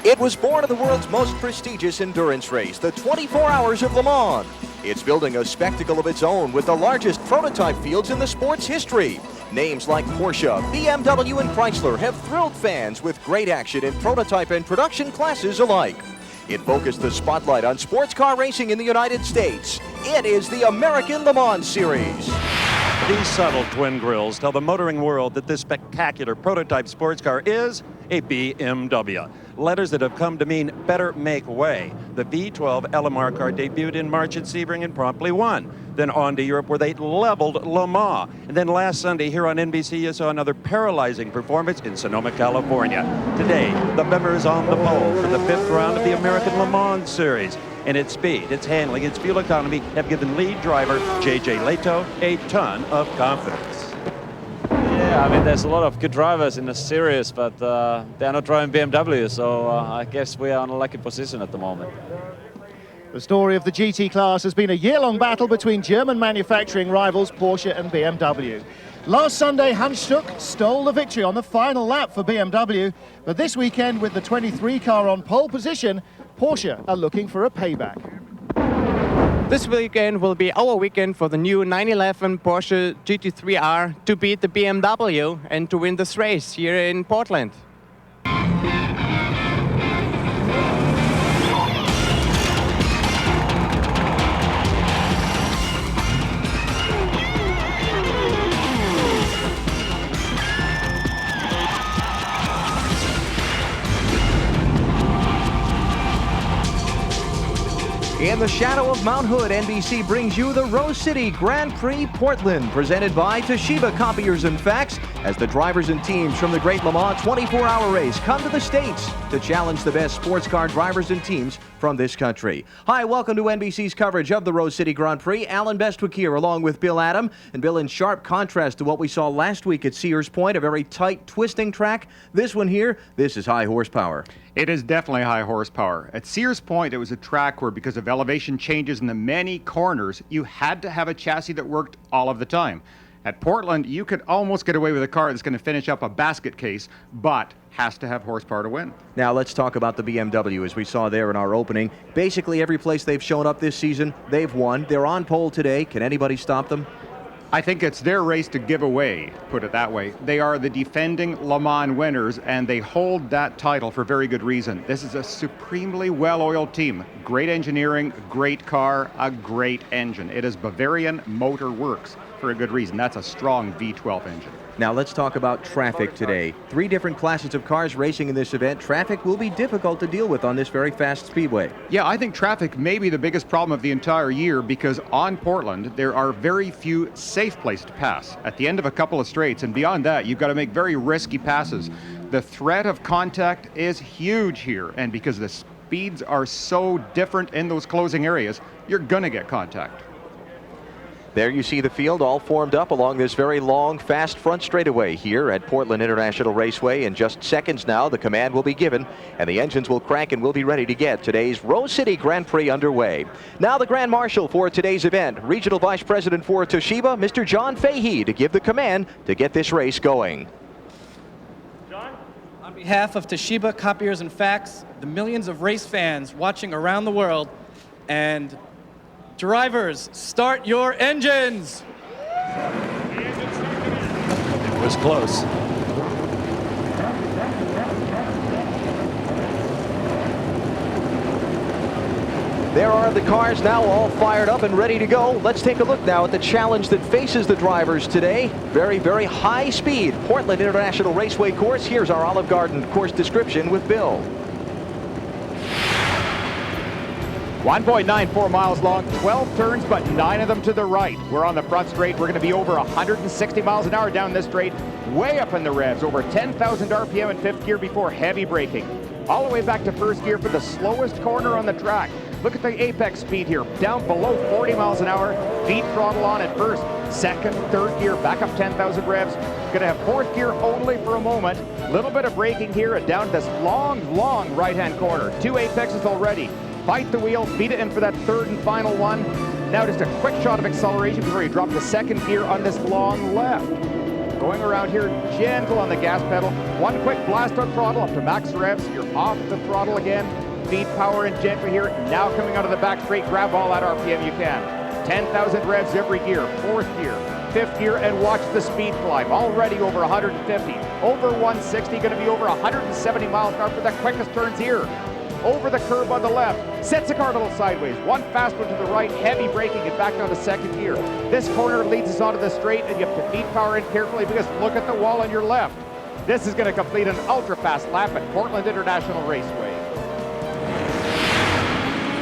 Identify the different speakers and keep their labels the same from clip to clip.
Speaker 1: It was born in the world's most prestigious endurance race, the 24 Hours of Le Mans. It's building a spectacle of its own with the largest prototype fields in the sport's history. Names like Porsche, BMW, and Chrysler have thrilled fans with great action in prototype and production classes alike. It focused the spotlight on sports car racing in the United States. It is the American Le Mans Series.
Speaker 2: These subtle twin grills tell the motoring world that this spectacular prototype sports car is a BMW. Letters that have come to mean better make way. The V12 LMR car debuted in March at Sebring and promptly won. Then on to Europe where they leveled Le Mans. And then last Sunday here on NBC you saw another paralyzing performance in Sonoma, California. Today, the Bimmer is on the pole for the 5th round of the American Le Mans Series. And its speed, its handling, its fuel economy have given lead driver J.J. Leto a ton of confidence.
Speaker 3: Yeah, I mean, there's a lot of good drivers in the series, but they're not driving BMW, so I guess we are in a lucky position at the moment.
Speaker 4: The story of the GT class has been a year-long battle between German manufacturing rivals Porsche and BMW. Last Sunday, Hans Stuck stole the victory on the final lap for BMW, but this weekend, with the 23 car on pole position, Porsche are looking for a payback.
Speaker 5: This weekend will be our weekend for the new 911 Porsche GT3R to beat the BMW and to win this race here in Portland.
Speaker 1: In the shadow of Mount Hood, NBC brings you the Rose City Grand Prix Portland, presented by Toshiba Copiers and Fax, as the drivers and teams from the Great Le Mans 24-hour race come to the States to challenge the best sports car drivers and teams from this country. Hi, welcome to NBC's coverage of the Rose City Grand Prix. Alan Bestwick here, along with Bill Adam. And Bill, in sharp contrast to what we saw last week at Sears Point, a very tight, twisting track. This one here, this is high horsepower.
Speaker 6: It is definitely high horsepower. At Sears Point, it was a track where, because of elevation changes in the many corners, you had to have a chassis that worked all of the time. At Portland, you could almost get away with a car that's going to finish up a basket case, but has to have horsepower to win.
Speaker 1: Now let's talk about the BMW, as we saw there in our opening. Basically every place they've shown up this season, they've won. They're on pole today. Can anybody stop them?
Speaker 6: I think it's their race to give away, put it that way. They are the defending Le Mans winners, and they hold that title for very good reason. This is a supremely well-oiled team. Great engineering, great car, a great engine. It is Bavarian Motor Works for a good reason. That's a strong V12 engine.
Speaker 1: Now let's talk about traffic today. 3 different classes of cars racing in this event. Traffic will be difficult to deal with on this very fast speedway.
Speaker 6: Yeah, I think traffic may be the biggest problem of the entire year, because on Portland there are very few safe places to pass. At the end of a couple of straights and beyond that, you've got to make very risky passes. The threat of contact is huge here, and because the speeds are so different in those closing areas, you're going to get contact.
Speaker 1: There you see the field all formed up along this very long, fast front straightaway here at Portland International Raceway. In just seconds now, the command will be given, and the engines will crank and we'll be ready to get today's Rose City Grand Prix underway. Now the Grand Marshal for today's event, Regional Vice President for Toshiba, Mr. John Fahey, to give the command to get this race going.
Speaker 7: John? On behalf of Toshiba Copiers and Fax, the millions of race fans watching around the world, and drivers, start your engines!
Speaker 3: It was close.
Speaker 1: There are the cars now all fired up and ready to go. Let's take a look now at the challenge that faces the drivers today. Very, very high speed Portland International Raceway course. Here's our Olive Garden course description with Bill.
Speaker 6: 1.94 miles long, 12 turns, but 9 of them to the right. We're on the front straight. We're going to be over 160 miles an hour down this straight, way up in the revs, over 10,000 RPM in 5th gear before heavy braking. All the way back to 1st gear for the slowest corner on the track. Look at the apex speed here, down below 40 miles an hour, feet throttle on at 1st, 2nd, 3rd gear, back up 10,000 revs. Going to have 4th gear only for a moment. Little bit of braking here, down this long right-hand corner. 2 apexes already. Fight the wheel, feed it in for that 3rd and final one. Now just a quick shot of acceleration before you drop the 2nd gear on this long left. Going around here, gentle on the gas pedal. One quick blast on throttle up to max revs. You're off the throttle again. Feed power and gently here. Now coming out of the back straight, grab all that RPM you can. 10,000 revs every gear, fourth gear, fifth gear, and watch the speed climb. Already over 150, over 160, going to be over 170 miles an hour for the quickest turns here. Over the curb on the left, sets the car a little sideways. One fast one to the right, heavy braking it back down to second gear. This corner leads us onto the straight, and you have to feed power in carefully because look at the wall on your left. This is going to complete an ultra-fast lap at Portland International Raceway.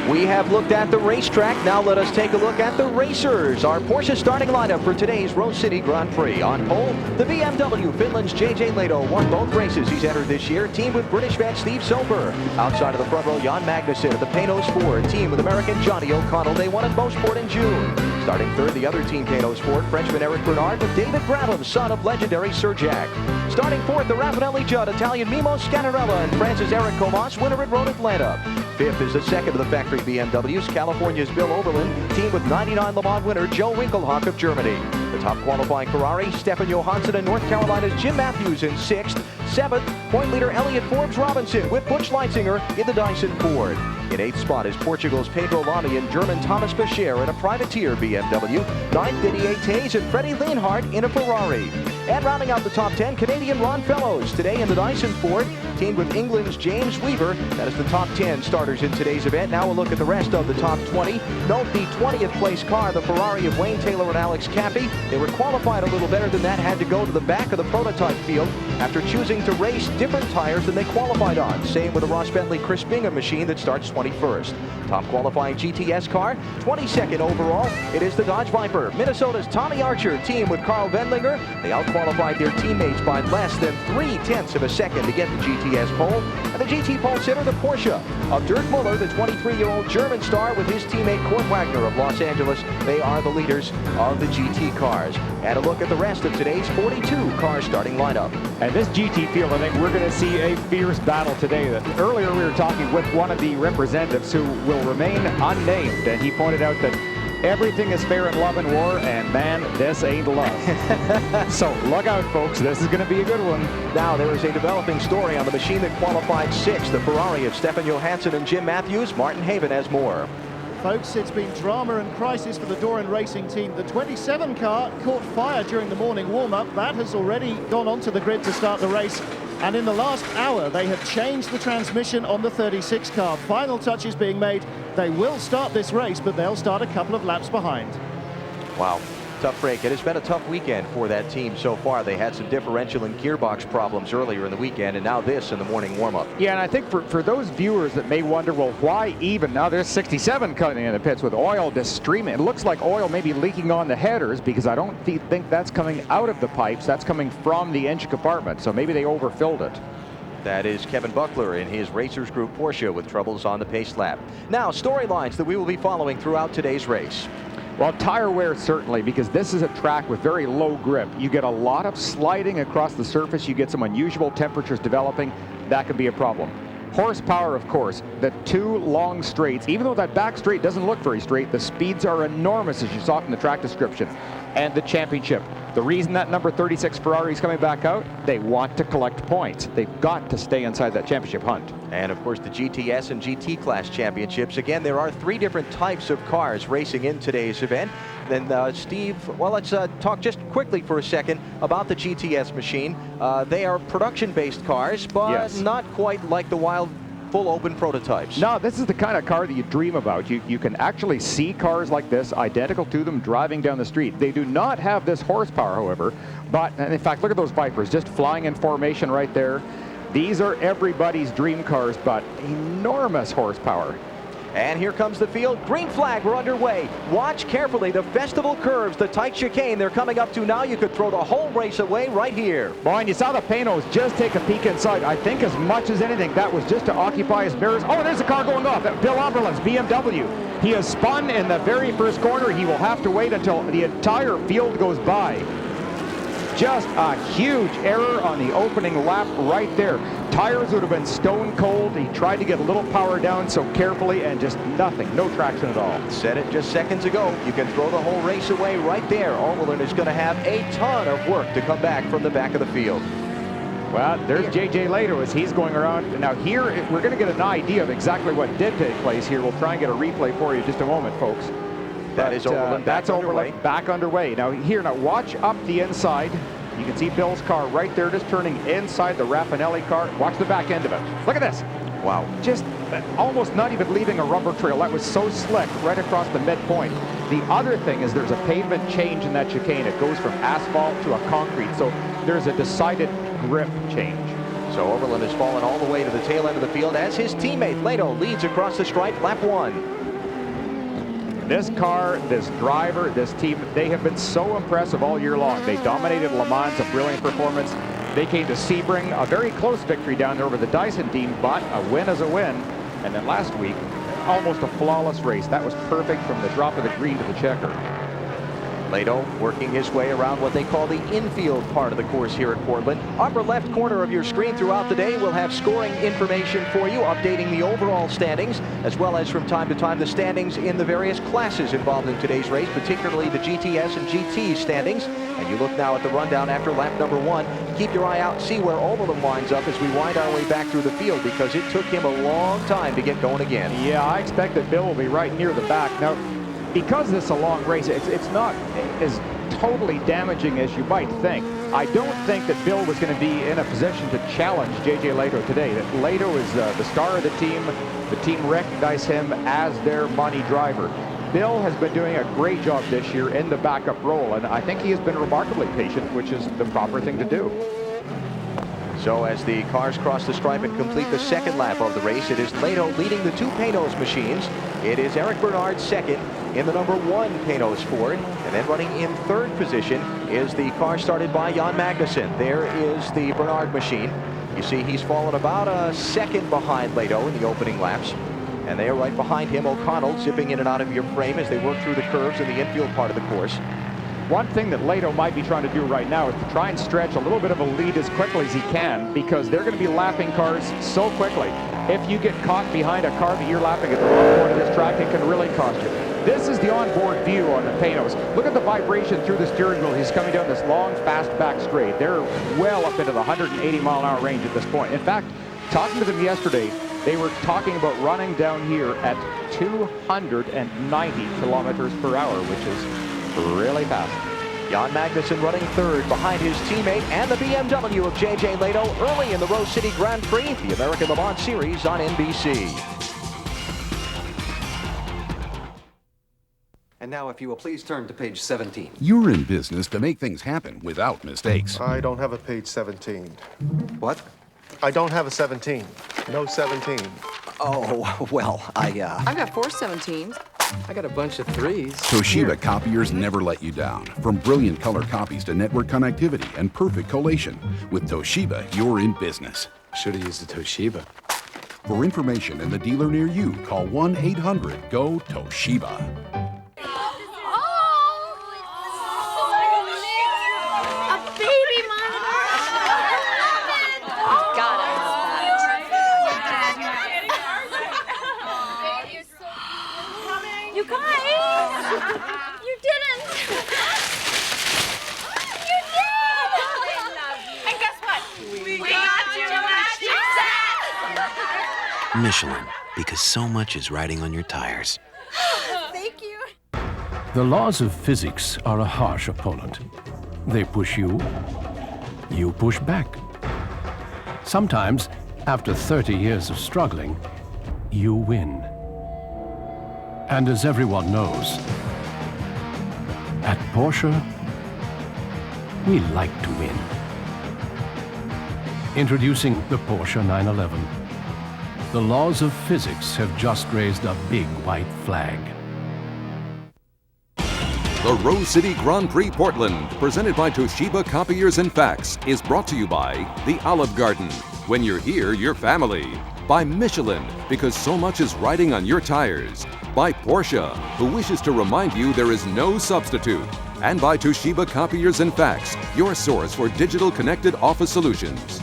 Speaker 1: We have looked at the racetrack. Now let us take a look at the racers. Our Porsche starting lineup for today's Rose City Grand Prix. On pole, the BMW. Finland's J.J. Lehto won both races he's entered this year. Teamed with British vet Steve Soper. Outside of the front row, Jan Magnussen of the Panos Ford. Team with American Johnny O'Connell. They won at Mosport in June. Starting third, the other team Panos Ford, Frenchman Eric Bernard with David Brabham, son of legendary Sir Jack. Starting fourth, the Raffinelli Judd, Italian Mimo Scanarella, and France's Eric Comas, winner at Road Atlanta. Fifth is the second of the factory BMWs, California's Bill Oberlin, team with 99 Le Mans winner Joe Winkelhock of Germany. The top qualifying Ferrari, Stefan Johansson and North Carolina's Jim Matthews in sixth. Seventh, point leader Elliot Forbes Robinson with Butch Leitzinger in the Dyson Ford. In eighth spot is Portugal's Pedro Lamy and German Thomas Becher in a privateer BMW. Ninth, Didier Tays and Freddie Lienhardt in a Ferrari. And rounding out the top 10, Canadian Ron Fellows, today in the Dyson Ford, teamed with England's James Weaver. That is the top 10 starters in today's event. Now we'll look at the rest of the top 20. Note the 20th place car, the Ferrari of Wayne Taylor and Alex Cappy. They were qualified a little better than that, had to go to the back of the prototype field after choosing to race different tires than they qualified on. Same with the Ross Bentley Chris Bingham machine that starts 21st. Top qualifying GTS car, 22nd overall. It is the Dodge Viper. Minnesota's Tommy Archer, team with Carl Wendlinger. They outqualified their teammates by less than 0.3 of a second to get the GTS pole. And the GT pole sitter, the Porsche of Dirk Muller, the 23-year-old German star with his teammate Kurt Wagner of Los Angeles. They are the leaders of the GT cars. And a look at the rest of today's 42 car starting lineup.
Speaker 6: And this GT field, I think we're going to see a fierce battle today. Earlier we were talking with one of the representatives who will remain unnamed, and he pointed out that everything is fair in love and war, and man, this ain't love. So look out, folks. This is going to be a good one.
Speaker 1: Now there is a developing story on the machine that qualified sixth, the Ferrari of Stefan Johansson and Jim Matthews. Martin Haven has more.
Speaker 4: Folks, it's been drama and crisis for the Doran Racing team. The 27 car caught fire during the morning warm-up. That has already gone onto the grid to start the race. And in the last hour, they have changed the transmission on the 36 car. Final touches being made. They will start this race, but they'll start a couple of laps behind.
Speaker 1: Wow. Tough break. It has been a tough weekend for that team so far. They had some differential and gearbox problems earlier in the weekend, and now this in the morning warm-up.
Speaker 6: Yeah, and I think for those viewers that may wonder, well, why even? Now there's 67 coming in the pits with oil just streaming. It looks like oil may be leaking on the headers because I don't think that's coming out of the pipes. That's coming from the engine compartment, so maybe they overfilled it.
Speaker 1: That is Kevin Buckler in his Racers Group Porsche with troubles on the pace lap. Now, storylines that we will be following throughout today's race.
Speaker 6: Well, tire wear certainly, because this is a track with very low grip. You get a lot of sliding across the surface. You get some unusual temperatures developing. That could be a problem. Horsepower, of course, the two long straights. Even though that back straight doesn't look very straight, the speeds are enormous, as you saw from the track description. And the championship. The reason that number 36 Ferrari is coming back out, they want to collect points. They've got to stay inside that championship hunt.
Speaker 1: And of course the GTS and GT class championships. Again, there are three different types of cars racing in today's event. Then Steve, well, let's talk just quickly for a second about the GTS machine. They are production-based cars, but
Speaker 6: yes,
Speaker 1: not quite like the wild full open prototypes.
Speaker 6: No, this is the kind of car that you dream about. You can actually see cars like this, identical to them, driving down the street. They do not have this horsepower, however, but in fact, look at those Vipers just flying in formation right there. These are everybody's dream cars, but enormous horsepower.
Speaker 1: And here comes the field. Green flag, we're underway. Watch carefully the festival curves, the tight chicane they're coming up to now. You could throw the whole race away right here.
Speaker 6: Boy, and you saw the Panos just take a peek inside. I think as much as anything, that was just to occupy his mirrors. Oh, there's a car going off. Bill Oberlin's BMW. He has spun in the very first corner. He will have to wait until the entire field goes by. Just a huge error on the opening lap right there. tires would have been stone cold. He tried to get a little power down so carefully, and just nothing, no traction at all.
Speaker 1: Said it just seconds ago. You can throw the whole race away right there. Overland is going to have a ton of work to come back from the back of the field.
Speaker 6: Well, there's J.J. Lehto as he's going around. Now here, we're going to get an idea of exactly what did take place here. We'll try and get a replay for you in just a moment, folks.
Speaker 1: That is Overland back underway.
Speaker 6: Back underway. Now here, watch up the inside. You can see Bill's car right there, just turning inside the Raffinelli car. Watch the back end of it. Look at this.
Speaker 1: Wow.
Speaker 6: Just almost not even leaving a rubber trail. That was so slick right across the midpoint. The other thing is there's a pavement change in that chicane. It goes from asphalt to a concrete. So there's a decided grip change.
Speaker 1: So Overland has fallen all the way to the tail end of the field as his teammate Lehto leads across the stripe, lap 1.
Speaker 6: This car, this driver, this team, they have been so impressive all year long. They dominated Le Mans, a brilliant performance. They came to Sebring, a very close victory down there over the Dyson team, but a win is a win. And then last week, almost a flawless race. That was perfect from the drop of the green to the checker.
Speaker 1: Lehto working his way around what they call the infield part of the course here at Portland. Upper left corner of your screen throughout the day, we'll have scoring information for you, updating the overall standings, as well as from time to time the standings in the various classes involved in today's race, particularly the GTS and GT standings. And you look now at the rundown after lap number 1. Keep your eye out, see where Overland winds up as we wind our way back through the field, because it took him a long time to get going again.
Speaker 6: Yeah, I expect that Bill will be right near the back. Now, because this is a long race, it's not as totally damaging as you might think. I don't think that Bill was going to be in a position to challenge J.J. Lehto today. That Lehto is the star of the team. The team recognized him as their money driver. Bill has been doing a great job this year in the backup role, and I think he has been remarkably patient, which is the proper thing to do.
Speaker 1: So as the cars cross the stripe and complete the second lap of the race, it is Lehto leading the 2 Panos machines. It is Eric Bernard second in the number 1 Panos Ford. And then running in 3rd position is the car started by Jan Magnussen. There is the Bernard machine. You see he's fallen about a second behind Lehto in the opening laps. And they are right behind him, O'Connell zipping in and out of your frame as they work through the curves in the infield part of the course.
Speaker 6: One thing that Lehto might be trying to do right now is to try and stretch a little bit of a lead as quickly as he can, because they're going to be lapping cars so quickly. If you get caught behind a car that you're lapping at the wrong point of this track, it can really cost you. This is the onboard view on the Panos. Look at the vibration through the steering wheel. He's coming down this long, fast back straight. They're well up into the 180-mile-an-hour range at this point. In fact, talking to them yesterday, they were talking about running down here at 290 kilometers per hour, which is really fast.
Speaker 1: Jan Magnussen running 3rd behind his teammate and the BMW of J.J. Lehto early in the Rose City Grand Prix, the American Le Mans Series on NBC.
Speaker 8: And now, if you will please turn to page 17.
Speaker 9: You're in business to make things happen without mistakes.
Speaker 10: I don't have a page 17.
Speaker 8: What?
Speaker 10: I don't have a 17. No 17.
Speaker 8: Oh, well,
Speaker 11: I've got 4 17s.
Speaker 8: I got a bunch of 3s.
Speaker 9: Toshiba copiers never let you down. From brilliant color copies to network connectivity and perfect collation. With Toshiba, you're in business.
Speaker 8: Should have used the Toshiba.
Speaker 9: For information in the dealer near you, call 1-800-GO-TOSHIBA.
Speaker 12: Michelin, because so much is riding on your tires.
Speaker 11: Thank you.
Speaker 13: The laws of physics are a harsh opponent. They push you, you push back. Sometimes, after 30 years of struggling, you win. And as everyone knows, at Porsche, we like to win. Introducing the Porsche 911. The laws of physics have just raised a big white flag.
Speaker 14: The Rose City Grand Prix Portland, presented by Toshiba Copiers and Fax, is brought to you by the Olive Garden. When you're here, you're family. By Michelin, because so much is riding on your tires. By Porsche, who wishes to remind you there is no substitute. And by Toshiba Copiers and Fax, your source for digital connected office solutions.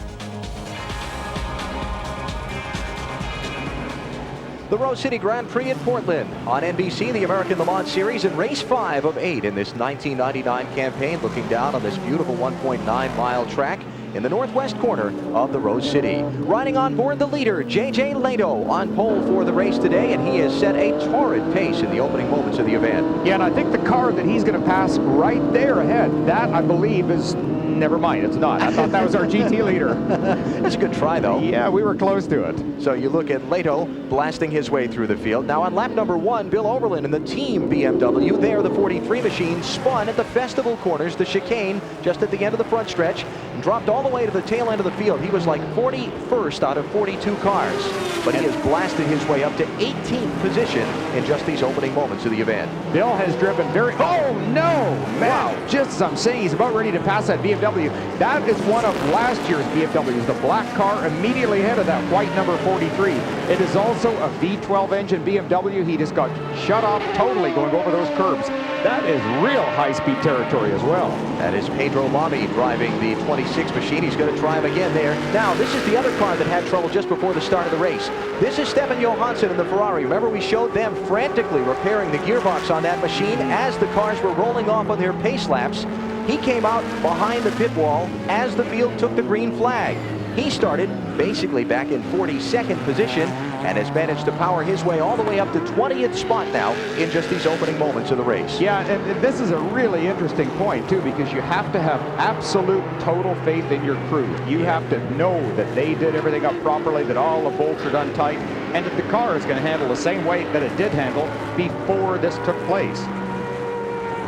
Speaker 1: The Rose City Grand Prix at Portland. On NBC, the American Le Mans Series in race 5 of 8 in this 1999 campaign, looking down on this beautiful 1.9-mile track in the northwest corner of the Rose City. Riding on board the leader, J.J. Lehto, on pole for the race today, and he has set a torrid pace in the opening moments of the event.
Speaker 6: Yeah, and I think the car that he's going to pass right there ahead, that I believe is, never mind, it's not. I thought that was our GT leader.
Speaker 1: It's a good try, though.
Speaker 6: Yeah, we were close to it.
Speaker 1: So you look at Lehto blasting his way through the field. Now on lap number 1, Bill Oberlin in the team BMW. There, the 43 machine spun at the Festival Corners, the chicane, just at the end of the front stretch, and dropped all the way to the tail end of the field. He was like 41st out of 42 cars, but he has blasted his way up to 18th position in just these opening moments of the event.
Speaker 6: Bill has driven very... Oh, no! Man, wow. Just as I'm saying, he's about ready to pass that BMW. That is one of last year's BMWs, the black car immediately ahead of that white number 43. It is also a V12 engine BMW. He just got shut off totally going over those curbs. That is real high-speed territory as well.
Speaker 1: That is Pedro Lamy driving the 26 machine. He's going to try him again there. Now, this is the other car that had trouble just before the start of the race. This is Stefan Johansson in the Ferrari. Remember, we showed them frantically repairing the gearbox on that machine as the cars were rolling off on their pace laps. He came out behind the pit wall as the field took the green flag. He started basically back in 42nd position and has managed to power his way all the way up to 20th spot now in just these opening moments of the race.
Speaker 6: Yeah, and this is a really interesting point too, because you have to have absolute total faith in your crew. You have to know that they did everything up properly, that all the bolts are done tight, and that the car is going to handle the same weight that it did handle before this took place.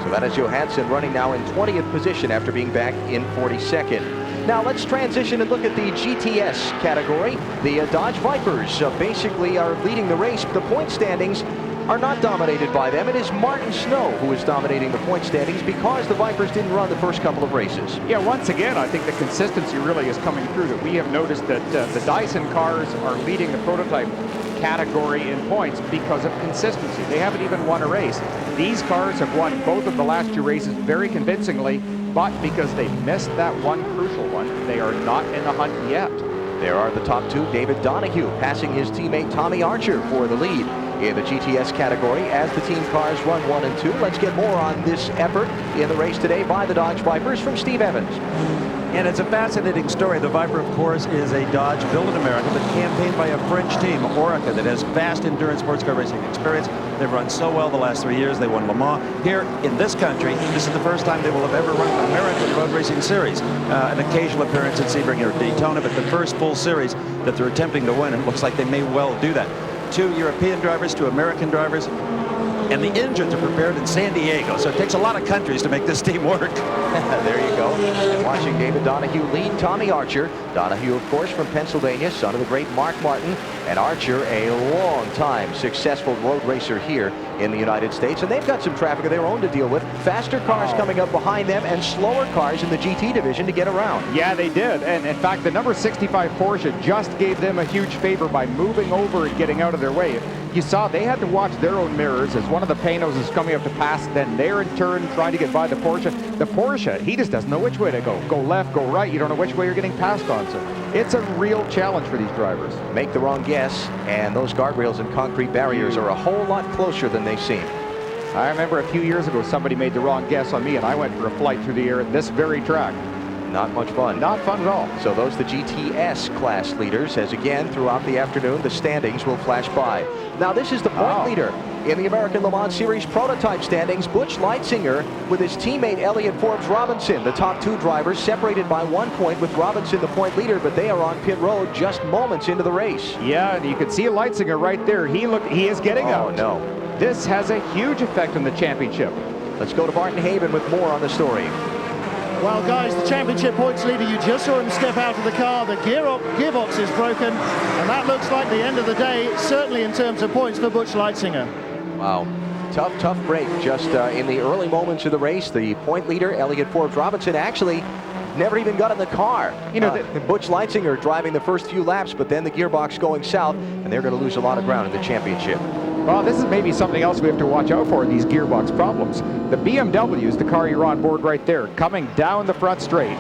Speaker 1: So that is Johansson running now in 20th position after being back in 42nd. Now let's transition and look at the GTS category. The Dodge Vipers basically are leading the race. The point standings are not dominated by them. It is Martin Snow who is dominating the point standings because the Vipers didn't run the first couple of races.
Speaker 6: Yeah, once again, I think the consistency really is coming through. That we have noticed that the Dyson cars are leading the prototype category in points because of consistency. They haven't even won a race. These cars have won both of the last 2 races very convincingly, but because they missed that one crucial one, they are not in the hunt yet.
Speaker 1: There are the top 2, David Donahue passing his teammate Tommy Archer for the lead in the GTS category as the team cars run 1 and 2. Let's get more on this effort in the race today by the Dodge Vipers from Steve Evans.
Speaker 2: And it's a fascinating story. The Viper, of course, is a Dodge built in America, but campaigned by a French team, Oreca, that has vast endurance sports car racing experience. They've run so well the last 3 years. They won Le Mans. Here in this country, this is the first time they will have ever run an American Road Racing Series. An occasional appearance at Sebring or Daytona, but the first full series that they're attempting to win. It looks like they may well do that. 2 European drivers, 2 American drivers, and the engines are prepared in San Diego, so it takes a lot of countries to make this team work.
Speaker 1: There you go. And watching David Donahue lead Tommy Archer. Donahue, of course, from Pennsylvania, son of the great Mark Martin. And Archer, a long-time successful road racer here in the United States. And they've got some traffic of their own to deal with. Faster cars coming up behind them and slower cars in the GT division to get around.
Speaker 6: Yeah, they did. And in fact, the number 65 Porsche just gave them a huge favor by moving over and getting out of their way. You saw they had to watch their own mirrors as one of the Panos is coming up to pass, then they're in turn trying to get by the Porsche. The Porsche, he just doesn't know which way to go. Go left, go right, you don't know which way you're getting passed on. So it's a real challenge for these drivers.
Speaker 1: Make the wrong guess, and those guardrails and concrete barriers are a whole lot closer than they seem.
Speaker 6: I remember a few years ago somebody made the wrong guess on me and I went for a flight through the air at this very track.
Speaker 1: Not much fun.
Speaker 6: Not fun at all.
Speaker 1: So those the GTS class leaders, as again throughout the afternoon the standings will flash by. Now this is the point leader in the American Le Mans Series prototype standings. Butch Leitzinger with his teammate Elliott Forbes Robinson. The top 2 drivers separated by 1 point with Robinson the point leader, but they are on pit road just moments into the race.
Speaker 6: Yeah, and you can see Leitzinger right there. He is getting out.
Speaker 1: Oh no.
Speaker 6: This has a huge effect on the championship.
Speaker 1: Let's go to Martin Haven with more on the story.
Speaker 4: Well, guys, the championship points leader, you just saw him step out of the car. The gearbox is broken, and that looks like the end of the day, certainly in terms of points for Butch Leitzinger.
Speaker 1: Wow. Tough break just in the early moments of the race. The point leader, Elliott Forbes Robinson, actually never even got in the car. You know, Butch Leitzinger driving the first few laps, but then the gearbox going south, and they're going to lose a lot of ground in the championship.
Speaker 6: Well, this is maybe something else we have to watch out for, these gearbox problems. The BMW is the car you're on board right there, coming down the front straight.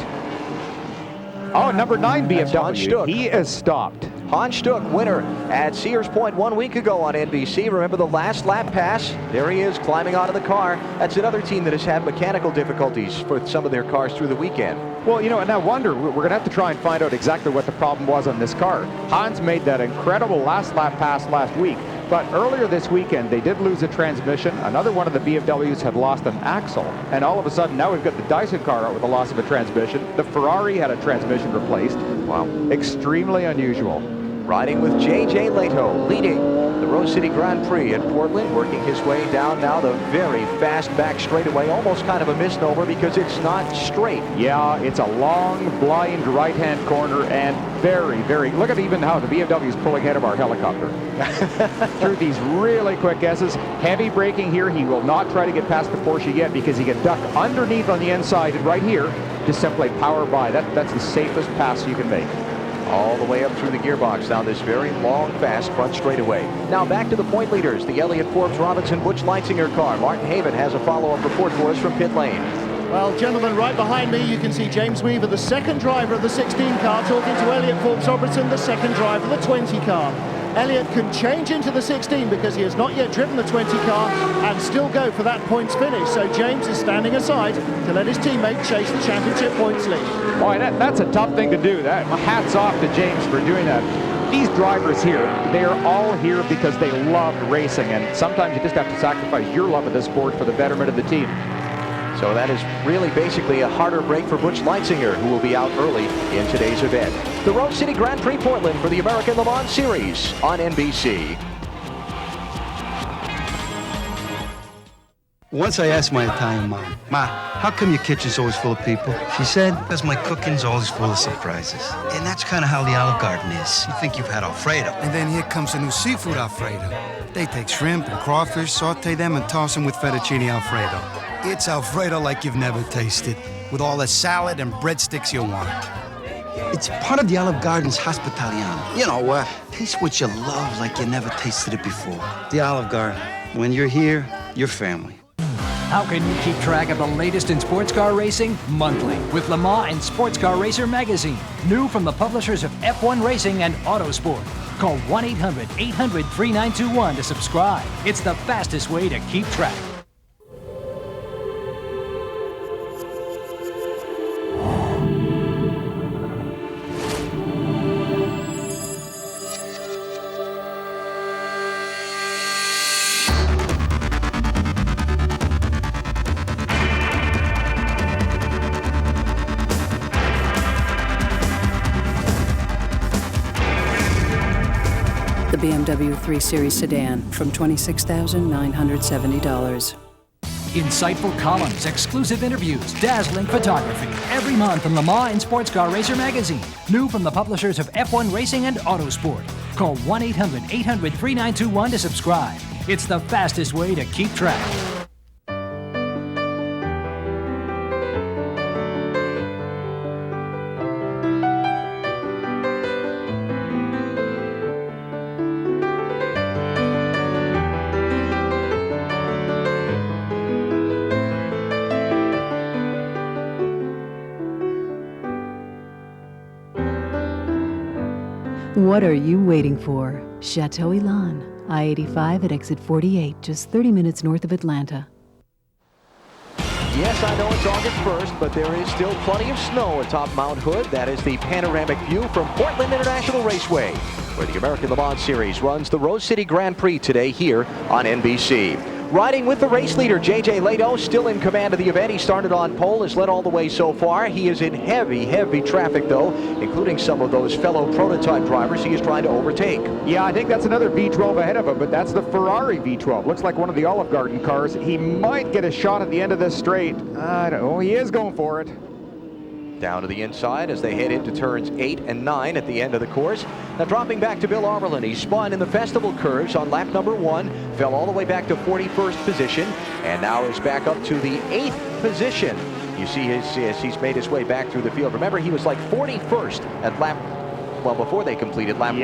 Speaker 6: Oh, number 9 BMW, he is stopped.
Speaker 1: Hans Stuck, winner at Sears Point 1 week ago on NBC. Remember the last lap pass? There he is climbing out of the car. That's another team that has had mechanical difficulties for some of their cars through the weekend.
Speaker 6: Well, you know, and I wonder, we're going to have to try and find out exactly what the problem was on this car. Hans made that incredible last lap pass last week, but earlier this weekend they did lose a transmission. Another one of the BMWs had lost an axle, and all of a sudden now we've got the Dyson car out with the loss of a transmission. The Ferrari had a transmission replaced. Wow. Extremely unusual.
Speaker 1: Riding with J.J. Leto, leading the Rose City Grand Prix at Portland, working his way down now the very fast back straightaway. Almost kind of a misnomer because it's not straight.
Speaker 6: Yeah, it's a long, blind right-hand corner and very, look at even how the BMW is pulling ahead of our helicopter. Through these really quick S's. Heavy braking here. He will not try to get past the Porsche yet because he can duck underneath on the inside and right here, just simply power by. That's the safest pass you can make.
Speaker 1: All the way up through the gearbox down this very long, fast front straightaway. Now back to the point leaders, the Elliott Forbes Robinson Butch Leitzinger car. Martin Haven has a follow-up report for us from pit lane.
Speaker 4: Well, gentlemen, right behind me, you can see James Weaver, the second driver of the 16 car, talking to Elliott Forbes Robertson, the second driver of the 20 car. Elliott can change into the 16 because he has not yet driven the 20 car and still go for that points finish. So James is standing aside to let his teammate chase the championship points lead.
Speaker 6: Boy, that's a tough thing to do. Hats off to James for doing that. These drivers here, they are all here because they love racing, and sometimes you just have to sacrifice your love of the sport for the betterment of the team.
Speaker 1: So that is really basically a harder break for Butch Leitzinger, who will be out early in today's event. The Rose City Grand Prix Portland for the American Le Mans Series on NBC.
Speaker 15: Once I asked my Italian mom, Ma, how come your kitchen's always full of people? She said, because my cooking's always full of surprises. And that's kind of how the Olive Garden is. You think you've had Alfredo.
Speaker 16: And then here comes a new seafood Alfredo. They take shrimp and crawfish, saute them, and toss them with fettuccine Alfredo. It's Alfredo like you've never tasted, with all the salad and breadsticks you want.
Speaker 15: It's part of the Olive Garden's Hospitaliano. You know, taste what you love like you never tasted it before. The Olive Garden. When you're here, you're family.
Speaker 17: How can you keep track of the latest in sports car racing? Monthly, with Le Mans and Sports Car Racer magazine. New from the publishers of F1 Racing and Autosport. Call 1-800-800-3921 to subscribe. It's the fastest way to keep track.
Speaker 18: BMW 3 Series sedan from $26,970.
Speaker 17: Insightful columns, exclusive interviews, dazzling photography. Every month in Le Mans and Sports Car Racer magazine. New from the publishers of F1 Racing and Autosport. Call 1-800-800-3921 to subscribe. It's the fastest way to keep track.
Speaker 19: What are you waiting for? Chateau Elan, I-85 at exit 48, just 30 minutes north of Atlanta.
Speaker 1: Yes, I know it's August 1st, but there is still plenty of snow atop Mount Hood. That is the panoramic view from Portland International Raceway, where the American Le Mans Series runs the Rose City Grand Prix today here on NBC. Riding with the race leader, J.J. Leto, still in command of the event. He started on pole, has led all the way so far. He is in heavy traffic, though, including some of those fellow prototype drivers he is trying to overtake.
Speaker 6: Yeah, I think that's another V12 ahead of him, but that's the Ferrari V12. Looks like one of the Olive Garden cars. He might get a shot at the end of this straight. I don't know. He is going for it.
Speaker 1: Down to the inside as they head into turns 8 and 9 at the end of the course. Now dropping back to Bill Armerlin. He spun in the festival curves on lap number 1, fell all the way back to 41st position, and now is back up to the 8th position. You see he's made his way back through the field. Remember, he was like 41st at lap, well, before they completed lap 1.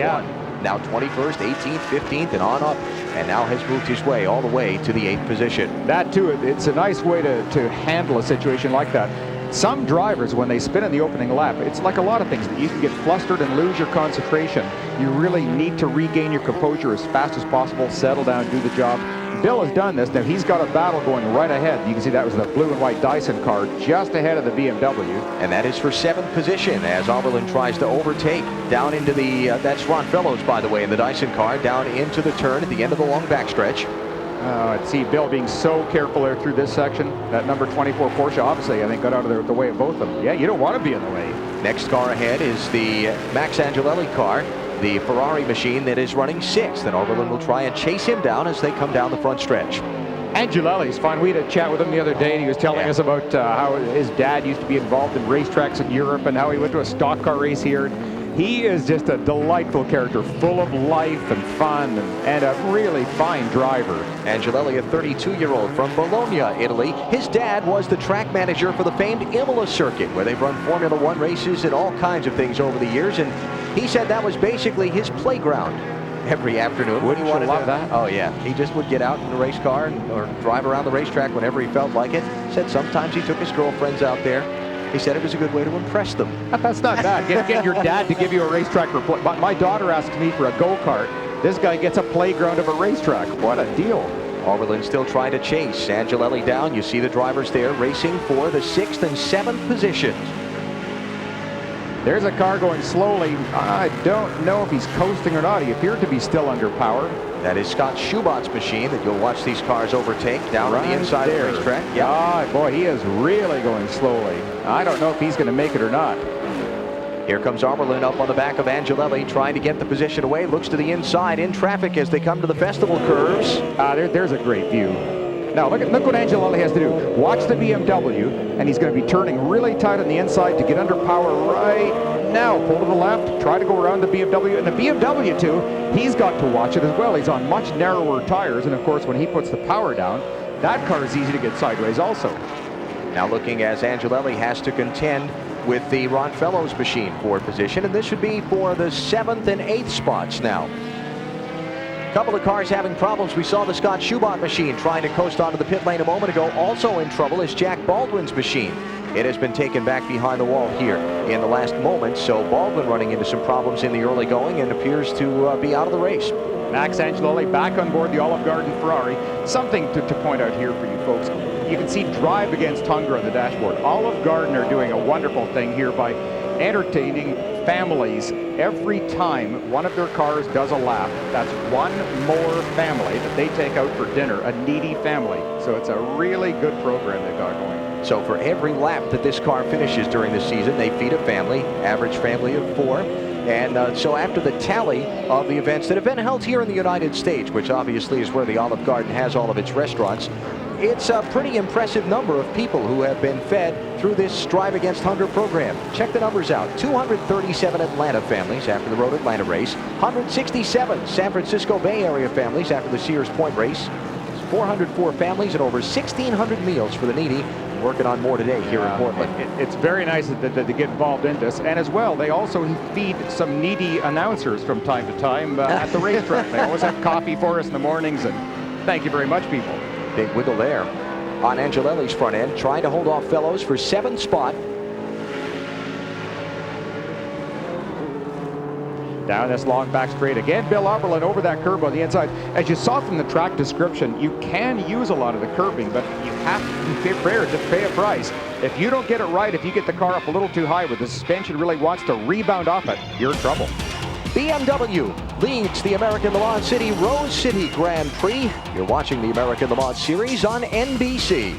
Speaker 1: Now 21st, 18th, 15th, and on up, and now has moved his way all the way to the 8th position.
Speaker 6: That too, it's a nice way to handle a situation like that. Some drivers, when they spin in the opening lap, it's like a lot of things. You can get flustered and lose your concentration. You really need to regain your composure as fast as possible, settle down, do the job. Bill has done this. Now he's got a battle going right ahead. You can see that was the blue and white Dyson car just ahead of the BMW.
Speaker 1: And that is for 7th position as Oberlin tries to overtake down into the, that's Ron Fellows, by the way, in the Dyson car, down into the turn at the end of the long backstretch.
Speaker 6: I'd see Bill being so careful there through this section. That number 24 Porsche, obviously, I think, got out of the way of both of them. Yeah, you don't want to be in the way.
Speaker 1: Next car ahead is the Max Angelelli car, the Ferrari machine that is running 6th, and Oberlin will try and chase him down as they come down the front stretch.
Speaker 6: Angelelli's fun. We had a chat with him the other day, and he was telling us about how his dad used to be involved in racetracks in Europe and how he went to a stock car race here. He is just a delightful character, full of life and fun, and a really fine driver.
Speaker 1: Angelelli, a 32-year-old from Bologna, Italy. His dad was the track manager for the famed Imola circuit, where they've run Formula One races and all kinds of things over the years, and he said that was basically his playground every afternoon.
Speaker 6: Wouldn't you love that?
Speaker 1: Oh, yeah. He just would get out in the race car or drive around the racetrack whenever he felt like it. Said sometimes he took his girlfriends out there. He said it was a good way to impress them.
Speaker 6: That's not bad. Get your dad to give you a racetrack. My daughter asked me for a go-kart. This guy gets a playground of a racetrack. What a deal.
Speaker 1: Oberlin still trying to chase Angelelli down. You see the drivers there racing for the 6th and 7th positions.
Speaker 6: There's a car going slowly. I don't know if he's coasting or not. He appeared to be still under power.
Speaker 1: That is Scott Schubott's machine that you'll watch these cars overtake down on the inside of the racetrack.
Speaker 6: Yeah. Oh, boy, he is really going slowly. I don't know if he's going to make it or not.
Speaker 1: Here comes Oberlin up on the back of Angelelli, trying to get the position away. Looks to the inside in traffic as they come to the festival curves.
Speaker 6: There's a great view. Now, look what Angelelli has to do. Watch the BMW, and he's going to be turning really tight on the inside to get under power right now. Pull to the left, try to go around the BMW. And the BMW, too, he's got to watch it as well. He's on much narrower tires, and of course, when he puts the power down, that car is easy to get sideways also.
Speaker 1: Now looking as Angelelli has to contend with the Ron Fellows machine for position, and this should be for the 7th and 8th spots now. Couple of cars having problems. We saw the Scott Schubott machine trying to coast onto the pit lane a moment ago. Also in trouble is Jack Baldwin's machine. It has been taken back behind the wall here in the last moment, so Baldwin running into some problems in the early going and appears to be out of the race.
Speaker 6: Max Angelelli back on board the Olive Garden Ferrari. Something to point out here for you folks. You can see Drive Against Hunger on the dashboard. Olive Garden are doing a wonderful thing here by entertaining families every time one of their cars does a lap. That's one more family that they take out for dinner, a needy family. So it's a really good program they've got going.
Speaker 1: So for every lap that this car finishes during the season, they feed a family, average family of 4. And so after the tally of the events that have been held here in the United States, which obviously is where the Olive Garden has all of its restaurants, it's a pretty impressive number of people who have been fed through this Drive Against Hunger program. Check the numbers out. 237 Atlanta families after the Road Atlanta race. 167 San Francisco Bay Area families after the Sears Point race. 404 families and over 1,600 meals for the needy. Working on more today here in Portland.
Speaker 6: It's very nice that they get involved in this. And as well, they also feed some needy announcers from time to time at the racetrack. They always have coffee for us in the mornings. And thank you very much, people.
Speaker 1: Big wiggle there on Angelelli's front end, trying to hold off Fellows for 7th spot.
Speaker 6: Down this long back straight again, Bill Oberlin over that curb on the inside. As you saw from the track description, you can use a lot of the curbing, but you have to be prepared to pay a price. If you don't get it right, if you get the car up a little too high where the suspension really wants to rebound off it, you're in trouble.
Speaker 1: BMW leads the American Le Mans City Rose City Grand Prix. You're watching the American Le Mans Series on NBC.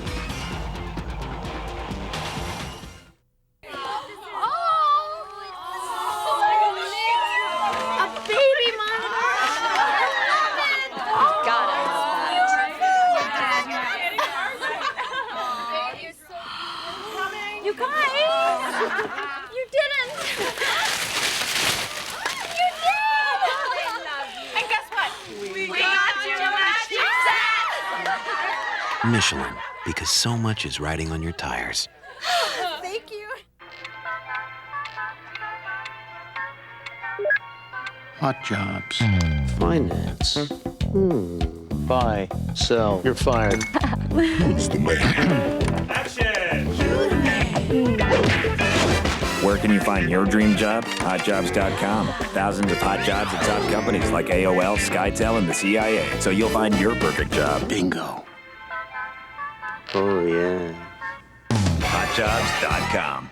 Speaker 12: Michelin, because so much is riding on your tires.
Speaker 11: Thank you.
Speaker 20: Hot jobs.
Speaker 8: Finance. Buy, sell. You're fired.
Speaker 20: Who's the man?
Speaker 21: Action! Where can you find your dream job? HotJobs.com. Thousands of hot jobs at top companies like AOL, SkyTel, and the CIA. So you'll find your perfect job.
Speaker 8: Bingo. Oh, yeah.
Speaker 21: HotJobs.com.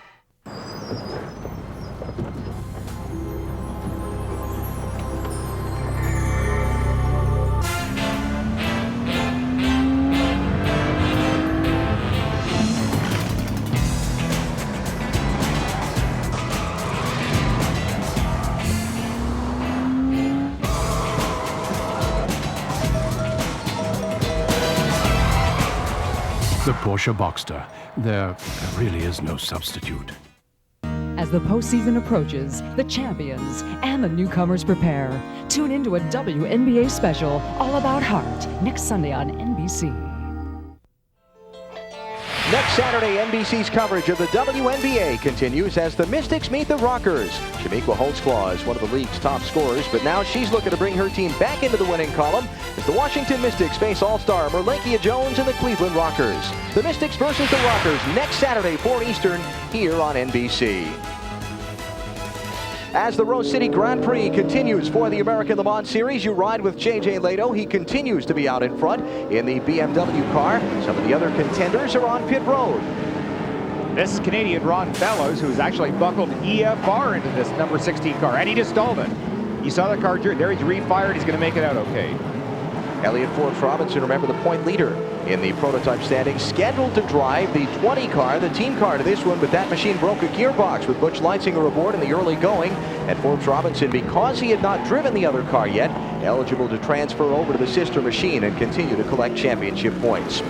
Speaker 13: The Porsche Boxster. There really is no substitute.
Speaker 22: As the postseason approaches, the champions and the newcomers prepare. Tune into a WNBA special all about heart next Sunday on NBC.
Speaker 1: Next Saturday, NBC's coverage of the WNBA continues as the Mystics meet the Rockers. Shamiqua Holtzclaw is one of the league's top scorers, but now she's looking to bring her team back into the winning column as the Washington Mystics face All-Star Merlakia Jones and the Cleveland Rockers. The Mystics versus the Rockers next Saturday, 4 Eastern, here on NBC. As the Rose City Grand Prix continues for the American Le Mans Series, you ride with J.J. Leto. He continues to be out in front in the BMW car. Some of the other contenders are on pit road.
Speaker 6: This is Canadian Ron Fellows, who's actually buckled EFR into this number 16 car, and he just stalled it. You saw the car there, he's refired, he's going to make it out okay.
Speaker 1: Elliott Forbes Robinson, remember, the point leader in the prototype standings, scheduled to drive the 20 car, the team car to this one, but that machine broke a gearbox with Butch Leitzinger aboard in the early going. And Forbes Robinson, because he had not driven the other car yet, eligible to transfer over to the sister machine and continue to collect championship points.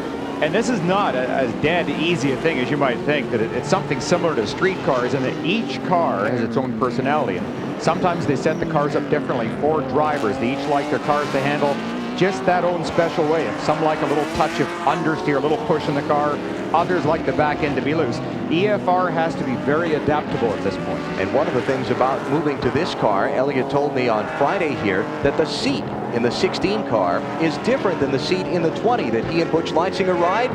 Speaker 6: And this is not as dead easy a thing as you might think, that it's something similar to street cars in that each car has its own personality. And sometimes they set the cars up differently for drivers. They each like their cars to handle just that own special way. And some like a little touch of understeer, a little push in the car. Others like the back end to be loose. EFR has to be very adaptable at this point.
Speaker 1: And one of the things about moving to this car, Elliott told me on Friday here, that the seat in the 16 car is different than the seat in the 20 that he and Butch Leitzinger ride.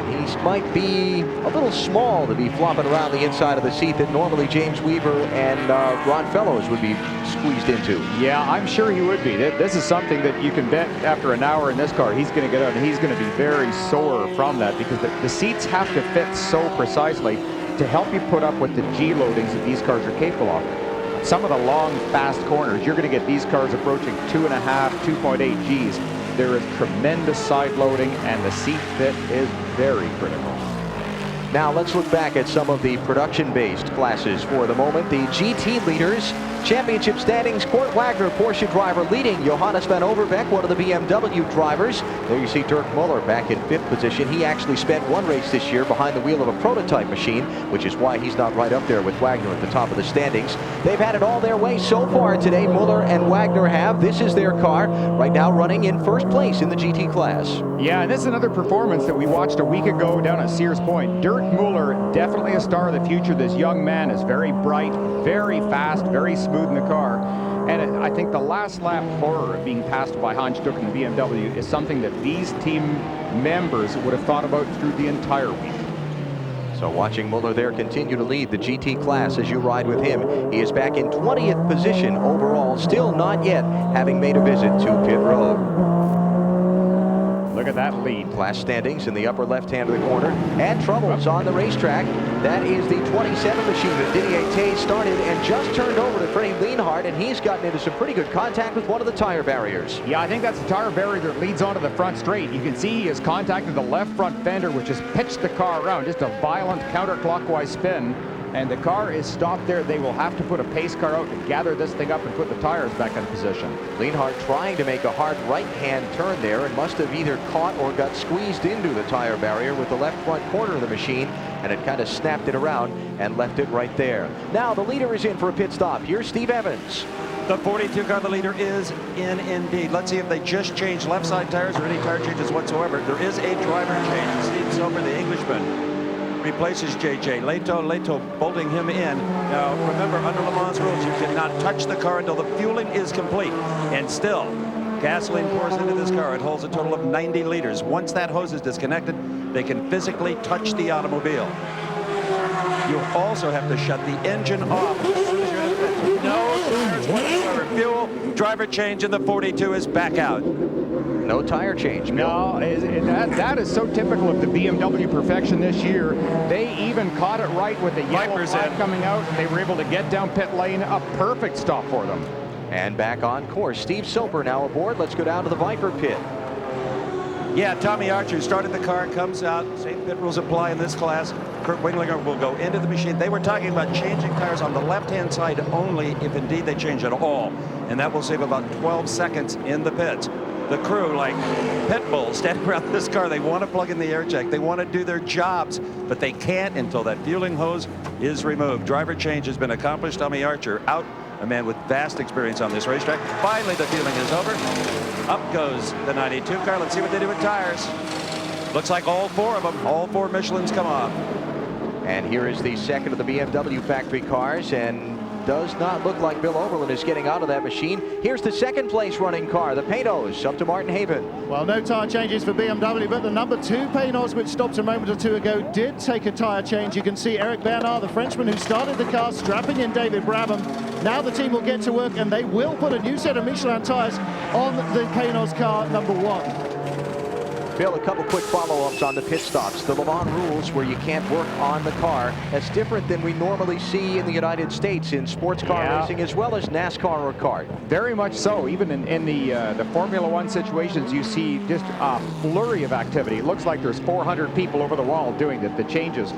Speaker 1: He might be a little small to be flopping around the inside of the seat that normally James Weaver and Ron Fellows would be squeezed into.
Speaker 6: Yeah, I'm sure he would be. This is something that you can bet after an hour in this car, he's going to get out and he's going to be very sore from that, because the seats have to fit so precisely to help you put up with the G loadings that these cars are capable of. Some of the long, fast corners, you're going to get these cars approaching 2.5, 2.8 Gs. There is tremendous side loading, and the seat fit is very critical.
Speaker 1: Now let's look back at some of the production-based classes for the moment. The GT leaders, championship standings, Kurt Wagner, Porsche driver, leading Johannes van Overbeek, one of the BMW drivers. There you see Dirk Muller back in 5th position. He actually spent one race this year behind the wheel of a prototype machine, which is why he's not right up there with Wagner at the top of the standings. They've had it all their way so far today. Muller and Wagner have. This is their car, right now running in 1st place in the GT class.
Speaker 6: Yeah, and this is another performance that we watched a week ago down at Sears Point. Dirk Muller, definitely a star of the future. This young man is very bright, very fast, very smooth in the car. And I think the last lap horror of being passed by Hans Stuck in the BMW is something that these team members would have thought about through the entire week.
Speaker 1: So watching Muller there continue to lead the GT class as you ride with him. He is back in 20th position overall, still not yet having made a visit to pit road.
Speaker 6: Look at that lead.
Speaker 1: Class standings in the upper left-hand of the corner. And troubles on the racetrack. That is the 27 machine that Didier Tay started and just turned over to Freddie Lienhardt, and he's gotten into some pretty good contact with one of the tire barriers.
Speaker 6: Yeah, I think that's the tire barrier that leads onto the front straight. You can see he has contacted the left front fender, which has pitched the car around. Just a violent counterclockwise spin. And the car is stopped there. They will have to put a pace car out to gather this thing up and put the tires back in position.
Speaker 1: Lienhardt trying to make a hard right-hand turn there and must have either caught or got squeezed into the tire barrier with the left front corner of the machine, and it kind of snapped it around and left it right there. Now the leader is in for a pit stop. Here's Steve Evans.
Speaker 2: The 42 car, the leader, is in indeed. Let's see if they just changed left side tires or any tire changes whatsoever. There is a driver change. Steve Silver, the Englishman, replaces J.J. Leto bolting him in. Now, remember, under Le Mans rules, you cannot touch the car until the fueling is complete. And still, gasoline pours into this car. It holds a total of 90 liters. Once that hose is disconnected, they can physically touch the automobile. you also have to shut the engine off as soon as you're in the pits. No tires whatsoever. Fuel, driver change in the 42 is back out.
Speaker 1: No tire change.
Speaker 6: No, that is so typical of the BMW perfection this year. They even caught it right with the yellow flag coming out. They were able to get down pit lane. A perfect stop for them.
Speaker 1: And back on course. Steve Soper now aboard. Let's go down to the Viper pit.
Speaker 2: Yeah, Tommy Archer started the car, comes out. Same pit rules apply in this class. Kurt Winglinger will go into the machine. They were talking about changing tires on the left-hand side only if indeed they change at all. And that will save about 12 seconds in the pits. The crew, like pit bulls standing around this car, they want to plug in the air check. They want to do their jobs, but they can't until that fueling hose is removed. Driver change has been accomplished. Tommy Archer out, a man with vast experience on this racetrack. Finally, the fueling is over. Up goes the 92 car. Let's see what they do with tires. Looks like all four of them, all four Michelins come off.
Speaker 1: And here is the second of the BMW factory cars, and does not look like Bill Oberlin is getting out of that machine. Here's the second place running car, the Paynos, up to Martin Haven.
Speaker 4: Well, no tyre changes for BMW, but the number 2 Paynos, which stopped a moment or two ago, did take a tyre change. You can see Eric Bernard, the Frenchman who started the car, strapping in David Brabham. Now the team will get to work, and they will put a new set of Michelin tyres on the Paynos car number 1.
Speaker 1: Bill, a couple quick follow-ups on the pit stops. The Le Mans rules where you can't work on the car. That's different than we normally see in the United States in sports car racing as well as NASCAR or kart.
Speaker 6: Very much so. Even in the Formula One situations, you see just a flurry of activity. It looks like there's 400 people over the wall doing the changes.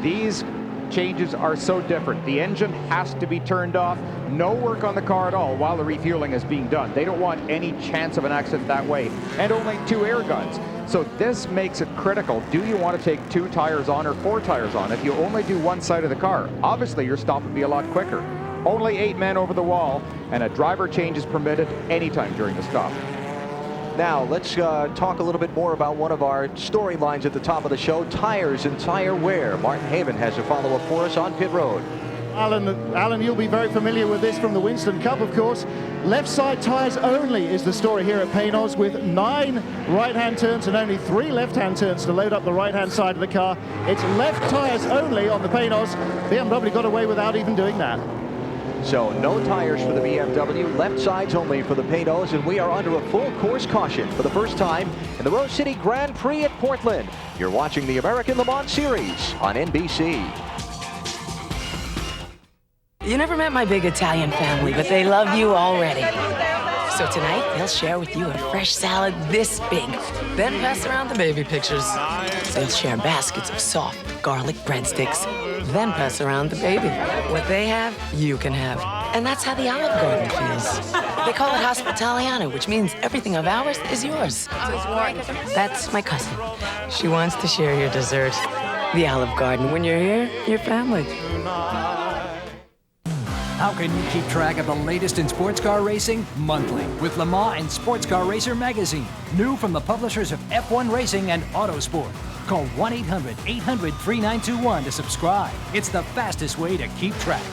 Speaker 6: These changes are so different. The engine has to be turned off. No work on the car at all while the refueling is being done. They don't want any chance of an accident that way. And only 2 air guns. So this makes it critical. Do you want to take 2 tires on or 4 tires on? If you only do one side of the car, obviously your stop would be a lot quicker. Only 8 men over the wall, and a driver change is permitted anytime during the stop.
Speaker 1: Now, let's talk a little bit more about one of our storylines at the top of the show, tires and tire wear. Martin Haven has a follow-up for us on pit road.
Speaker 4: Alan, you'll be very familiar with this from the Winston Cup, of course. Left side tires only is the story here at Paynos, with 9 right-hand turns and only 3 left-hand turns to load up the right-hand side of the car. It's left tires only on the Paynos. BMW got away without even doing that.
Speaker 1: So no tires for the BMW, left sides only for the Paynos, and we are under a full course caution for the first time in the Rose City Grand Prix at Portland. You're watching the American Le Mans Series on NBC.
Speaker 5: You never met my big Italian family, but they love you already. So tonight, they'll share with you a fresh salad this big, then pass around the baby pictures. They'll share baskets of soft garlic breadsticks, then pass around the baby. What they have, you can have. And that's how the Olive Garden feels. They call it Hospitaliano, which means everything of ours is yours. That's my cousin. She wants to share your dessert. The Olive Garden. When you're here, you're family.
Speaker 17: How can you keep track of the latest in sports car racing? Monthly, with Le Mans and Sports Car Racer magazine. New from the publishers of F1 Racing and Autosport. Call 1-800-800-3921 to subscribe. It's the fastest way to keep track.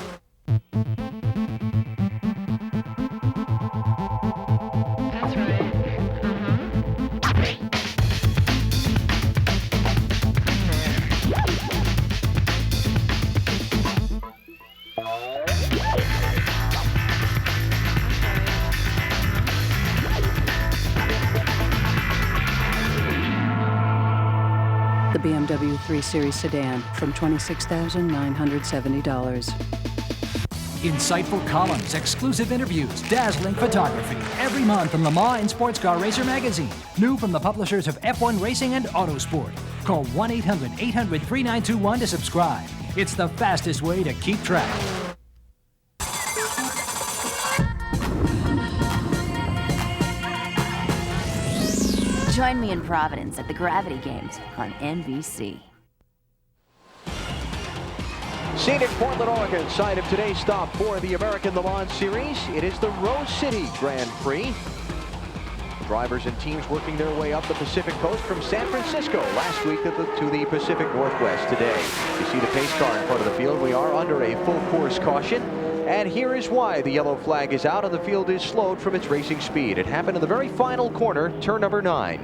Speaker 11: That's right.
Speaker 18: The BMW 3 Series sedan from $26,970.
Speaker 17: Insightful columns, exclusive interviews, dazzling photography. Every month in Le Mans and Sports Car Racer magazine. New from the publishers of F1 Racing and Autosport. Call 1-800-800-3921 to subscribe. It's the fastest way to keep track.
Speaker 7: Join me in Providence at the Gravity Games on NBC.
Speaker 1: Seen in Portland, Oregon, site of today's stop for the American Le Mans Series. It is the Rose City Grand Prix. Drivers and teams working their way up the Pacific Coast from San Francisco last week to the Pacific Northwest today. You see the pace car in front of the field. We are under a full course caution. And here is why the yellow flag is out and the field is slowed from its racing speed. It happened in the very final corner, turn number 9.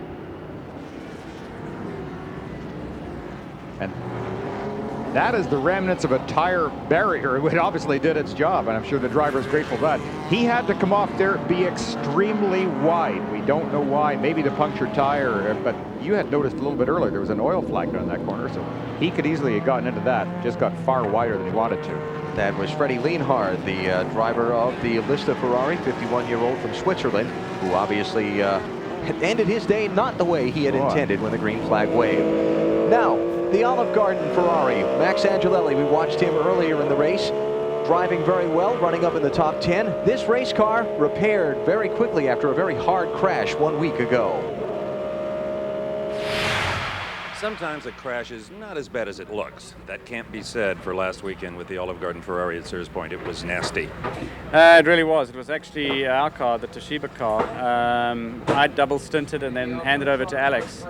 Speaker 6: That is the remnants of a tire barrier. It obviously did its job, and I'm sure the driver is grateful for that. He had to come off there, be extremely wide. We don't know why. Maybe the punctured tire, but you had noticed a little bit earlier there was an oil flag down that corner, so he could easily have gotten into that. Just got far wider than he wanted to.
Speaker 1: That was Freddie Lienhard, the driver of the Lista Ferrari, 51-year-old from Switzerland, who obviously ended his day not the way he had intended when the green flag waved. Now, the Olive Garden Ferrari, Max Angelelli, we watched him earlier in the race, driving very well, running up in the top 10. This race car repaired very quickly after a very hard crash 1 week ago.
Speaker 2: Sometimes a crash is not as bad as it looks. That can't be said for last weekend with the Olive Garden Ferrari at Sears Point. It was nasty.
Speaker 3: It really was. It was actually our car, the Toshiba car. I double stinted and then handed over to Alex.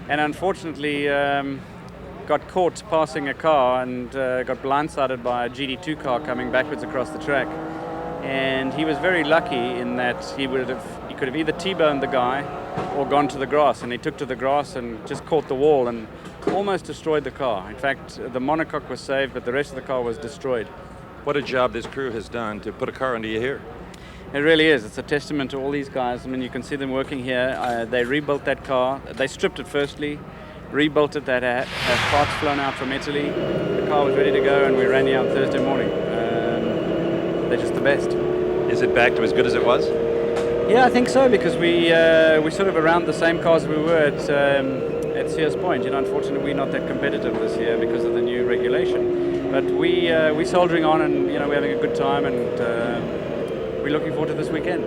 Speaker 3: And unfortunately, got caught passing a car and got blindsided by a GD2 car coming backwards across the track. And he was very lucky in that he could have either T-boned the guy or gone to the grass, and he took to the grass and just caught the wall and almost destroyed the car. In fact, the monocoque was saved, but the rest of the car was destroyed.
Speaker 2: What a job this crew has done to put a car into your here.
Speaker 3: It really is. It's a testament to all these guys. I mean, you can see them working here. They rebuilt that car. They stripped it firstly, rebuilt it. That had parts flown out from Italy. The car was ready to go, and we ran here on Thursday morning. They're just the best.
Speaker 2: Is it back to as good as it was?
Speaker 3: Yeah, I think so, because we sort of around the same cars we were at Sears Point. You know, unfortunately, we're not that competitive this year because of the new regulation. But we're soldiering on, and you know, we're having a good time, and we're looking forward to this weekend.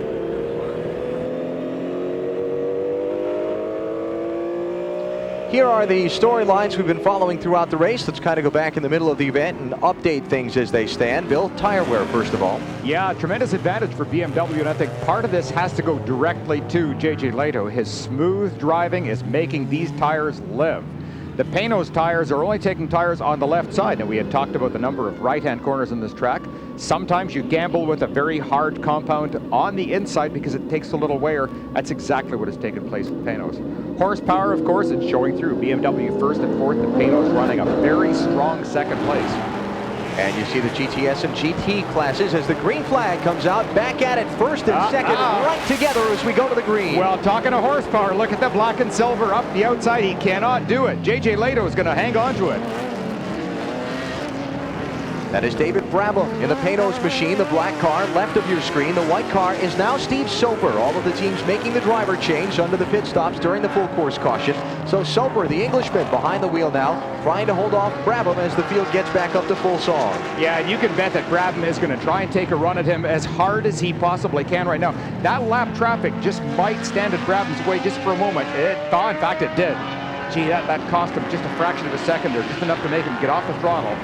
Speaker 1: Here are the storylines we've been following throughout the race. Let's kind of go back in the middle of the event and update things as they stand. Bill, tire wear first of all.
Speaker 6: Yeah, tremendous advantage for BMW, and I think part of this has to go directly to JJ Lehto. His smooth driving is making these tires live. The Panos tires are only taking tires on the left side, and we had talked about the number of right-hand corners in this track. Sometimes you gamble with a very hard compound on the inside because it takes a little wear. That's exactly what has taken place with Panos. Horsepower, of course, it's showing through. BMW first and fourth, the Panos running a very strong second place.
Speaker 1: And you see the GTS and GT classes as the green flag comes out, back at it first and second, right together as we go to the green.
Speaker 6: Well, talking of horsepower, look at the black and silver up the outside. He cannot do it. JJ Lehto is going to hang on to it.
Speaker 1: That is David Brabham in the Panos machine, the black car left of your screen. The white car is now Steve Soper. All of the teams making the driver change under the pit stops during the full course caution. So Soper, the Englishman, behind the wheel now, trying to hold off Brabham as the field gets back up to full song.
Speaker 6: Yeah, and you can bet that Brabham is going to try and take a run at him as hard as he possibly can right now. That lap traffic just might stand at Brabham's way just for a moment. In fact, it did. Gee, that cost him just a fraction of a second there, just enough to make him get off the throttle.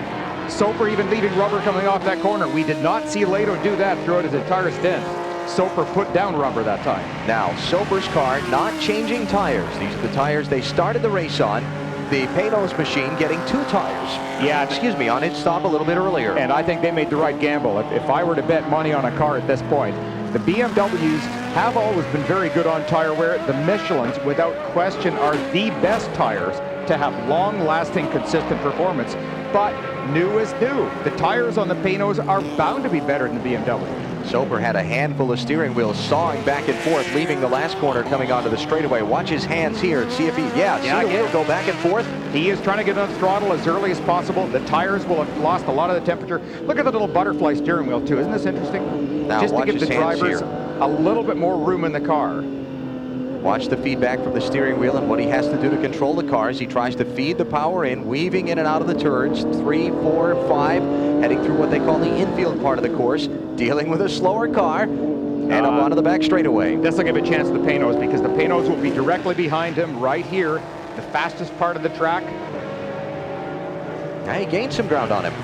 Speaker 6: Soper even leaving rubber coming off that corner. We did not see Lehto do that throughout his entire stint. Soper put down rubber that time.
Speaker 1: Now, Soper's car not changing tires. These are the tires they started the race on. The Panos machine getting 2 tires.
Speaker 6: Yeah,
Speaker 1: excuse me, on its stop a little bit earlier.
Speaker 6: And I think they made the right gamble. If I were to bet money on a car at this point, the BMWs have always been very good on tire wear. The Michelins, without question, are the best tires to have long-lasting, consistent performance. But new is new. The tires on the Panos are bound to be better than the BMW.
Speaker 1: Soper had a handful of steering wheels sawing back and forth, leaving the last corner coming onto the straightaway. Watch his hands here and see if he, see the wheel go back and forth.
Speaker 6: He is trying to get on the throttle as early as possible. The tires will have lost a lot of the temperature. Look at the little butterfly steering wheel too. Isn't this interesting?
Speaker 1: Now
Speaker 6: just to give the drivers
Speaker 1: here
Speaker 6: a little bit more room in the car.
Speaker 1: Watch the feedback from the steering wheel and what he has to do to control the cars. He tries to feed the power in, weaving in and out of the turns, 3, 4, 5, heading through what they call the infield part of the course, dealing with a slower car, and up onto the back straightaway.
Speaker 6: This will give a chance to the Panos because the Panos will be directly behind him right here, the fastest part of the track.
Speaker 1: Now he gained some ground on him.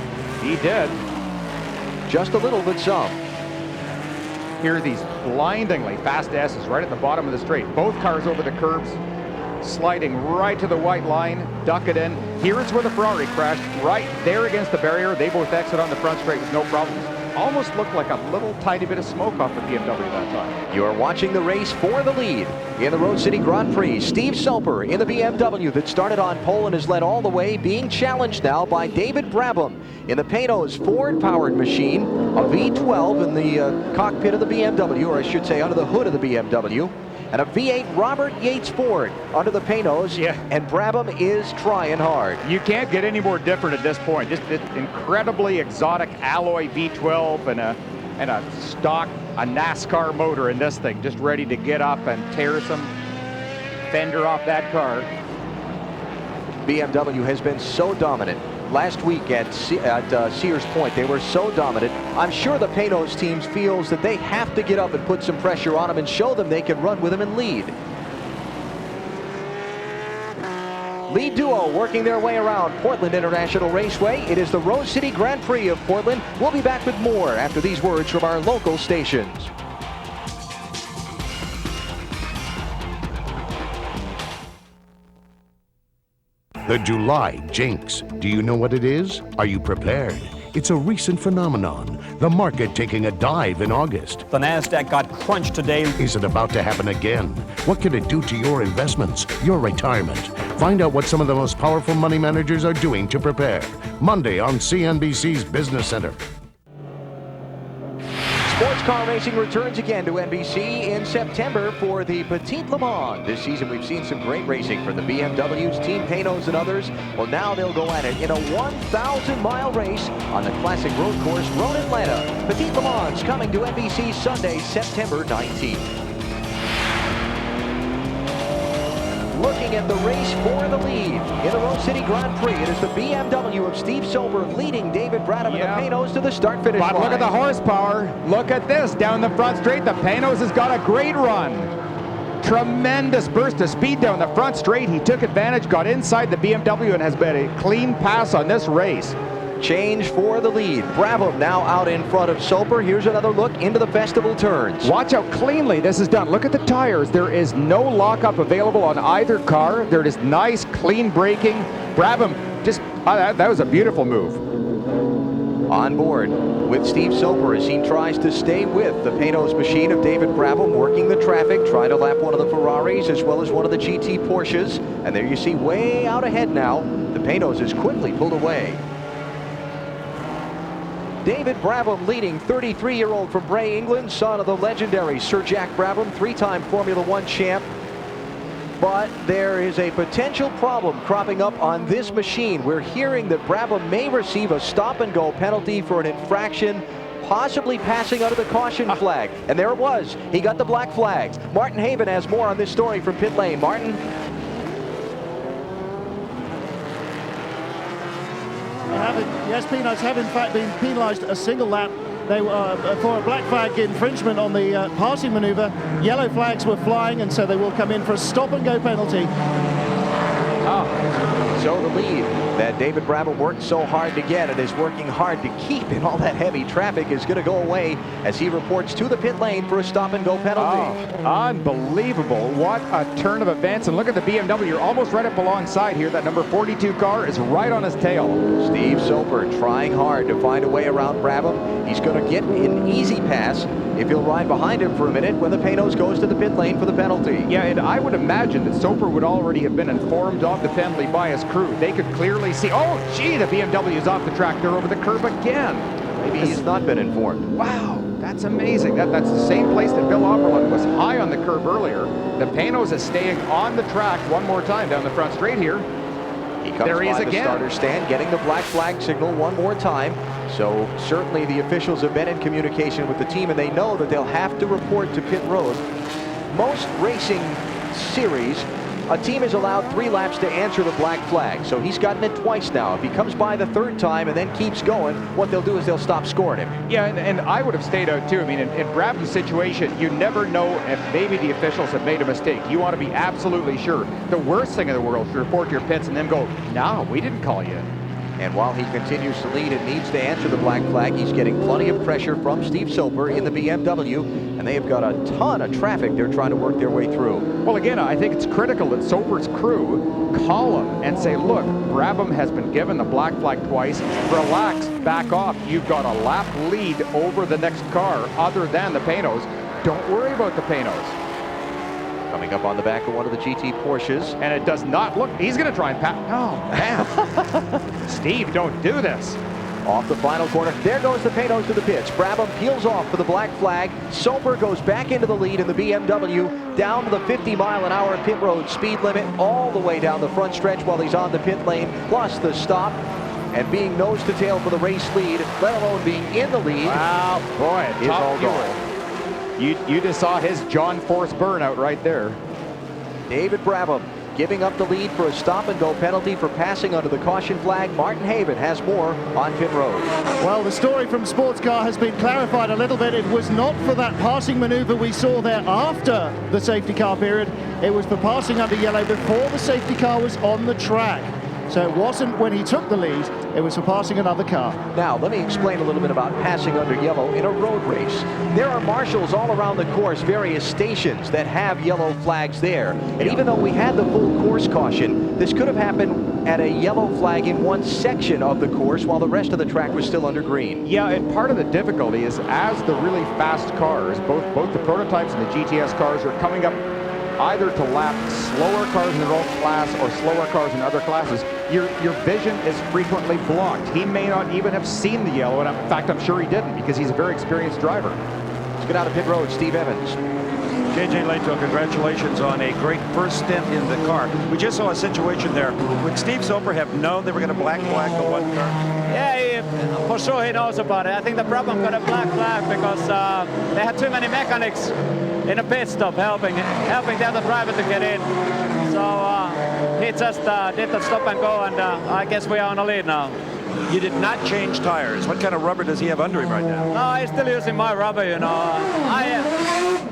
Speaker 6: He did.
Speaker 1: Just a little, but some.
Speaker 6: Here are these blindingly fast S's right at the bottom of the straight. Both cars over the curbs, sliding right to the white line, duck it in. Here's where the Ferrari crashed, right there against the barrier. They both exit on the front straight with no problems. almost looked like a little tiny bit of smoke off the BMW that time.
Speaker 1: You're watching the race for the lead in the Rose City Grand Prix. Steve Soper in the BMW that started on pole and has led all the way, being challenged now by David Brabham in the Panoz Ford-powered machine, a V12 in the cockpit of the BMW, or I should say under the hood of the BMW, and a V8 Robert Yates Ford under the Panoz, and Brabham is trying hard.
Speaker 6: You can't get any more different at this point. Just this incredibly exotic alloy V12 and a stock, a NASCAR motor in this thing, just ready to get up and tear some fender off that car.
Speaker 1: BMW has been so dominant. Last week at Sears Point, they were so dominant. I'm sure the Panoz team feels that they have to get up and put some pressure on them and show them they can run with them and lead. Lead duo working their way around Portland International Raceway. It is the Rose City Grand Prix of Portland. We'll be back with more after these words from our local stations.
Speaker 9: The July Jinx. Do you know what it is? Are you prepared? It's a recent phenomenon. The market taking a dive in August.
Speaker 10: The NASDAQ got crunched today.
Speaker 9: Is it about to happen again? What can it do to your investments, your retirement? Find out what some of the most powerful money managers are doing to prepare. Monday on CNBC's Business Center.
Speaker 1: Sports car racing returns again to NBC in September for the Petite Le Mans. This season we've seen some great racing from the BMWs, Team Panoz, and others. Well, now they'll go at it in a 1,000-mile race on the classic road course, Road Atlanta. Petite Le Mans coming to NBC Sunday, September 19th. Looking at the race for the lead in the Rose City Grand Prix. It is the BMW of Steve Soper leading David Brabham and the Panoz to the start-finish line.
Speaker 6: But look at the horsepower. Look at this down the front straight. The Panoz has got a great run. Tremendous burst of speed down the front straight. He took advantage, got inside the BMW, and has been a clean pass on this race.
Speaker 1: Change for the lead. Brabham now out in front of Soper. Here's another look into the festival turns.
Speaker 6: Watch how cleanly this is done. Look at the tires. There is no lockup available on either car. There is nice, clean braking. Brabham just, that was a beautiful move.
Speaker 1: On board with Steve Soper as he tries to stay with the Panoz machine of David Brabham, working the traffic, trying to lap one of the Ferraris as well as one of the GT Porsches. And there you see way out ahead now, the Panoz is quickly pulled away. David Brabham leading, 33-year-old from Bray, England, son of the legendary Sir Jack Brabham, three-time Formula One champ. But there is a potential problem cropping up on this machine. We're hearing that Brabham may receive a stop-and-go penalty for an infraction, possibly passing under the caution flag. And there it was. He got the black flag. Martin Haven has more on this story from pit lane. Martin?
Speaker 4: Yes, Peanuts have in fact been penalised a single lap. They were for a black flag infringement on the passing manoeuvre. Yellow flags were flying, and so they will come in for a stop-and-go penalty.
Speaker 1: So the lead that David Brabham worked so hard to get and is working hard to keep in all that heavy traffic is going to go away as he reports to the pit lane for a stop-and-go penalty.
Speaker 6: Unbelievable. What a turn of events. And look at the BMW. You're almost right up alongside here. That number 42 car is right on his tail.
Speaker 1: Steve Soper trying hard to find a way around Brabham. He's going to get an easy pass if he'll ride behind him for a minute when the Panoz goes to the pit lane for the penalty.
Speaker 6: Yeah, and I would imagine that Soper would already have been informed of the penalty by his crew. They could clearly see, oh, gee, the BMW is off the track. They're over the curb again.
Speaker 1: Maybe he's not been informed.
Speaker 6: Wow, that's amazing. That's the same place that Bill Opperland was high on the curb earlier. The Panoz is staying on the track one more time down the front straight here.
Speaker 1: He comes by the starter stand, getting the black flag signal one more time. So certainly the officials have been in communication with the team, and they know that they'll have to report to pit road. Most racing series, a team is allowed 3 laps to answer the black flag. So he's gotten it twice now. If he comes by the 3rd time and then keeps going, what they'll do is they'll stop scoring him.
Speaker 6: Yeah, and I would have stayed out too. I mean, in Brabham's situation, you never know if maybe the officials have made a mistake. You want to be absolutely sure. The worst thing in the world is to report to your pits and then go, no, we didn't call you.
Speaker 1: And while he continues to lead and needs to answer the black flag, he's getting plenty of pressure from Steve Soper in the BMW, and they have got a ton of traffic they're trying to work their way through.
Speaker 6: Well, again, I think it's critical that Soper's crew call him and say, look, Brabham has been given the black flag twice. Relax, back off. You've got a lap lead over the next car other than the Panos. Don't worry about the Panos.
Speaker 1: Coming up on the back of one of the GT Porsches.
Speaker 6: And it does not look, he's going to try and pass. Oh, man. Steve, don't do this.
Speaker 1: Off the final corner. There goes the Panos to the pits. Brabham peels off for the black flag. Soper goes back into the lead in the BMW, down to the 50-mile-an-hour pit road speed limit, all the way down the front stretch while he's on the pit lane, plus the stop. And being nose to tail for the race lead, let alone being in the lead.
Speaker 6: Wow, boy,
Speaker 1: is all gone.
Speaker 6: You just saw his John Force burnout right there.
Speaker 1: David Brabham giving up the lead for a stop-and-go penalty for passing under the caution flag. Martin Haven has more on pit road.
Speaker 4: Well, the story from Sports Car has been clarified a little bit. It was not for that passing maneuver we saw there after the safety car period. It was for passing under yellow before the safety car was on the track. So it wasn't when he took the lead, it was for passing another car.
Speaker 1: Now, let me explain a little bit about passing under yellow in a road race. There are marshals all around the course, various stations that have yellow flags there. And even though we had the full course caution, this could have happened at a yellow flag in one section of the course while the rest of the track was still under green.
Speaker 6: Yeah, and part of the difficulty is as the really fast cars, both the prototypes and the GTS cars are coming up either to lap slower cars in their own class or slower cars in other classes, your vision is frequently blocked. He may not even have seen the yellow, and in fact, I'm sure he didn't because he's a very experienced driver.
Speaker 1: Let's get out of pit road, Steve Evans.
Speaker 2: JJ Lehto, congratulations on a great first stint in the car. We just saw a situation there. Would Steve Soper have known they were going to black flag the one car?
Speaker 3: Yeah, for sure he knows about it. I think the problem got a black flag because they had too many mechanics in a pit stop helping the other driver to get in. So he just did the stop and go, and I guess we are on a lead now.
Speaker 2: You did not change tires. What kind of rubber does he have under him right now?
Speaker 3: No, he's still using my rubber, you know.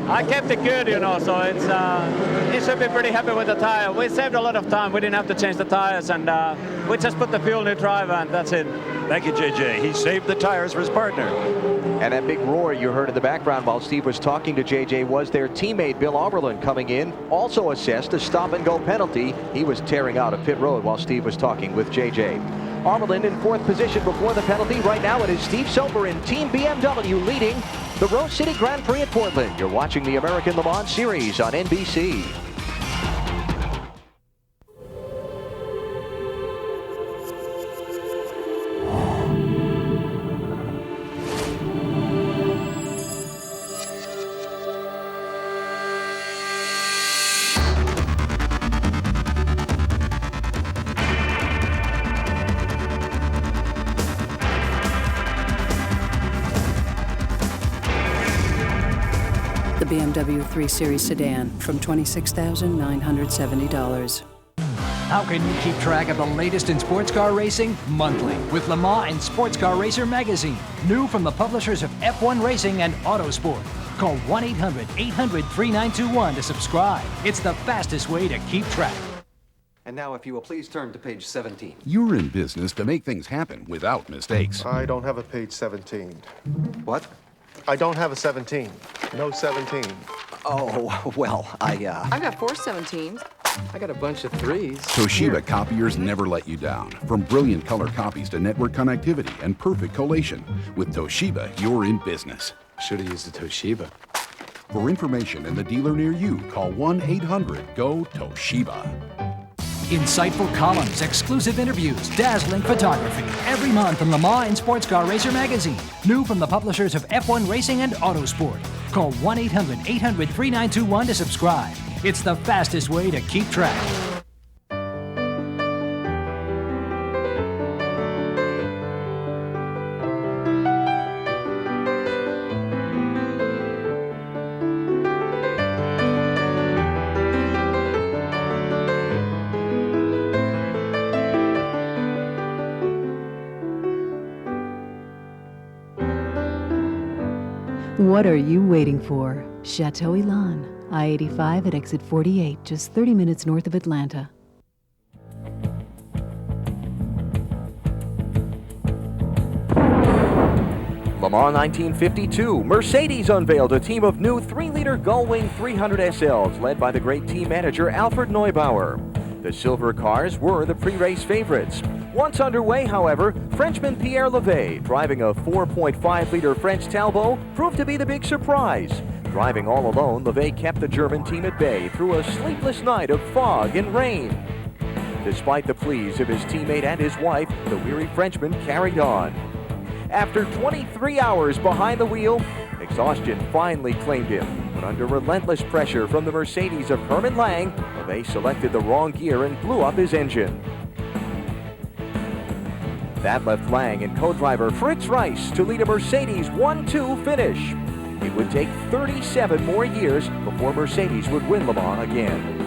Speaker 3: I kept it good, you know, so it's he should be pretty happy with the tire. We saved a lot of time. We didn't have to change the tires, and we just put the fuel new driver, and that's it.
Speaker 2: Thank you, JJ. He saved the tires for his partner.
Speaker 1: And that big roar you heard in the background while Steve was talking to JJ was their teammate Bill Auberlen coming in, also assessed a stop-and-go penalty. He was tearing out of pit road while Steve was talking with JJ. Auberlen in fourth position before the penalty. Right now it is Steve Soper in Team BMW leading the Rose City Grand Prix at Portland. You're watching the American Le Mans Series on NBC.
Speaker 18: The BMW 3 Series sedan from $26,970.
Speaker 17: How can you keep track of the latest in sports car racing? Monthly, with Le Mans and Sports Car Racer magazine. New from the publishers of F1 Racing and Autosport. Call 1-800-800-3921 to subscribe. It's the fastest way to keep track.
Speaker 14: And now, if you will please turn to page 17.
Speaker 16: You're in business to make things happen without mistakes.
Speaker 23: I don't have a page 17.
Speaker 14: What?
Speaker 23: I don't have a 17. No 17.
Speaker 14: Oh, well,
Speaker 24: I got 4 17s.
Speaker 14: I got a bunch of 3s.
Speaker 16: Toshiba copiers never let you down. From brilliant color copies to network connectivity and perfect collation. With Toshiba, you're in business.
Speaker 14: Should have used the Toshiba.
Speaker 16: For information and the dealer near you, call 1-800-GO-TOSHIBA.
Speaker 17: Insightful columns, exclusive interviews, dazzling photography. Every month in Le Mans and Sports Car Racer magazine. New from the publishers of F1 Racing and Autosport. Call 1-800-800-3921 to subscribe. It's the fastest way to keep track.
Speaker 19: What are you waiting for? Chateau Elan, I-85 at exit 48, just 30 minutes north of Atlanta.
Speaker 1: Mans 1952, Mercedes unveiled a team of new 3-liter Gullwing 300 SLs led by the great team manager Alfred Neubauer. The silver cars were the pre-race favorites. Once underway, however, Frenchman Pierre Levey, driving a 4.5-liter French Talbot, proved to be the big surprise. Driving all alone, Levey kept the German team at bay through a sleepless night of fog and rain. Despite the pleas of his teammate and his wife, the weary Frenchman carried on. After 23 hours behind the wheel, exhaustion finally claimed him. But under relentless pressure from the Mercedes of Hermann Lang, Levey selected the wrong gear and blew up his engine. That left Lang and co-driver Fritz Rice to lead a Mercedes 1-2 finish. It would take 37 more years before Mercedes would win Le Mans again.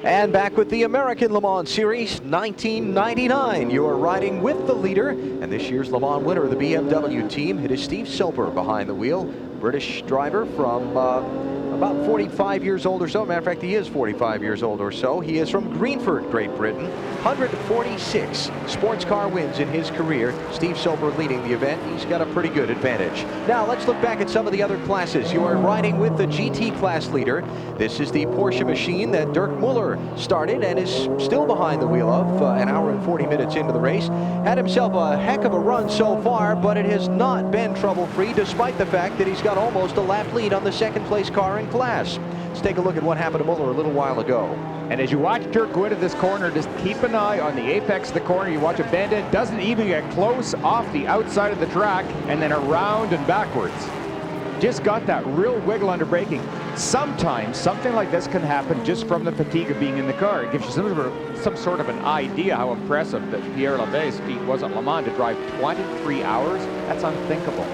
Speaker 1: And back with the American Le Mans Series 1999. You're riding with the leader, and this year's Le Mans winner of the BMW team. It is Steve Soper behind the wheel. British driver from about 45 years old or so. Matter of fact, he is 45 years old or so. He is from Greenford, Great Britain. 146 sports car wins in his career. Steve Soper leading the event. He's got a pretty good advantage. Now let's look back at some of the other classes. You are riding with the GT class leader. This is the Porsche machine that Dirk Muller started and is still behind the wheel of an hour and 40 minutes into the race. Had himself a heck of a run so far, but it has not been trouble-free despite the fact that he's got almost a lap lead on the second place car in class. Let's take a look at what happened to Muller a little while ago.
Speaker 6: And as you watch Dirk go into this corner, just keep an eye on the apex of the corner. You watch him bend in, doesn't even get close off the outside of the track, and then around and backwards. Just got that real wiggle under braking. Sometimes something like this can happen just from the fatigue of being in the car. It gives you some sort of an idea how impressive that Pierre Levey's feat was at Le Mans to drive 23 hours. That's unthinkable.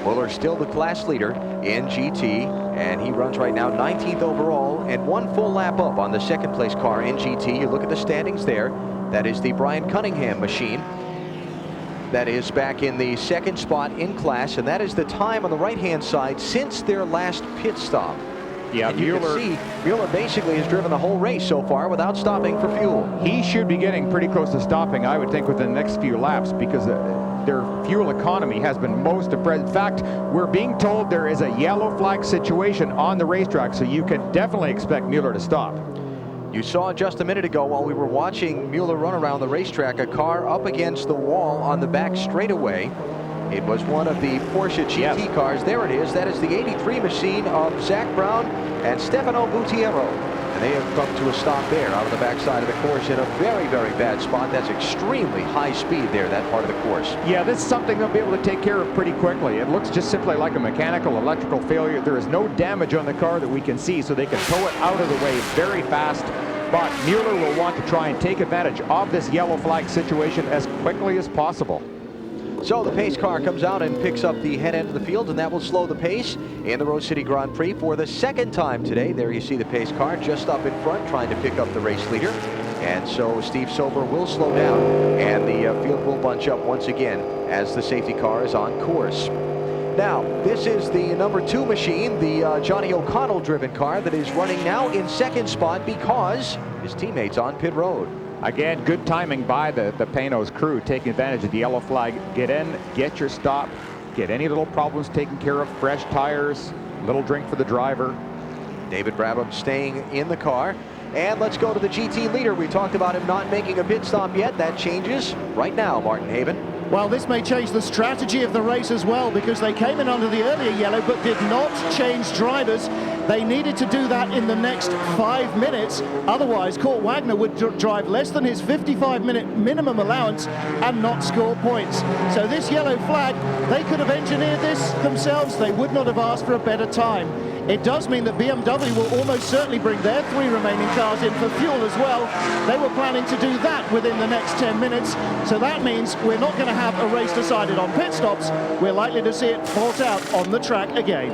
Speaker 1: Muller still the class leader in GT, and he runs right now 19th overall and one full lap up on the second place car in GT. You look at the standings there. That is the Brian Cunningham machine. That is back in the second spot in class, and that is the time on the right-hand side since their last pit stop.
Speaker 6: Yeah,
Speaker 1: and you can see Muller basically has driven the whole race so far without stopping for fuel.
Speaker 6: He should be getting pretty close to stopping, I would think, within the next few laps, because their fuel economy has been most impressive. In fact, we're being told there is a yellow flag situation on the racetrack, so you can definitely expect Muller to stop.
Speaker 1: You saw just a minute ago while we were watching Muller run around the racetrack, a car up against the wall on the back straightaway. It was one of the Porsche GT cars. There it is. That is the 83 machine of Zach Brown and Stefano Buttiero. And they have come to a stop there out of the backside of the course in a very, very bad spot. That's extremely high speed there, that part of the course.
Speaker 6: Yeah, this is something they'll be able to take care of pretty quickly. It looks just simply like a mechanical electrical failure. There is no damage on the car that we can see, so they can tow it out of the way very fast. But Muller will want to try and take advantage of this yellow flag situation as quickly as possible.
Speaker 1: So the pace car comes out and picks up the head end of the field, and that will slow the pace in the Rose City Grand Prix for the second time today. There you see the pace car just up in front trying to pick up the race leader. And so Steve Soper will slow down, and the field will bunch up once again as the safety car is on course. Now, this is the number 2 machine, the Johnny O'Connell driven car that is running now in second spot because his teammate's on pit road.
Speaker 6: Again, good timing by the Panos crew, taking advantage of the yellow flag. Get in, get your stop, get any little problems taken care of, fresh tires, little drink for the driver.
Speaker 1: David Brabham staying in the car. And let's go to the GT leader. We talked about him not making a pit stop yet. That changes right now, Martin Haven.
Speaker 4: Well, this may change the strategy of the race as well, because they came in under the earlier yellow but did not change drivers. They needed to do that in the next 5 minutes. Otherwise, Kurt Wagner would drive less than his 55-minute minimum allowance and not score points. So this yellow flag, they could have engineered this themselves. They would not have asked for a better time. It does mean that BMW will almost certainly bring their 3 remaining cars in for fuel as well. They were planning to do that within the next 10 minutes. So that means we're not going to have a race decided on pit stops. We're likely to see it fault out on the track again.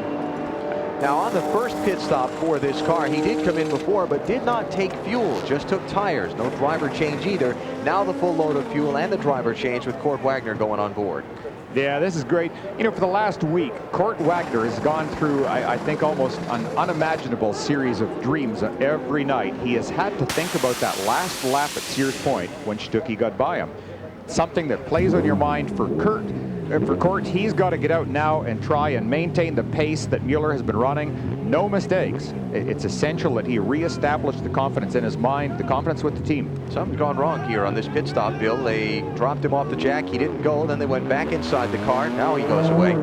Speaker 1: Now on the first pit stop for this car, he did come in before but did not take fuel, just took tires. No driver change either. Now the full load of fuel and the driver change with Kurt Wagner going on board.
Speaker 6: Yeah, this is great. You know, for the last week, Kurt Wagner has gone through, I think, almost an unimaginable series of dreams every night. He has had to think about that last lap at Sears Point when Stuckey got by him. something that plays on your mind for Kurt. For Court, he's got to get out now and try and maintain the pace that Mueller has been running. No mistakes. It's essential that he reestablish the confidence in his mind, the confidence with the team.
Speaker 1: Something's gone wrong here on this pit stop, Bill. They dropped him off the jack. He didn't go. Then they went back inside the car. Now he goes away.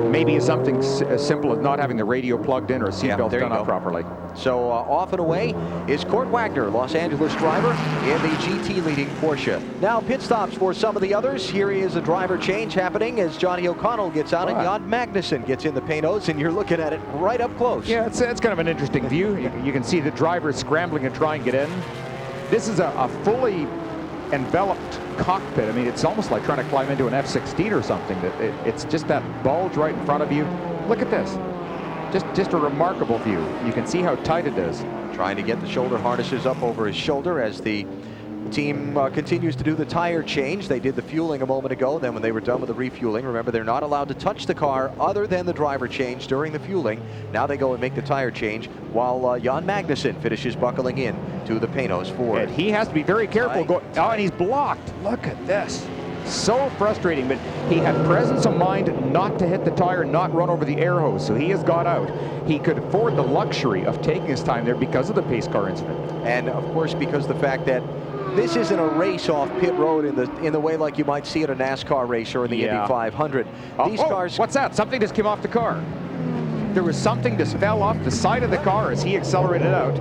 Speaker 6: Maybe it's something as simple as not having the radio plugged in or a seatbelt done up properly.
Speaker 1: So off and away is Court Wagner, Los Angeles driver in the GT leading Porsche. Now pit stops for some of the others. Here is a driver change happening as Johnny O'Connell gets out and Jan Magnussen gets in the Panos, and you're looking at it right up close.
Speaker 6: Yeah, it's kind of an interesting view. You can see the drivers scrambling and trying to get in. This is a fully enveloped cockpit. I mean, it's almost like trying to climb into an F-16 or something. It's just that bulge right in front of you. Look at this. Just a remarkable view. You can see how tight it is.
Speaker 1: Trying to get the shoulder harnesses up over his shoulder as the team continues to do the tire change. They did the fueling a moment ago. Then when they were done with the refueling, remember, they're not allowed to touch the car other than the driver change during the fueling. Now they go and make the tire change while Jan Magnussen finishes buckling in to the Panos Ford.
Speaker 6: And he has to be very careful. Oh, and he's blocked. Look at this. So frustrating, but he had presence of mind not to hit the tire, not run over the air hose, so he has got out. He could afford the luxury of taking his time there because of the pace car incident.
Speaker 1: And of course, because the fact that this isn't a race off pit road in the way like you might see at a NASCAR race or in the Indy 500. These cars.
Speaker 6: What's that? Something just came off the car. There was something just fell off the side of the car as he accelerated out.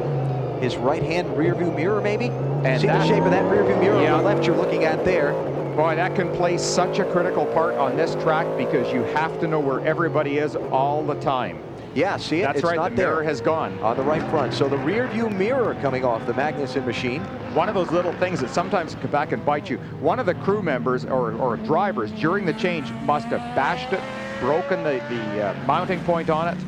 Speaker 1: His right-hand rearview mirror, maybe? And see the shape of that rearview mirror on the left you're looking at there.
Speaker 6: Boy, that can play such a critical part on this track because you have to know where everybody is all the time.
Speaker 1: Yeah, see it?
Speaker 6: That's
Speaker 1: it's
Speaker 6: right,
Speaker 1: not
Speaker 6: the mirror has gone.
Speaker 1: On the right front. So the rear view mirror coming off the Magnussen machine.
Speaker 6: One of those little things that sometimes come back and bite you. One of the crew members or drivers during the change must have bashed it, broken the mounting point on it.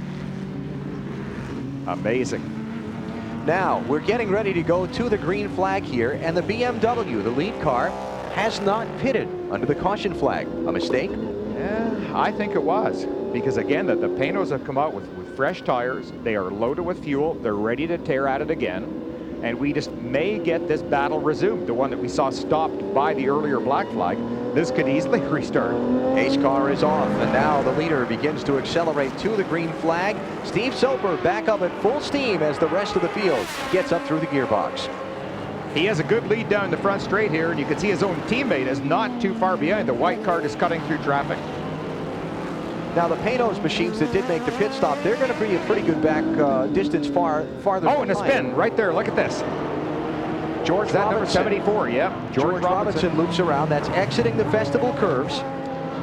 Speaker 6: Amazing.
Speaker 1: Now, we're getting ready to go to the green flag here, and the BMW, the lead car, has not pitted under the caution flag. A mistake?
Speaker 6: Yeah, I think it was. Because again, the Panos have come out with fresh tires. They are loaded with fuel. They're ready to tear at it again. And we just may get this battle resumed. The one that we saw stopped by the earlier black flag. This could easily restart.
Speaker 1: Pace car is off, and now the leader begins to accelerate to the green flag. Steve Soper back up at full steam as the rest of the field gets up through the gearbox.
Speaker 6: He has a good lead down the front straight here, and you can see his own teammate is not too far behind. The white car is cutting through traffic.
Speaker 1: Now the Panos machines that did make the pit stop, they're going to be a pretty good back distance farther.
Speaker 6: Oh, and a spin right there. Look at this.
Speaker 1: George Robinson.
Speaker 6: Number 74, yeah.
Speaker 1: George Robinson loops around. That's exiting the festival curves.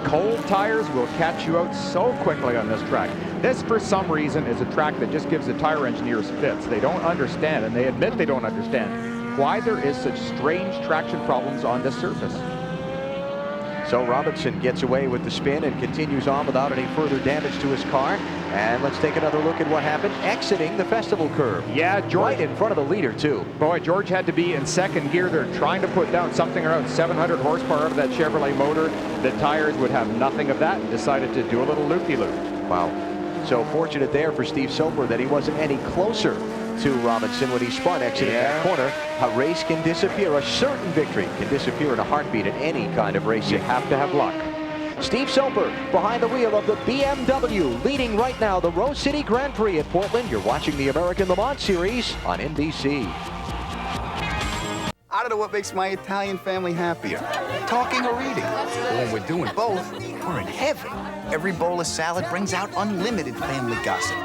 Speaker 6: Cold tires will catch you out so quickly on this track. This, for some reason, is a track that just gives the tire engineers fits. They don't understand, and they admit they don't understand, why there is such strange traction problems on this surface.
Speaker 1: So Robinson gets away with the spin and continues on without any further damage to his car. And let's take another look at what happened exiting the festival curve.
Speaker 6: Yeah, George.
Speaker 1: Right in front of the leader, too.
Speaker 6: Boy, George had to be in second gear. They're trying to put down something around 700 horsepower out of that Chevrolet motor. The tires would have nothing of that and decided to do a little loop-de-loop.
Speaker 1: Wow. So fortunate there for Steve Soper that he wasn't any closer to Robinson when he spun exiting that corner. A race can disappear. A certain victory can disappear in a heartbeat in any kind of racing.
Speaker 6: You have to have luck.
Speaker 1: Steve Soper behind the wheel of the BMW, leading right now the Rose City Grand Prix at Portland. You're watching the American Le Mans Series on NBC.
Speaker 8: I don't know what makes my Italian family happier, talking or reading. But when we're doing both, we're in heaven. Every bowl of salad brings out unlimited family gossip.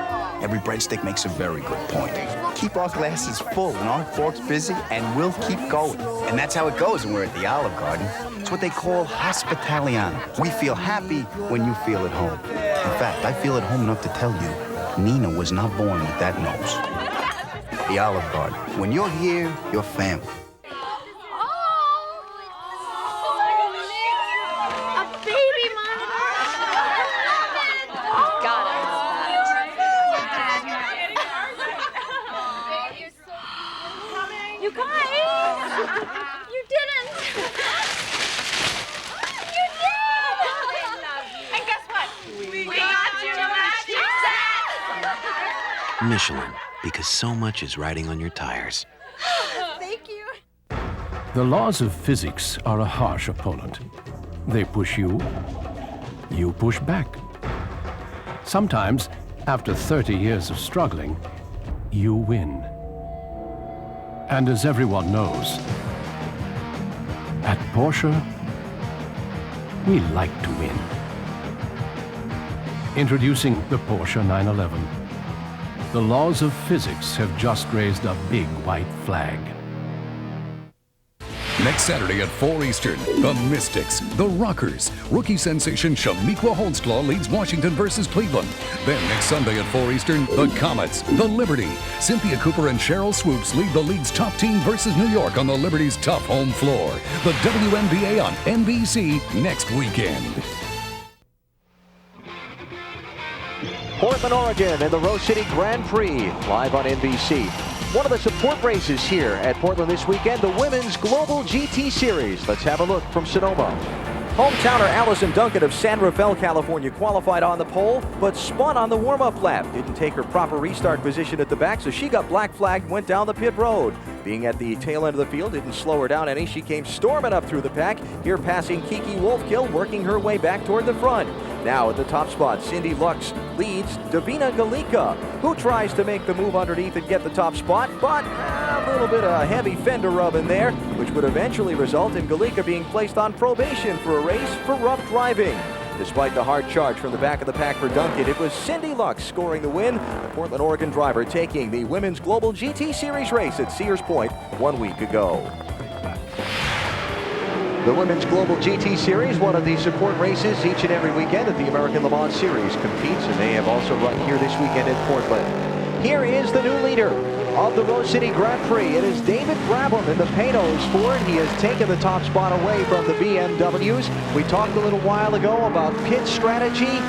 Speaker 8: Every breadstick makes a very good point. Keep our glasses full and our forks busy, and we'll keep going. And that's how it goes when we're at the Olive Garden. It's what they call hospitaliano. We feel happy when you feel at home. In fact, I feel at home enough to tell you, Nina was not born with that nose. The Olive Garden. When you're here, you're family.
Speaker 12: Michelin, because so much is riding on your tires.
Speaker 15: Thank you.
Speaker 13: The laws of physics are a harsh opponent. They push you, you push back. Sometimes, after 30 years of struggling, you win. And as everyone knows, at Porsche, we like to win. Introducing the Porsche 911. The laws of physics have just raised a big white flag.
Speaker 12: Next Saturday at 4 Eastern, the Mystics, the Rockers. Rookie sensation Shamiqua Holdsclaw leads Washington versus Cleveland. Then next Sunday at 4 Eastern, the Comets, the Liberty. Cynthia Cooper and Cheryl Swoops lead the league's top team versus New York on the Liberty's tough home floor. The WNBA on NBC next weekend.
Speaker 1: Portland, Oregon, and the Rose City Grand Prix, live on NBC. One of the support races here at Portland this weekend, the Women's Global GT Series. Let's have a look from Sonoma. Hometowner Allison Duncan of San Rafael, California, qualified on the pole, but spun on the warm-up lap. Didn't take her proper restart position at the back, so she got black flagged and went down the pit road. Being at the tail end of the field didn't slow her down any. She came storming up through the pack, here passing Kiki Wolfkill, working her way back toward the front. Now at the top spot, Cindy Lux leads Davina Galika, who tries to make the move underneath and get the top spot, but a little bit of heavy fender rub in there, which would eventually result in Galika being placed on probation for a race for rough driving. Despite the hard charge from the back of the pack for Duncan, it was Cindy Lux scoring the win. The Portland, Oregon driver taking the Women's Global GT Series race at Sears Point 1 week ago. The Women's Global GT Series, one of the support races each and every weekend at the American Le Mans Series competes, and they have also run here this weekend in Portland. Here is the new leader of the Rose City Grand Prix. It is David Brabham in the Panoz Ford. He has taken the top spot away from the BMWs. We talked a little while ago about pit strategy.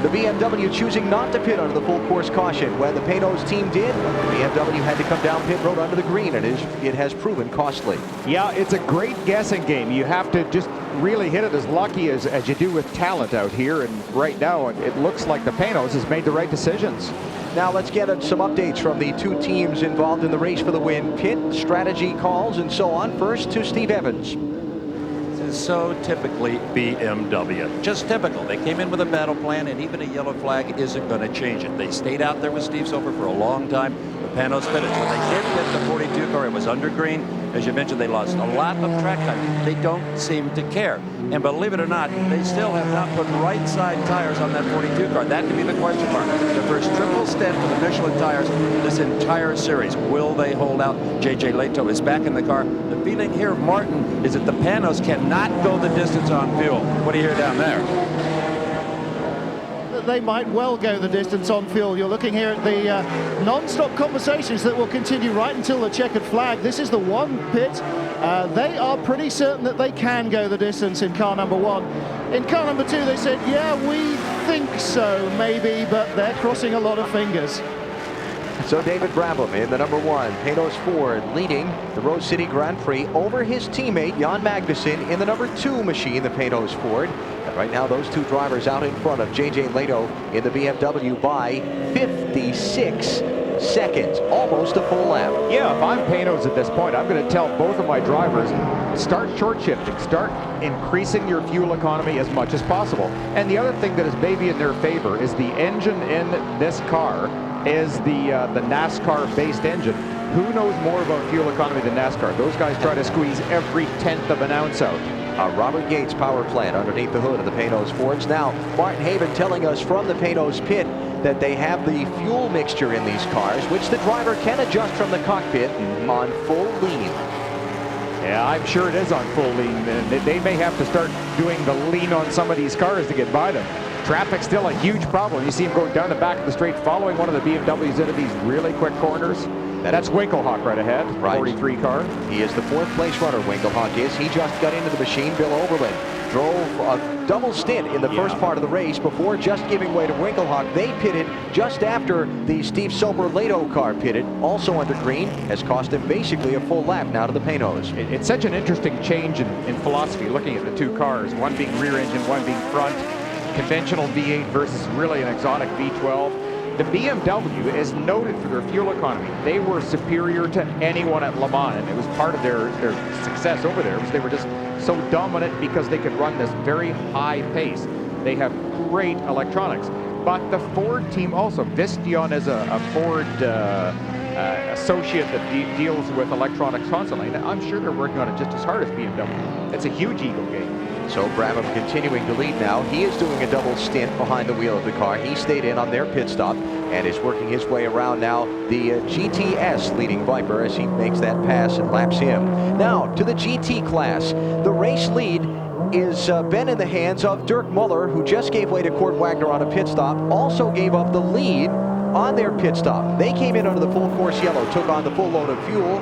Speaker 1: The BMW choosing not to pit under the full course caution. When the Panoz team did, the BMW had to come down pit road under the green, and it has proven costly.
Speaker 6: Yeah, it's a great guessing game. You have to just really hit it as lucky as you do with talent out here, and right now it looks like the Panoz has made the right decisions.
Speaker 1: Now let's get some updates from the two teams involved in the race for the win. Pit, strategy calls, and so on. First to Steve Evans.
Speaker 2: So typically BMW. Just typical. They came in with a battle plan, and even a yellow flag isn't going to change it. They stayed out there with Steve Silver for a long time. The Panoz finished. When they did get the 42 car, it was under green. As you mentioned, they lost a lot of track time. They don't seem to care. And believe it or not, they still have not put right side tires on that 42 car. That could be the question mark. The first triple stint for the Michelin tires this entire series. Will they hold out? JJ Leto is back in the car. The feeling here, Martin, is that the Panoz cannot go the distance on fuel. What do you hear down there?
Speaker 4: They might well go the distance on fuel. You're looking here at the non-stop conversations that will continue right until the checkered flag. This is the one pit. They are pretty certain that they can go the distance in car number one. In car number two, they said, yeah, we think so, maybe, but they're crossing a lot of fingers.
Speaker 1: So David Brabham in the number one Panoz Ford leading the Rose City Grand Prix over his teammate Jan Magnussen in the number two machine, the Panoz Ford. And right now those two drivers out in front of JJ Leto in the BMW by 56 seconds, almost a full lap.
Speaker 6: Yeah, if I'm Panoz at this point, I'm going to tell both of my drivers, start short shifting, start increasing your fuel economy as much as possible. And the other thing that is maybe in their favor is the engine in this car is the NASCAR-based engine. Who knows more about fuel economy than NASCAR? Those guys try to squeeze every 1/10 of an ounce out.
Speaker 1: Robert Gates power plant underneath the hood of the Panoz Fords. Now, Martin Haven telling us from the Panoz pit that they have the fuel mixture in these cars, which the driver can adjust from the cockpit on full lean.
Speaker 6: Yeah, I'm sure it is on full lean. They may have to start doing the lean on some of these cars to get by them. Traffic's still a huge problem. You see him going down the back of the straight, following one of the BMWs into these really quick corners. That's Winkelhock right ahead, right. 43 car.
Speaker 1: He is the fourth place runner, Winkelhock is. He just got into the machine. Bill Oberlin drove a double stint in the first part of the race before just giving way to Winkelhock. They pitted just after the Steve Sober Leto car pitted, also under green, has cost him basically a full lap now to the Panoz.
Speaker 6: It's such an interesting change in philosophy, looking at the two cars, one being rear engine, one being front. Conventional V8 versus really an exotic V12. The BMW is noted for their fuel economy. They were superior to anyone at Le Mans, and it was part of their success over there. Was they were just so dominant because they could run this very high pace. They have great electronics. But the Ford team also, Visteon is a Ford associate that deals with electronics constantly. And I'm sure they're working on it just as hard as BMW. It's a huge ego game.
Speaker 1: So Brabham continuing to lead now. He is doing a double stint behind the wheel of the car. He stayed in on their pit stop and is working his way around now. The GTS leading Viper as he makes that pass and laps him. Now to the GT class. The race lead is been in the hands of Dirk Muller, who just gave way to Kurt Wagner on a pit stop. Also gave up the lead on their pit stop. They came in under the full course yellow, took on the full load of fuel.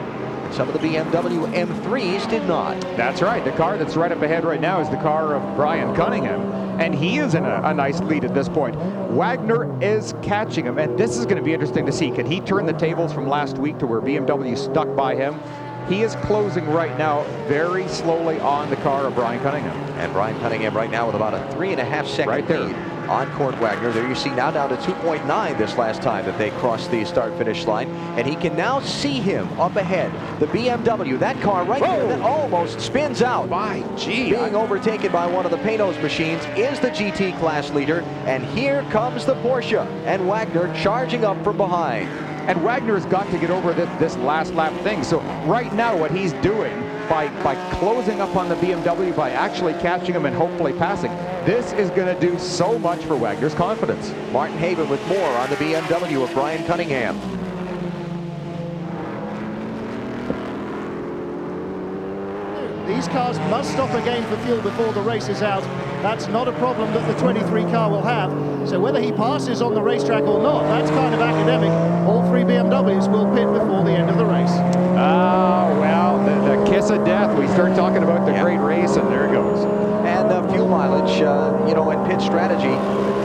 Speaker 1: Some of the BMW M3s did not.
Speaker 6: That's right. The car that's right up ahead right now is the car of Brian Cunningham, and he is in a nice lead at this point. Wagner is catching him, and this is going to be interesting to see. Can he turn the tables from last week to where BMW stuck by him? He is closing right now very slowly on the car of Brian Cunningham.
Speaker 1: And Brian Cunningham right now with about a 3.5 second lead on Kurt Wagner. There you see now down to 2.9 this last time that they crossed the start-finish line. And he can now see him up ahead. The BMW, that car right there that almost spins out.
Speaker 6: My gee.
Speaker 1: Being overtaken by one of the Panoz machines is the GT class leader. And here comes the Porsche. And Wagner charging up from behind.
Speaker 6: And Wagner's got to get over this last lap thing. So right now what he's doing by closing up on the BMW, by actually catching him and hopefully passing, this is going to do so much for Wagner's confidence.
Speaker 1: Martin Haven with more on the BMW of Brian Cunningham.
Speaker 4: These cars must stop again for fuel before the race is out. That's not a problem that the 23 car will have. So whether he passes on the racetrack or not, that's kind of academic. All three BMWs will pit before the end of the race.
Speaker 6: Well, the kiss of death. We start talking about the great race, and there it goes.
Speaker 1: And fuel mileage, you know, and pit strategy.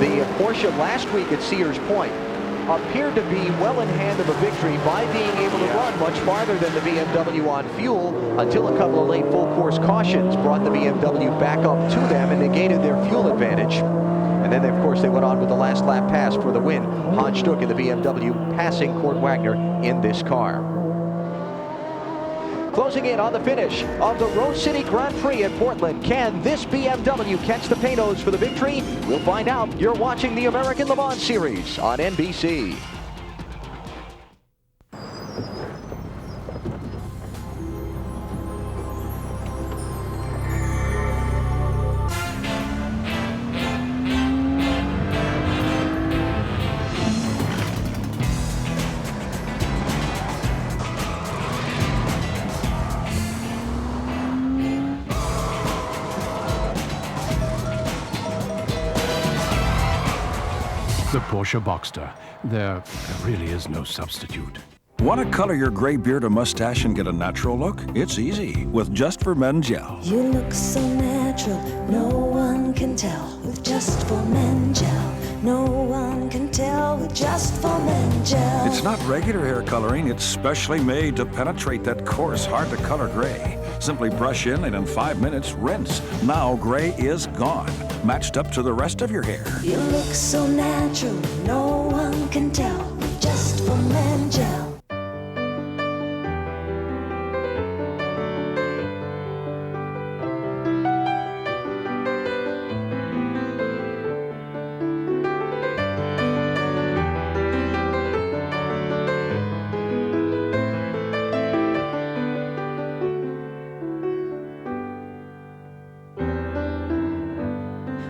Speaker 1: The Porsche last week at Sears Point appeared to be well in hand of a victory by being able to run much farther than the BMW on fuel until a couple of late full course cautions brought the BMW back up to them and negated their fuel advantage. And then, of course, they went on with the last lap pass for the win. Hans Stuck in the BMW passing Kurt Wagner in this car. Closing in on the finish of the Rose City Grand Prix at Portland. Can this BMW catch the Panoz for the victory? We'll find out. You're watching the American Le Mans Series on NBC.
Speaker 13: The Porsche Boxster. There really is no substitute.
Speaker 15: Want to color your gray beard or mustache and get a natural look? It's easy with Just for Men Gel.
Speaker 20: You look so natural, no one can tell with Just for Men Gel. No one can tell with Just for Men Gel.
Speaker 15: It's not regular hair coloring, it's specially made to penetrate that coarse, hard to color gray. Simply brush in and in 5 minutes, rinse. Now gray is gone, matched up to the rest of your hair.
Speaker 20: You look so natural, no one can tell with Just for Men Gel.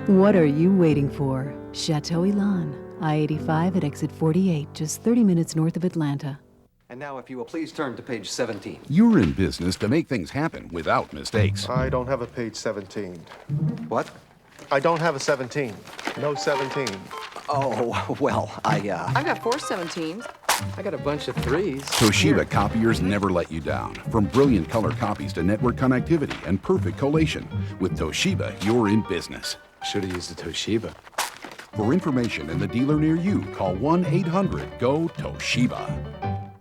Speaker 19: What are you waiting for? Chateau Elan, I-85 at exit 48, just 30 minutes north of Atlanta.
Speaker 14: And now, if you will please turn to page 17.
Speaker 16: You're in business to make things happen without mistakes.
Speaker 23: I don't have a page 17.
Speaker 14: What?
Speaker 23: I don't have a 17. No 17.
Speaker 14: Oh, well, I
Speaker 24: got 4 17s.
Speaker 14: I got a bunch of 3s.
Speaker 16: Toshiba copiers never let you down. From brilliant color copies to network connectivity and perfect collation. With Toshiba, you're in business.
Speaker 14: Should have used the Toshiba.
Speaker 16: For information and the dealer near you, call 1-800-GO-TOSHIBA.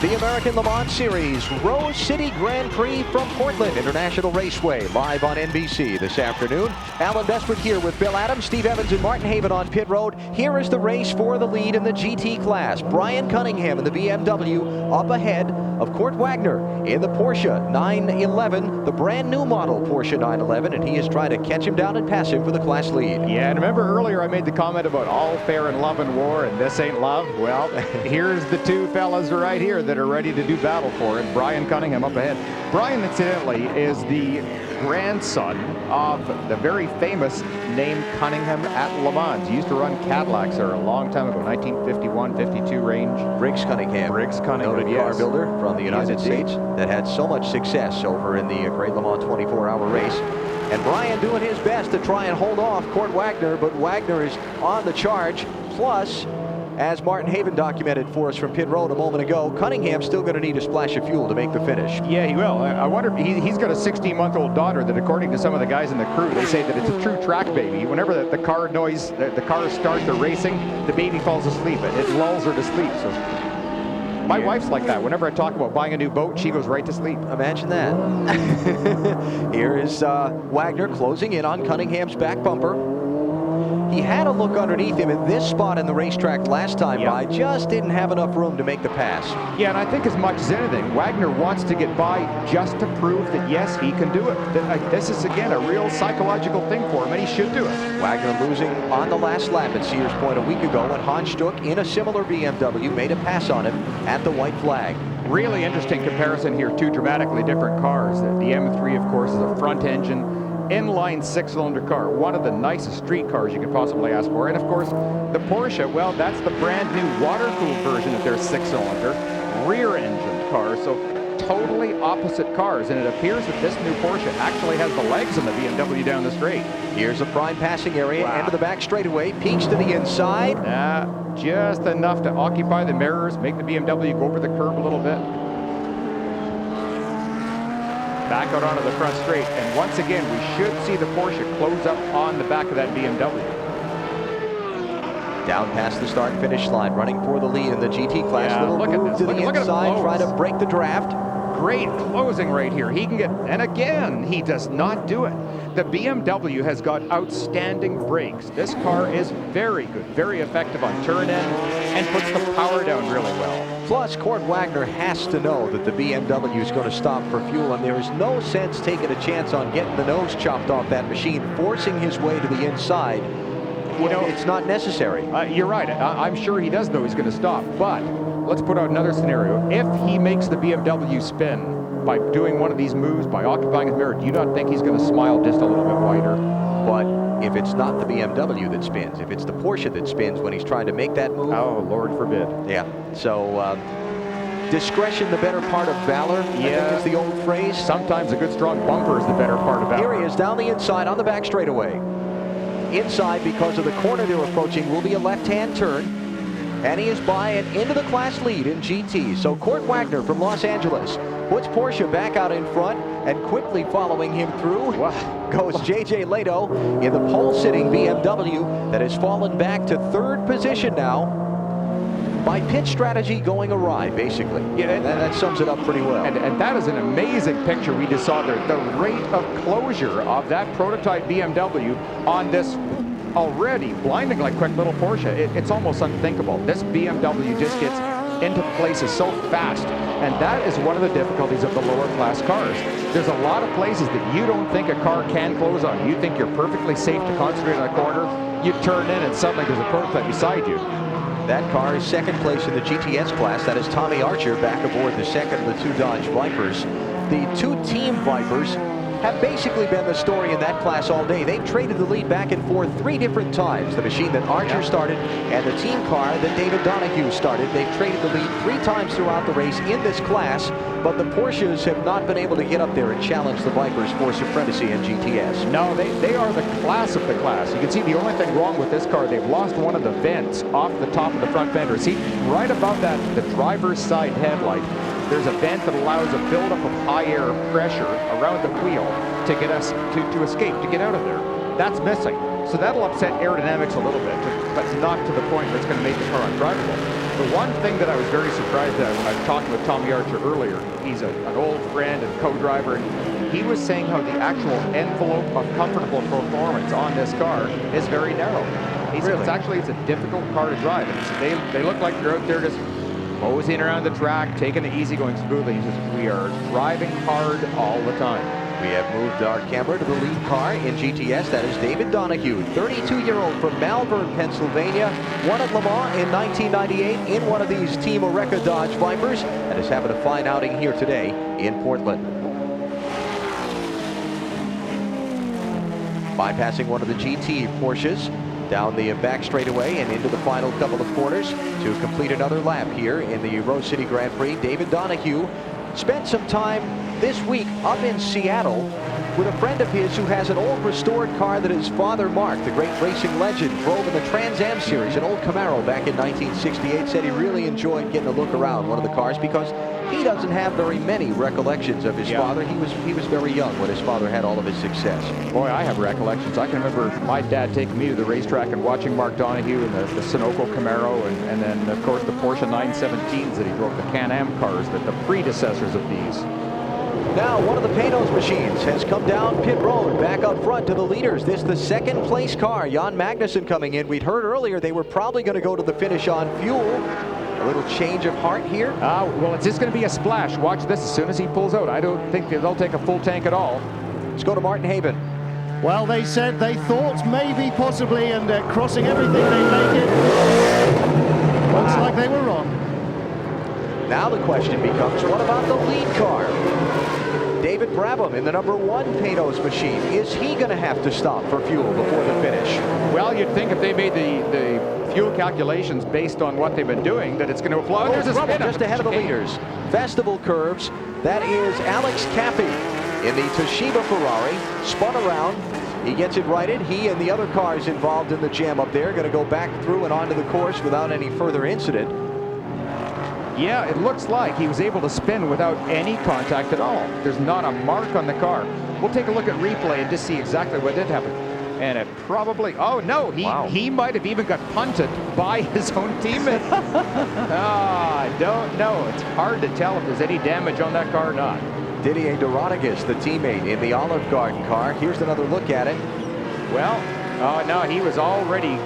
Speaker 1: The American Le Mans Series Rose City Grand Prix from Portland International Raceway, live on NBC this afternoon. Alan Bestwick here with Bill Adams, Steve Evans, and Martin Haven on pit road. Here is the race for the lead in the GT class. Brian Cunningham in the BMW up ahead of Kurt Wagner in the Porsche 911, the brand new model Porsche 911, and he is trying to catch him down and pass him for the class lead.
Speaker 6: Yeah, and remember earlier I made the comment about all fair in love and war, and this ain't love? Well, here's the two fellas right here that are ready to do battle for it. Brian Cunningham up ahead. Brian, incidentally, is the grandson of the very famous name Cunningham at Le Mans. He used to run Cadillacs there a long time ago, 1951-52 range.
Speaker 1: Briggs Cunningham, noted car builder from the United States that had so much success over in the Great Le Mans 24-hour race. And Brian doing his best to try and hold off Kurt Wagner, but Wagner is on the charge. Plus, as Martin Haven documented for us from pit road a moment ago, Cunningham's still going to need a splash of fuel to make the finish.
Speaker 6: Yeah, he will. I wonder, he's got a 16-month-old daughter that, according to some of the guys in the crew, they say that it's a true track baby. Whenever the car starts the racing, the baby falls asleep. It lulls her to sleep. So my wife's like that. Whenever I talk about buying a new boat, she goes right to sleep.
Speaker 1: Imagine that. Here is Wagner closing in on Cunningham's back bumper. He had a look underneath him in this spot in the racetrack last time by, just didn't have enough room to make the pass.
Speaker 6: Yeah, and I think as much as anything, Wagner wants to get by just to prove that, yes, he can do it. This is, again, a real psychological thing for him, and he should do it.
Speaker 1: Wagner losing on the last lap at Sears Point a week ago when Hans Stuck, in a similar BMW, made a pass on him at the white flag.
Speaker 6: Really interesting comparison here, two dramatically different cars. The M3, of course, is a front engine, inline six-cylinder car, one of the nicest street cars you could possibly ask for. And of course, the Porsche, well, that's the brand new water-cooled version of their six-cylinder rear-engine car. So totally opposite cars, and it appears that this new Porsche actually has the legs in the BMW down the straight.
Speaker 1: Here's a prime passing area, end of the back straightaway, peaks to the inside.
Speaker 6: Just enough to occupy the mirrors, make the BMW go over the curb a little bit. Back out onto the front straight, and once again we should see the Porsche close up on the back of that BMW.
Speaker 1: Down past the start finish line, running for the lead in the GT class.
Speaker 6: Yeah,
Speaker 1: Little
Speaker 6: look at
Speaker 1: move
Speaker 6: this.
Speaker 1: to the
Speaker 6: Look
Speaker 1: inside, trying to break the draft.
Speaker 6: Great closing right here. He can get, and again, he does not do it. The BMW has got outstanding brakes. This car is very good, very effective on turn in, and puts the power down really well.
Speaker 1: Plus, Kurt Wagner has to know that the BMW is going to stop for fuel, and there is no sense taking a chance on getting the nose chopped off that machine, forcing his way to the inside. You know, it's not necessary.
Speaker 6: You're right. I'm sure he does know he's going to stop, but let's put out another scenario. If he makes the BMW spin by doing one of these moves, by occupying his mirror, do you not think he's going to smile just a little bit wider?
Speaker 1: But if it's not the BMW that spins, if it's the Porsche that spins when he's trying to make that move.
Speaker 6: Oh, Lord forbid.
Speaker 1: Yeah. So, discretion, the better part of valor, I think is the old phrase.
Speaker 6: Sometimes a good strong bumper is the better part of valor.
Speaker 1: Here he is down the inside on the back straightaway. Inside, because of the corner they're approaching, will be a left-hand turn. And he is by and into the class lead in GT. So Kurt Wagner from Los Angeles puts Porsche back out in front, and quickly following him through goes J.J. Lehto in the pole-sitting BMW that has fallen back to third position now by pit strategy going awry, basically. Yeah, that sums it up pretty well.
Speaker 6: And that is an amazing picture we just saw there. The rate of closure of that prototype BMW on this already blindingly quick little Porsche, it's almost unthinkable. This BMW just gets into places so fast, and that is one of the difficulties of the lower class cars. There's a lot of places that you don't think a car can close on. You think you're perfectly safe to concentrate on a corner, you turn in and suddenly there's a prototype beside you.
Speaker 1: That car is second place in the GTS class. That is Tommy Archer back aboard the second of the two Dodge Vipers. The two Team Vipers have basically been the story in that class all day. They've traded the lead back and forth 3 different times. The machine that Archer started and the team car that David Donahue started. They've traded the lead 3 times throughout the race in this class, but the Porsches have not been able to get up there and challenge the Vipers for supremacy in GTS.
Speaker 6: No, they are the class of the class. You can see the only thing wrong with this car, they've lost one of the vents off the top of the front fender. See, right above that, the driver's side headlight, there's a vent that allows a buildup of high air pressure around the wheel to get us to escape, to get out of there. That's missing. So that'll upset aerodynamics a little bit, but not to the point where it's going to make the car undrivable. The one thing that I was very surprised at when I was talking with Tommy Archer earlier, he's an old friend and co-driver, and he was saying how the actual envelope of comfortable performance on this car is very narrow. He said it's a difficult car to drive. And he said they look like they're out there just moseying around the track, taking it easy, going smoothly. He says, we are driving hard all the time.
Speaker 1: We have moved our camera to the lead car in GTS. That is David Donahue, 32-year-old from Malvern, Pennsylvania. Won at Le Mans in 1998 in one of these Team Oreca Dodge Vipers, and is having a fine outing here today in Portland. Bypassing one of the GT Porsches down the back straightaway and into the final couple of corners to complete another lap here in the Rose City Grand Prix. David Donahue spent some time this week up in Seattle with a friend of his who has an old restored car that his father, Mark, the great racing legend, drove in the Trans Am Series, an old Camaro back in 1968. Said he really enjoyed getting a look around one of the cars because he doesn't have very many recollections of his father. He was very young when his father had all of his success.
Speaker 6: Boy, I have recollections. I can remember my dad taking me to the racetrack and watching Mark Donahue in the Sunoco Camaro, and then, of course, the Porsche 917s that he drove, the Can-Am cars, the predecessors of these.
Speaker 1: Now, one of the Panoz machines has come down pit road, back up front to the leaders. This is the second place car. Jan Magnussen coming in. We'd heard earlier they were probably going to go to the finish on fuel. A little change of heart here.
Speaker 6: Well, it's just going to be a splash. Watch this as soon as he pulls out. I don't think they'll take a full tank at all.
Speaker 1: Let's go to Martin Haben.
Speaker 4: Well, they said they thought maybe, possibly, and crossing everything they make it. Looks like they were wrong.
Speaker 1: Now the question becomes, what about the lead car? David Brabham in the #1 Panoz machine. Is he going to have to stop for fuel before the finish?
Speaker 6: Well, you'd think if they made the fuel calculations based on what they've been doing, that it's going to apply.
Speaker 1: There's a spin just ahead of the leaders. Festival curves. That is Alex Cappy in the Toshiba Ferrari. Spun around. He gets it righted. He and the other cars involved in the jam up there going to go back through and onto the course without any further incident.
Speaker 6: Yeah, it looks like he was able to spin without any contact at all. There's not a mark on the car. We'll take a look at replay and just see exactly what did happen. And it probably, oh no, he might have even got punted by his own teammate. I don't know. It's hard to tell if there's any damage on that car or not.
Speaker 1: Didier Doronegas, the teammate in the Olive Garden car. Here's another look at it.
Speaker 6: Well, oh no, he was already,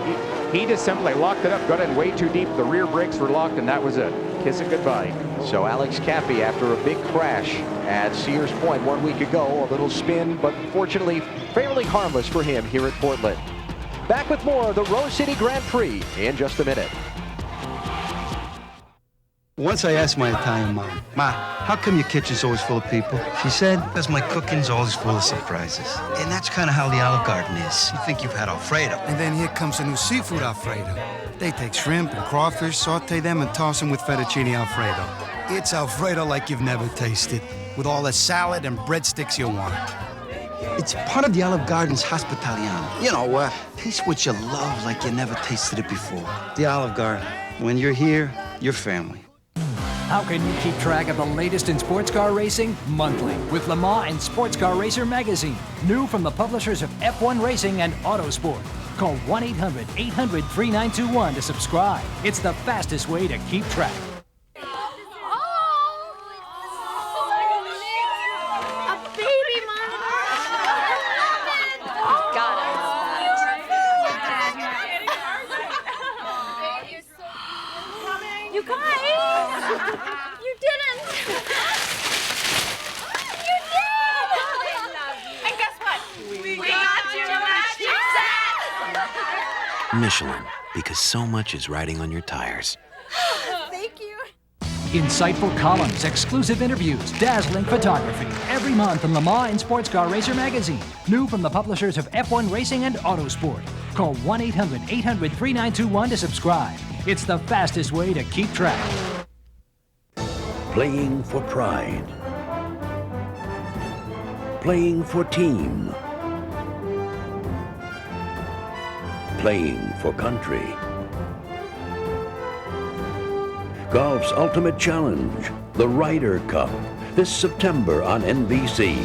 Speaker 6: he just simply locked it up, got in way too deep. The rear brakes were locked, and that was it. Kiss it goodbye.
Speaker 1: So Alex Cappy, after a big crash at Sears Point 1 week ago, a little spin, but fortunately fairly harmless for him here at Portland. Back with more of the Rose City Grand Prix in just a minute.
Speaker 5: Once I asked my Italian mom, Ma, how come your kitchen's always full of people? She said, because my cooking's always full of surprises. And that's kind of how the Olive Garden is. You think you've had Alfredo. And then here comes a new seafood Alfredo. They take shrimp and crawfish, saute them, and toss them with fettuccine Alfredo. It's Alfredo like you've never tasted, with all the salad and breadsticks you want. It's part of the Olive Garden's Hospitaliano. You know, taste what you love like you never tasted it before. The Olive Garden. When you're here, you're family.
Speaker 17: How can you keep track of the latest in sports car racing? Monthly, with Le Mans and Sports Car Racer magazine. New from the publishers of F1 Racing and Autosport. Call 1-800-800-3921 to subscribe. It's the fastest way to keep track.
Speaker 20: You guys! You didn't! You did! And guess what? We got you a matching set!
Speaker 11: Michelin, because so much is riding on your tires.
Speaker 20: Thank you.
Speaker 17: Insightful columns, exclusive interviews, dazzling photography. Every month in Le Mans and Sports Car Racer magazine. New from the publishers of F1 Racing and Autosport. Call 1-800-800-3921 to subscribe. It's the fastest way to keep track.
Speaker 11: Playing for pride. Playing for team. Playing for country. Golf's ultimate challenge, the Ryder Cup, this September on NBC.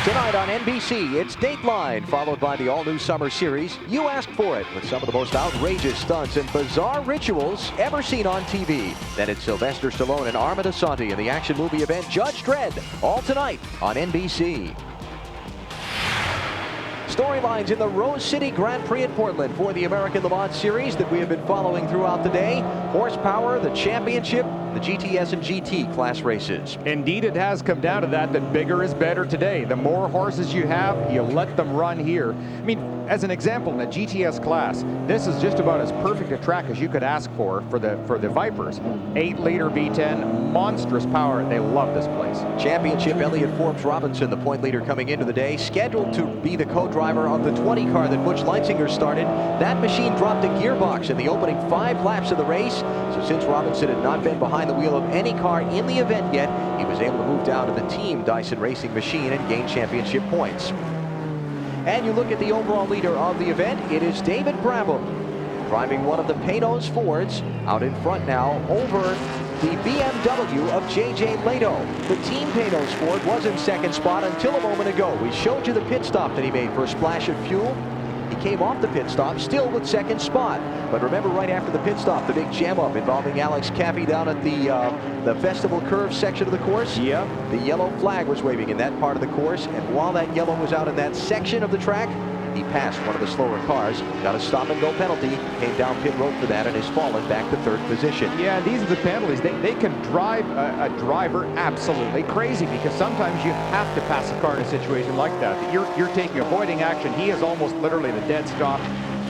Speaker 1: Tonight on NBC, it's Dateline, followed by the all-new summer series, You Asked For It, with some of the most outrageous stunts and bizarre rituals ever seen on TV. Then it's Sylvester Stallone and Armin Asante in the action movie event Judge Dredd, all tonight on NBC. Storylines in the Rose City Grand Prix at Portland for the American Le Mans Series that we have been following throughout the day. Horsepower, the championship, the GTS and GT class races.
Speaker 6: Indeed, it has come down to that bigger is better today. The more horses you have, you let them run here. I mean, as an example, in the GTS class, this is just about as perfect a track as you could ask for the Vipers. 8-liter V10, monstrous power. They love this place.
Speaker 1: Championship, Elliott Forbes Robinson, the point leader coming into the day, scheduled to be the co-driver of the 20 car that Butch Leitzinger started. That machine dropped a gearbox in the opening 5 laps of the race. So since Robinson had not been behind the wheel of any car in the event yet, he was able to move down to the Team Dyson Racing machine and gain championship points. And you look at the overall leader of the event, it is David Brabham, driving one of the Panoz Fords out in front now over the BMW of J.J. Lehto. The Team Panoz Ford was in second spot until a moment ago. We showed you the pit stop that he made for a splash of fuel. He came off the pit stop, still with second spot. But remember, right after the pit stop, the big jam-up involving Alex Caffey down at the Festival Curve section of the course.
Speaker 6: Yeah.
Speaker 1: The yellow flag was waving in that part of the course, and while that yellow was out in that section of the track, he passed one of the slower cars, got a stop-and-go penalty, came down pit road for that, and has fallen back to third position.
Speaker 6: Yeah, these are the penalties. They can drive a driver absolutely crazy, because sometimes you have to pass a car in a situation like that. You're taking avoiding action. He is almost literally the dead stop.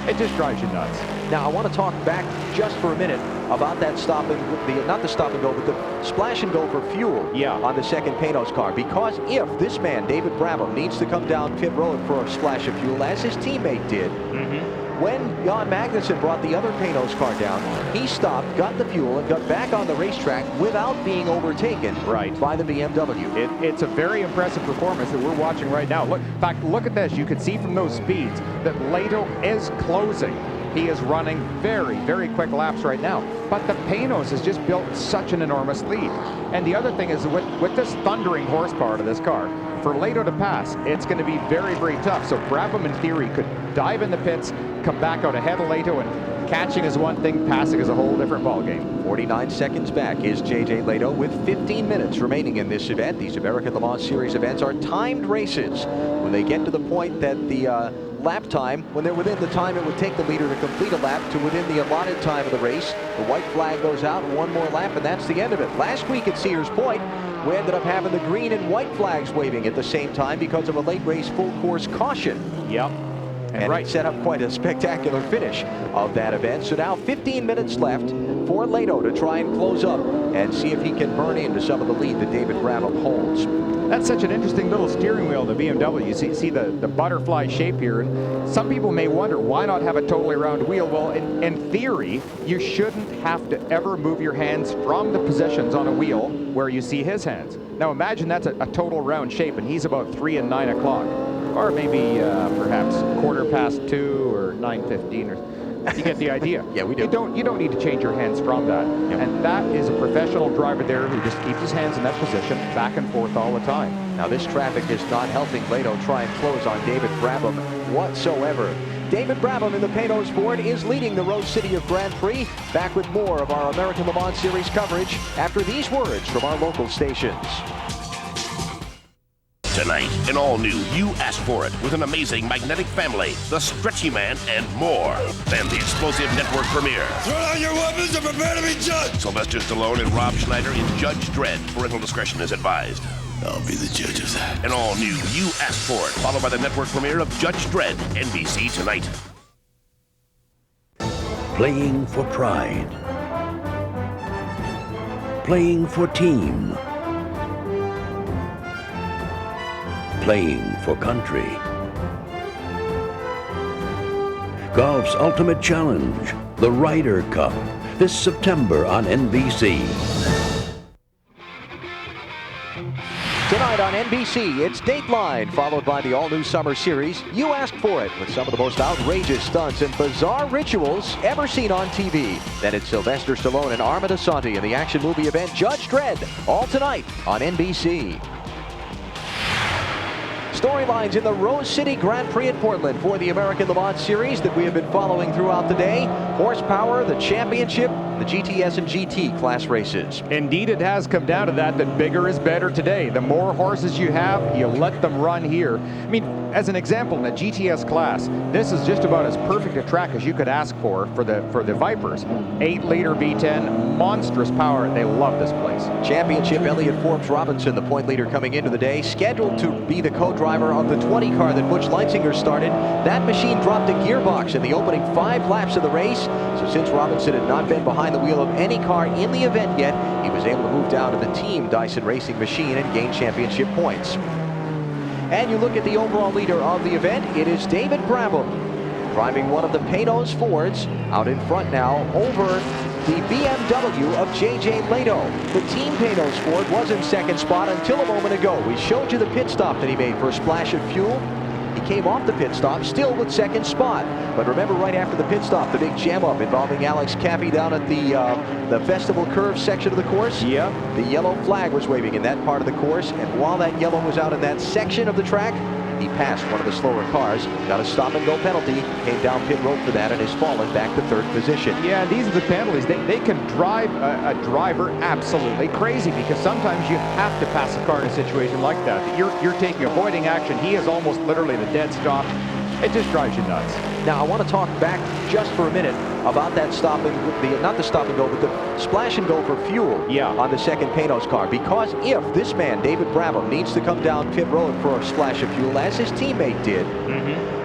Speaker 6: It just drives you nuts.
Speaker 1: Now, I want to talk back just for a minute about that stop and not the stop and go, but the splash and go for fuel on the second Panoz car. Because if this man, David Brabham, needs to come down pit road for a splash of fuel, as his teammate did, when Jan Magnussen brought the other Panoz car down, he stopped, got the fuel, and got back on the racetrack without being overtaken by the BMW.
Speaker 6: It's a very impressive performance that we're watching right now. Look, in fact, look at this. You can see from those speeds that Lehto is closing. He is running very, very quick laps right now. But the Panoz has just built such an enormous lead. And the other thing is, with this thundering horsepower to this car, for Lehto to pass, it's going to be very, very tough. So Brabham, in theory, could dive in the pits, come back out ahead of Lehto, and catching is one thing, passing is a whole different ballgame.
Speaker 1: 49 seconds back is J.J. Lehto with 15 minutes remaining in this event. These American Le Mans Series events are timed races. When they get to the point that the lap time, when they're within the time it would take the leader to complete a lap to within the allotted time of the race, the white flag goes out, one more lap, and that's the end of it. Last week at Sears Point, we ended up having the green and white flags waving at the same time because of a late race full course caution.
Speaker 6: Yep.
Speaker 1: And it set up quite a spectacular finish of that event. So now 15 minutes left for Lehto to try and close up and see if he can burn into some of the lead that David Brabham holds.
Speaker 6: That's such an interesting little steering wheel, the BMW. You see the butterfly shape here. And some people may wonder, why not have a totally round wheel? Well, in theory, you shouldn't have to ever move your hands from the positions on a wheel where you see his hands. Now imagine that's a total round shape, and he's about 3 and 9 o'clock. Or maybe perhaps 2:15 or 9:15, or you get the idea.
Speaker 1: Yeah, we do.
Speaker 6: You don't need to change your hands from that. Yep. And that is a professional driver there who just keeps his hands in that position back and forth all the time.
Speaker 1: Now this traffic is not helping Lehto try and close on David Brabham whatsoever. David Brabham in the Panoz Ford is leading the Rose City of Grand Prix. Back with more of our American Le Mans Series coverage after these words from our local stations.
Speaker 7: Tonight, an all-new You Asked For It with an amazing magnetic family, the Stretchy Man, and more. Then the explosive network premiere.
Speaker 10: Throw down your weapons and prepare to be judged.
Speaker 7: Sylvester Stallone and Rob Schneider in Judge Dredd. Parental discretion is advised.
Speaker 10: I'll be the judge of that.
Speaker 7: An all-new You Asked For It, followed by the network premiere of Judge Dredd, NBC tonight.
Speaker 11: Playing for pride. Playing for team. Playing for country. Golf's ultimate challenge, the Ryder Cup, this September on NBC.
Speaker 1: Tonight on NBC, it's Dateline, followed by the all-new summer series, You Asked For It, with some of the most outrageous stunts and bizarre rituals ever seen on TV. Then it's Sylvester Stallone and Armin Asante in the action movie event Judge Dredd, all tonight on NBC. Storylines in the Rose City Grand Prix at Portland for the American Le Mans Series that we have been following throughout the day. Horsepower, the championship, the GTS and GT class races.
Speaker 6: Indeed, it has come down to that bigger is better today. The more horses you have, you let them run here. I mean, as an example, in the GTS class, this is just about as perfect a track as you could ask for the Vipers. 8-liter V10, monstrous power. They love this place.
Speaker 1: Championship, Elliott Forbes Robinson, the point leader coming into the day, scheduled to be the co-driver of the 20 car that Butch Leitzinger started. That machine dropped a gearbox in the opening 5 laps of the race. So since Robinson had not been behind the wheel of any car in the event yet, he was able to move down to the team Dyson Racing machine and gain championship points. And you look at the overall leader of the event, it is David Brabham, driving one of the Panoz Fords out in front now over the BMW of J.J. Lehto. The team Panoz Ford was in second spot until a moment ago. We showed you the pit stop that he made for a splash of fuel. He came off the pit stop, still with second spot. But remember, right after the pit stop, the big jam-up involving Alex Cappy down at the Festival Curve section of the course?
Speaker 6: Yeah.
Speaker 1: The yellow flag was waving in that part of the course, and while that yellow was out in that section of the track, he passed one of the slower cars, got a stop-and-go penalty, came down pit road for that, and has fallen back to third position.
Speaker 6: Yeah, these are the penalties. They can drive a driver absolutely crazy, because sometimes you have to pass a car in a situation like that. You're taking avoiding action. He is almost literally the dead stop. It just drives you nuts.
Speaker 1: Now, I want to talk back just for a minute about that stop and not the stop and go, but the splash and go for fuel on the second Panoz car. Because if this man, David Brabham, needs to come down pit road for a splash of fuel, as his teammate did,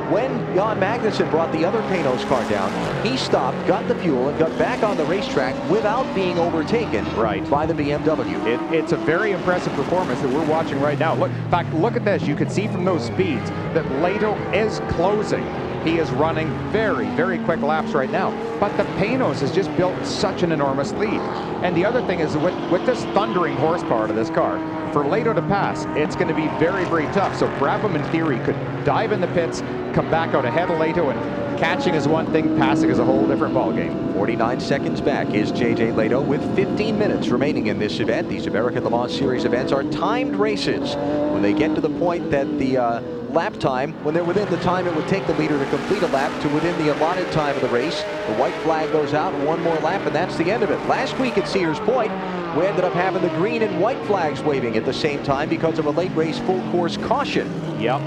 Speaker 1: when Jan Magnussen brought the other Panoz car down, he stopped, got the fuel, and got back on the racetrack without being overtaken by the BMW.
Speaker 6: It's a very impressive performance that we're watching right now. Look, in fact, look at this. You can see from those speeds that Lehto is closing. He is running very, very quick laps right now. But the Panoz has just built such an enormous lead. And the other thing is, with this thundering horsepower to this car, for Lehto to pass, it's going to be very, very tough. So Brabham, in theory, could dive in the pits, come back out ahead of Lehto, and catching is one thing, passing is a whole different ballgame.
Speaker 1: 49 seconds back is J.J. Lehto with 15 minutes remaining in this event. These American Le Mans Series events are timed races. When they get to the point that the lap time, when they're within the time it would take the leader to complete a lap to within the allotted time of the race, the white flag goes out, one more lap, and that's the end of it. Last week at Sears Point, we ended up having the green and white flags waving at the same time because of a late race full course caution.
Speaker 6: Yep.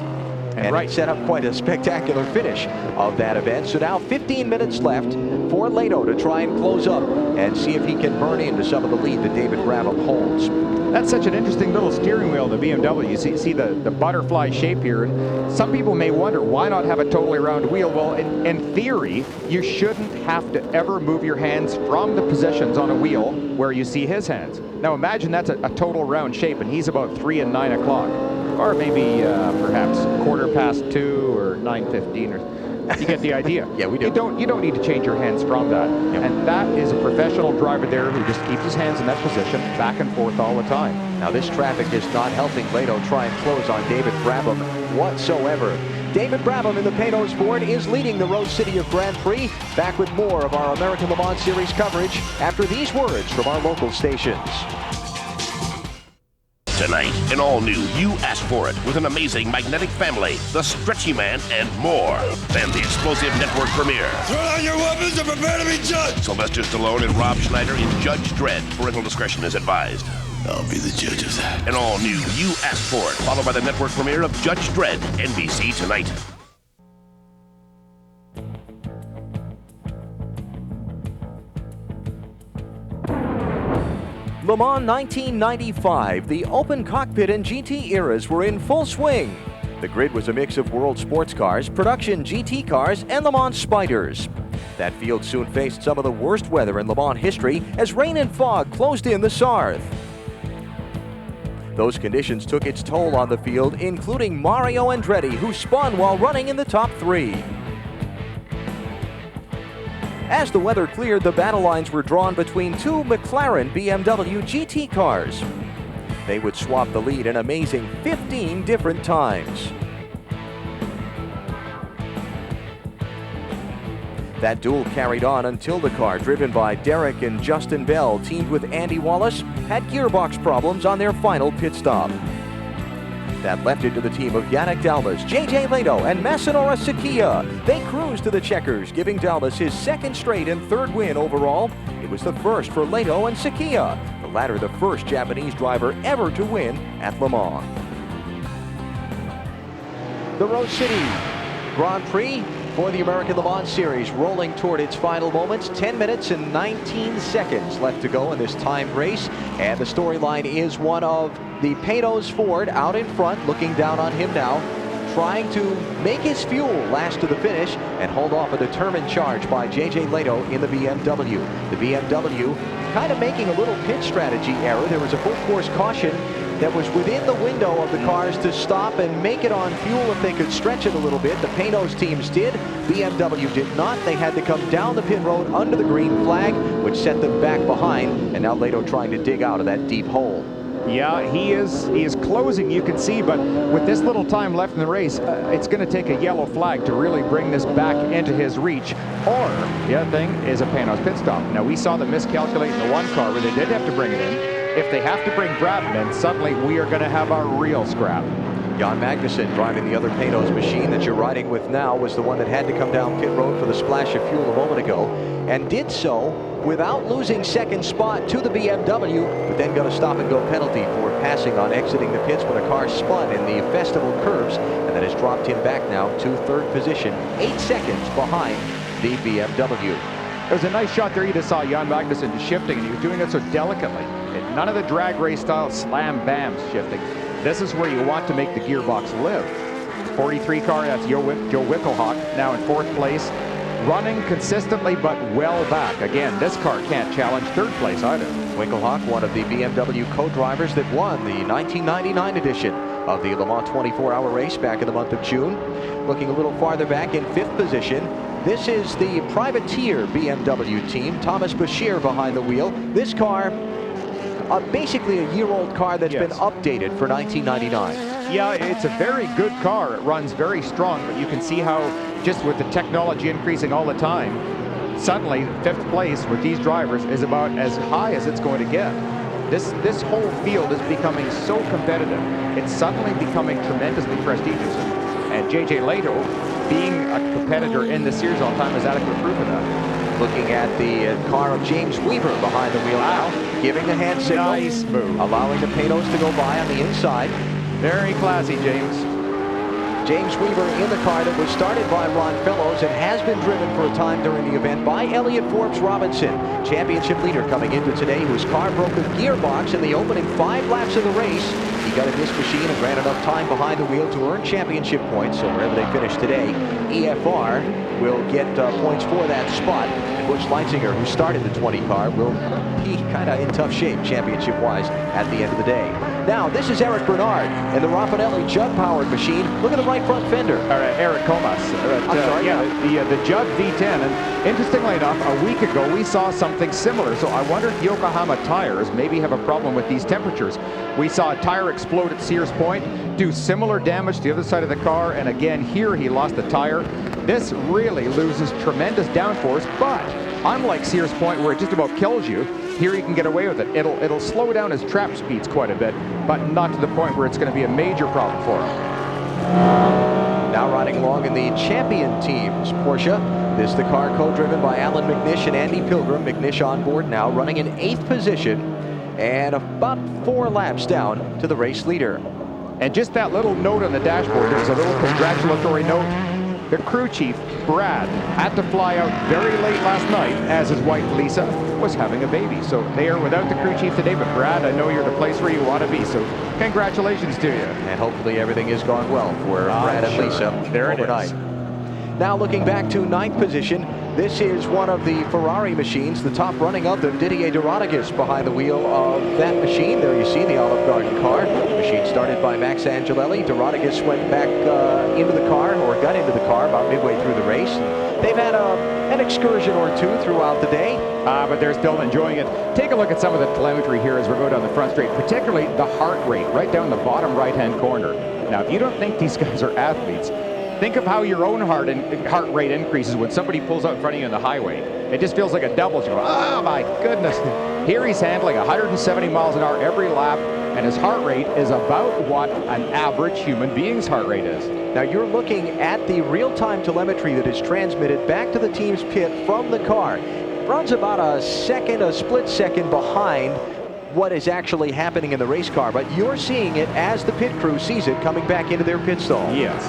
Speaker 1: And it set up quite a spectacular finish of that event. So now 15 minutes left for Lehto to try and close up and see if he can burn into some of the lead that David Brabham holds.
Speaker 6: That's such an interesting little steering wheel, the BMW. You see the butterfly shape here. And some people may wonder, why not have a totally round wheel? Well, in theory, you shouldn't have to ever move your hands from the positions on a wheel where you see his hands. Now imagine that's a total round shape, and he's about 3 and 9 o'clock. Or maybe perhaps 2:15 or 9:15, or you get the idea.
Speaker 1: Yeah, we do.
Speaker 6: You don't need to change your hands from that. Yep. And that is a professional driver there who just keeps his hands in that position back and forth all the time.
Speaker 1: Now this traffic is not helping Lehto try and close on David Brabham whatsoever. David Brabham in the Panoz Ford is leading the Rose City of Grand Prix. Back with more of our American Le Mans Series coverage after these words from our local stations.
Speaker 7: Tonight, an all-new You Asked For It with an amazing magnetic family, the Stretchy Man, and more. Then the explosive network premiere.
Speaker 10: Throw down your weapons and prepare to be judged.
Speaker 7: Sylvester Stallone and Rob Schneider in Judge Dredd. Parental discretion is advised.
Speaker 10: I'll be the judge of that.
Speaker 7: An all-new You Asked For It, followed by the network premiere of Judge Dredd, NBC tonight.
Speaker 1: Le Mans 1995, the open cockpit and GT eras were in full swing. The grid was a mix of world sports cars, production GT cars, and Le Mans Spiders. That field soon faced some of the worst weather in Le Mans history as rain and fog closed in the Sarthe. Those conditions took its toll on the field, including Mario Andretti, who spun while running in the top 3. As the weather cleared, the battle lines were drawn between 2 McLaren BMW GT cars. They would swap the lead an amazing 15 different times. That duel carried on until the car, driven by Derek and Justin Bell, teamed with Andy Wallace, had gearbox problems on their final pit stop. That left it to the team of Yannick Dalmas, J.J. Leto, and Masanori Sakia. They cruised to the checkers, giving Dalmas his second straight and third win overall. It was the first for Leto and Sakia, the latter the first Japanese driver ever to win at Le Mans. The Rose City Grand Prix for the American Le Mans Series rolling toward its final moments. 10 minutes and 19 seconds left to go in this timed race. And the storyline is one of the Peytos Ford out in front, looking down on him now, trying to make his fuel last to the finish and hold off a determined charge by J.J. Leto in the BMW. The BMW kind of making a little pit strategy error. There was a full course caution that was within the window of the cars to stop and make it on fuel if they could stretch it a little bit. The Peytos teams did. BMW did not. They had to come down the pit road under the green flag, which set them back behind. And now Leto trying to dig out of that deep hole.
Speaker 6: Yeah, he is closing, you can see, but with this little time left in the race, it's going to take a yellow flag to really bring this back into his reach. Or the other thing is a Peytos pit stop. Now, we saw them miscalculate in the one car where they did have to bring it in. If they have to bring Brabham in, suddenly we are going to have a real scrap.
Speaker 1: Jan Magnussen, driving the other Peytos machine that you're riding with now, was the one that had to come down pit road for the splash of fuel a moment ago, and did so without losing second spot to the BMW, but then got a stop and go penalty for passing on exiting the pits when a car spun in the festival curves, and that has dropped him back now to third position, 8 seconds behind the BMW.
Speaker 6: There was a nice shot there. You just saw Jan Magnussen shifting, and he was doing it so delicately. None of the drag race style slam bam shifting. This is where you want to make the gearbox live. 43 car, that's Joe Wickelhawk, now in fourth place, running consistently but well back. Again, this car can't challenge third place either.
Speaker 1: Wickelhawk, one of the BMW co-drivers that won the 1999 edition of the Le Mans 24-hour race back in the month of June. Looking a little farther back in fifth position, this is the privateer BMW team. Thomas Bashir behind the wheel. This car, basically a year-old car that's been updated for 1999.
Speaker 6: Yeah, it's a very good car. It runs very strong, but you can see how just with the technology increasing all the time, suddenly fifth place with these drivers is about as high as it's going to get. This whole field is becoming so competitive. It's suddenly becoming tremendously prestigious. And J.J. Leto, being a competitor in the series all the time, is adequate proof of that.
Speaker 1: Looking at the car of James Weaver behind the wheel now, giving the hand signal.
Speaker 6: Nice move.
Speaker 1: Allowing the Peytos to go by on the inside.
Speaker 6: Very classy, James.
Speaker 1: James Weaver in the car that was started by Ron Fellows and has been driven for a time during the event by Elliott Forbes Robinson, championship leader coming into today, whose car broke a gearbox in the opening 5 laps of the race. He got in this machine and ran enough time behind the wheel to earn championship points, so wherever they finish today, EFR will get points for that spot. And Butch Leitzinger, who started the 20 car, will be kind of in tough shape championship-wise at the end of the day. Now, this is Eric Bernard in the Raffinelli Judd-powered machine. Look at the right front fender.
Speaker 6: Eric Comas.
Speaker 1: I'm sorry?
Speaker 6: Yeah, the Judd V10. And interestingly enough, a week ago, we saw something similar. So I wonder if Yokohama tires maybe have a problem with these temperatures. We saw a tire explode at Sears Point, do similar damage to the other side of the car. And again, here he lost the tire. This really loses tremendous downforce, but unlike Sears Point, where it just about kills you, here he can get away with it. It'll slow down his trap speeds quite a bit, but not to the point where it's going to be a major problem for him.
Speaker 1: Now riding along in the champion teams, Porsche. This is the car co-driven by Alan McNish and Andy Pilgrim. McNish on board now, running in 8th position and about 4 laps down to the race leader.
Speaker 6: And just that little note on the dashboard, there's a little congratulatory note. The crew chief, Brad, had to fly out very late last night as his wife, Lisa, was having a baby. So they are without the crew chief today, but Brad, I know you're the place where you want to be. So congratulations to you.
Speaker 1: And hopefully everything has gone well for Brad and Lisa
Speaker 6: there
Speaker 1: overnight.
Speaker 6: It is.
Speaker 1: Now looking back to 9th position, this is one of the Ferrari machines, the top running of them, Didier de Rodriguez behind the wheel of that machine. There you see the Olive Garden car. The machine started by Max Angelelli. De Rodriguez went back into the car, or got into the car about midway through the race. They've had an excursion or two throughout the day.
Speaker 6: But they're still enjoying it. Take a look at some of the telemetry here as we go down the front straight, particularly the heart rate right down the bottom right-hand corner. Now, if you don't think these guys are athletes, think of how your own heart rate increases when somebody pulls out in front of you on the highway. It just feels like a double. You go, oh my goodness. Here he's handling 170 miles an hour every lap, and his heart rate is about what an average human being's heart rate is.
Speaker 1: Now you're looking at the real-time telemetry that is transmitted back to the team's pit from the car. It runs about a split second behind what is actually happening in the race car, but you're seeing it as the pit crew sees it coming back into their pit stall.
Speaker 6: Yes.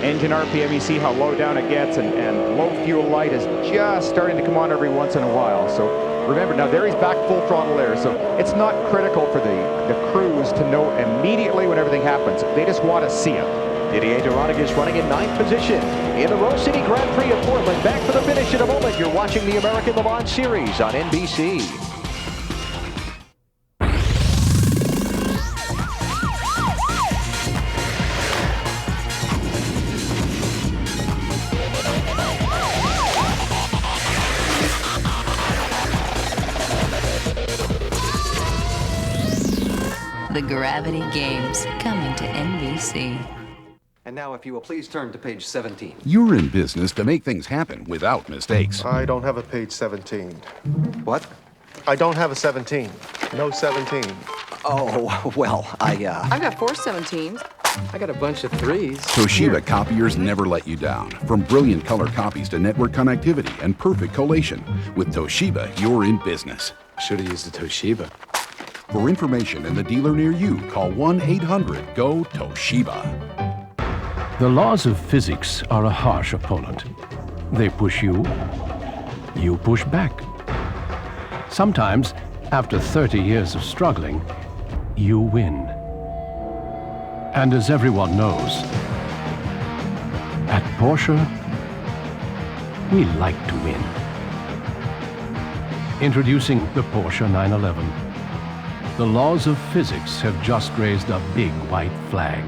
Speaker 6: Engine RPM, you see how low down it gets, and low fuel light is just starting to come on every once in a while. So remember, now there he's back full throttle there, so it's not critical for the crews to know immediately when everything happens. They just want to see it.
Speaker 1: Didier Doronicus running in 9th position in the Rose City Grand Prix of Portland. Back for the finish in a moment. You're watching the American Le Mans Series on NBC.
Speaker 3: The Gravity Games, coming to NBC.
Speaker 14: And now, if you will please turn to page 17.
Speaker 16: You're in business to make things happen without mistakes.
Speaker 23: I don't have a page 17.
Speaker 14: What?
Speaker 23: I don't have a 17. No 17.
Speaker 14: Oh, well,
Speaker 24: I've got 4 17s.
Speaker 14: I got a bunch of 3s.
Speaker 16: Toshiba copiers never let you down. From brilliant color copies to network connectivity and perfect collation. With Toshiba, you're in business.
Speaker 14: Should have used the Toshiba.
Speaker 16: For information in the dealer near you, call 1-800-GO-TOSHIBA.
Speaker 13: The laws of physics are a harsh opponent. They push you, you push back. Sometimes, after 30 years of struggling, you win. And as everyone knows, at Porsche, we like to win. Introducing the Porsche 911. The laws of physics have just raised a big white flag.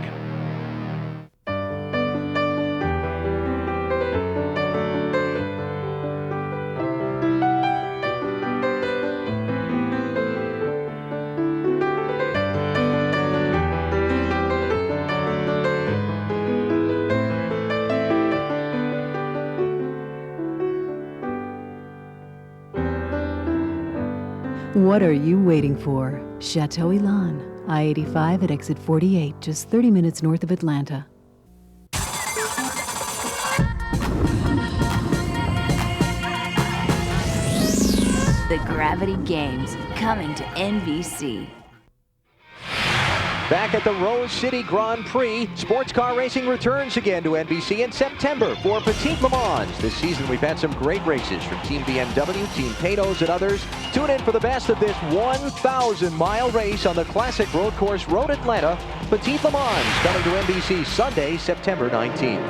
Speaker 19: What are you waiting for? Chateau Elan, I-85 at exit 48, just 30 minutes north of Atlanta.
Speaker 3: The Gravity Games, coming to NBC.
Speaker 1: Back at the Rose City Grand Prix, sports car racing returns again to NBC in September for Petite Le Mans. This season we've had some great races from Team BMW, Team Peytos, and others. Tune in for the best of this 1,000-mile race on the classic road course Road Atlanta. Petite Le Mans coming to NBC Sunday, September 19th.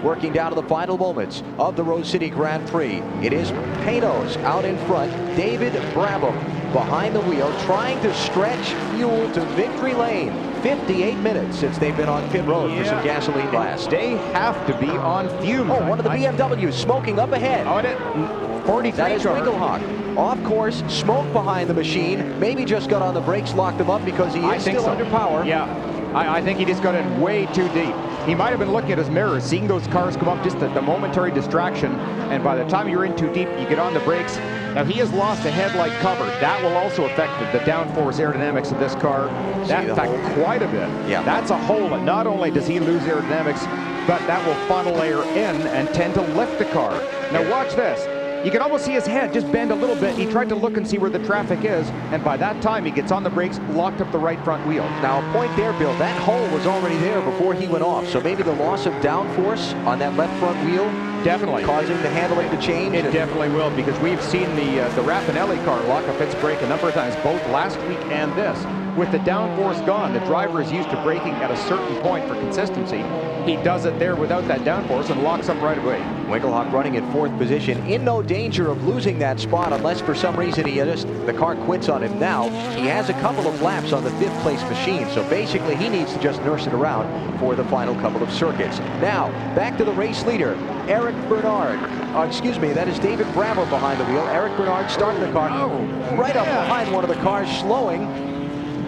Speaker 1: Working down to the final moments of the Rose City Grand Prix. It is Peytos out in front, David Brabham behind the wheel, trying to stretch fuel to victory lane. 58 minutes since they've been on pit road for some gasoline last.
Speaker 6: They have to be on fumes.
Speaker 1: Oh, one of the BMWs smoking up ahead.
Speaker 6: Oh, 43
Speaker 1: That is Winkelhock. Off course, smoke behind the machine. Maybe just got on the brakes, locked him up because he is still under power.
Speaker 6: Yeah, I think he just got in way too deep. He might have been looking at his mirror, seeing those cars come up, just the momentary distraction, and by the time you're in too deep, you get on the brakes. Now, he has lost a headlight cover. That will also affect the downforce aerodynamics of this car. That, in fact, quite a bit.
Speaker 1: Yeah.
Speaker 6: That's a hole, and not only does he lose aerodynamics, but that will funnel air in and tend to lift the car. Now, watch this. You can almost see his head just bend a little bit. He tried to look and see where the traffic is, and by that time, he gets on the brakes, locked up the right front wheel.
Speaker 1: Now, a point there, Bill. That hole was already there before he went off, so maybe the loss of downforce on that left front wheel
Speaker 6: definitely
Speaker 1: causing the handling to change.
Speaker 6: It definitely will, because we've seen the Raffinelli car lock up its brake a number of times, both last week and this. With the downforce gone, the driver is used to braking at a certain point for consistency. He does it there without that downforce and locks up right away.
Speaker 1: Winkelhock running in 4th position, in no danger of losing that spot unless for some reason the car quits on him now. He has a couple of laps on the 5th place machine, so basically he needs to just nurse it around for the final couple of circuits. Now, back to the race leader, Eric Bernard. That is David Brabham behind the wheel. Eric Bernard starting the car right up behind one of the cars, slowing,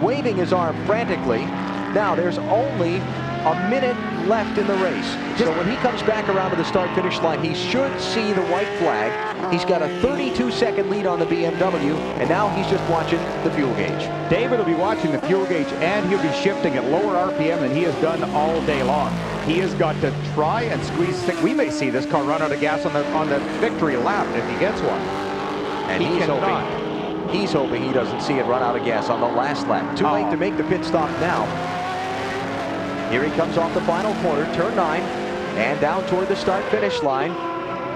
Speaker 1: waving his arm frantically. Now, there's only a minute left in the race. So when he comes back around to the start-finish line, he should see the white flag. He's got a 32-second lead on the BMW, and now he's just watching the fuel gauge.
Speaker 6: David will be watching the fuel gauge, and he'll be shifting at lower RPM than he has done all day long. He has got to try and squeeze. We may see this car run out of gas on the victory lap if he gets one.
Speaker 1: And he's hoping he doesn't see it run out of gas on the last lap. Too late to make the pit stop now. Here he comes off the final corner, turn 9, and down toward the start-finish line,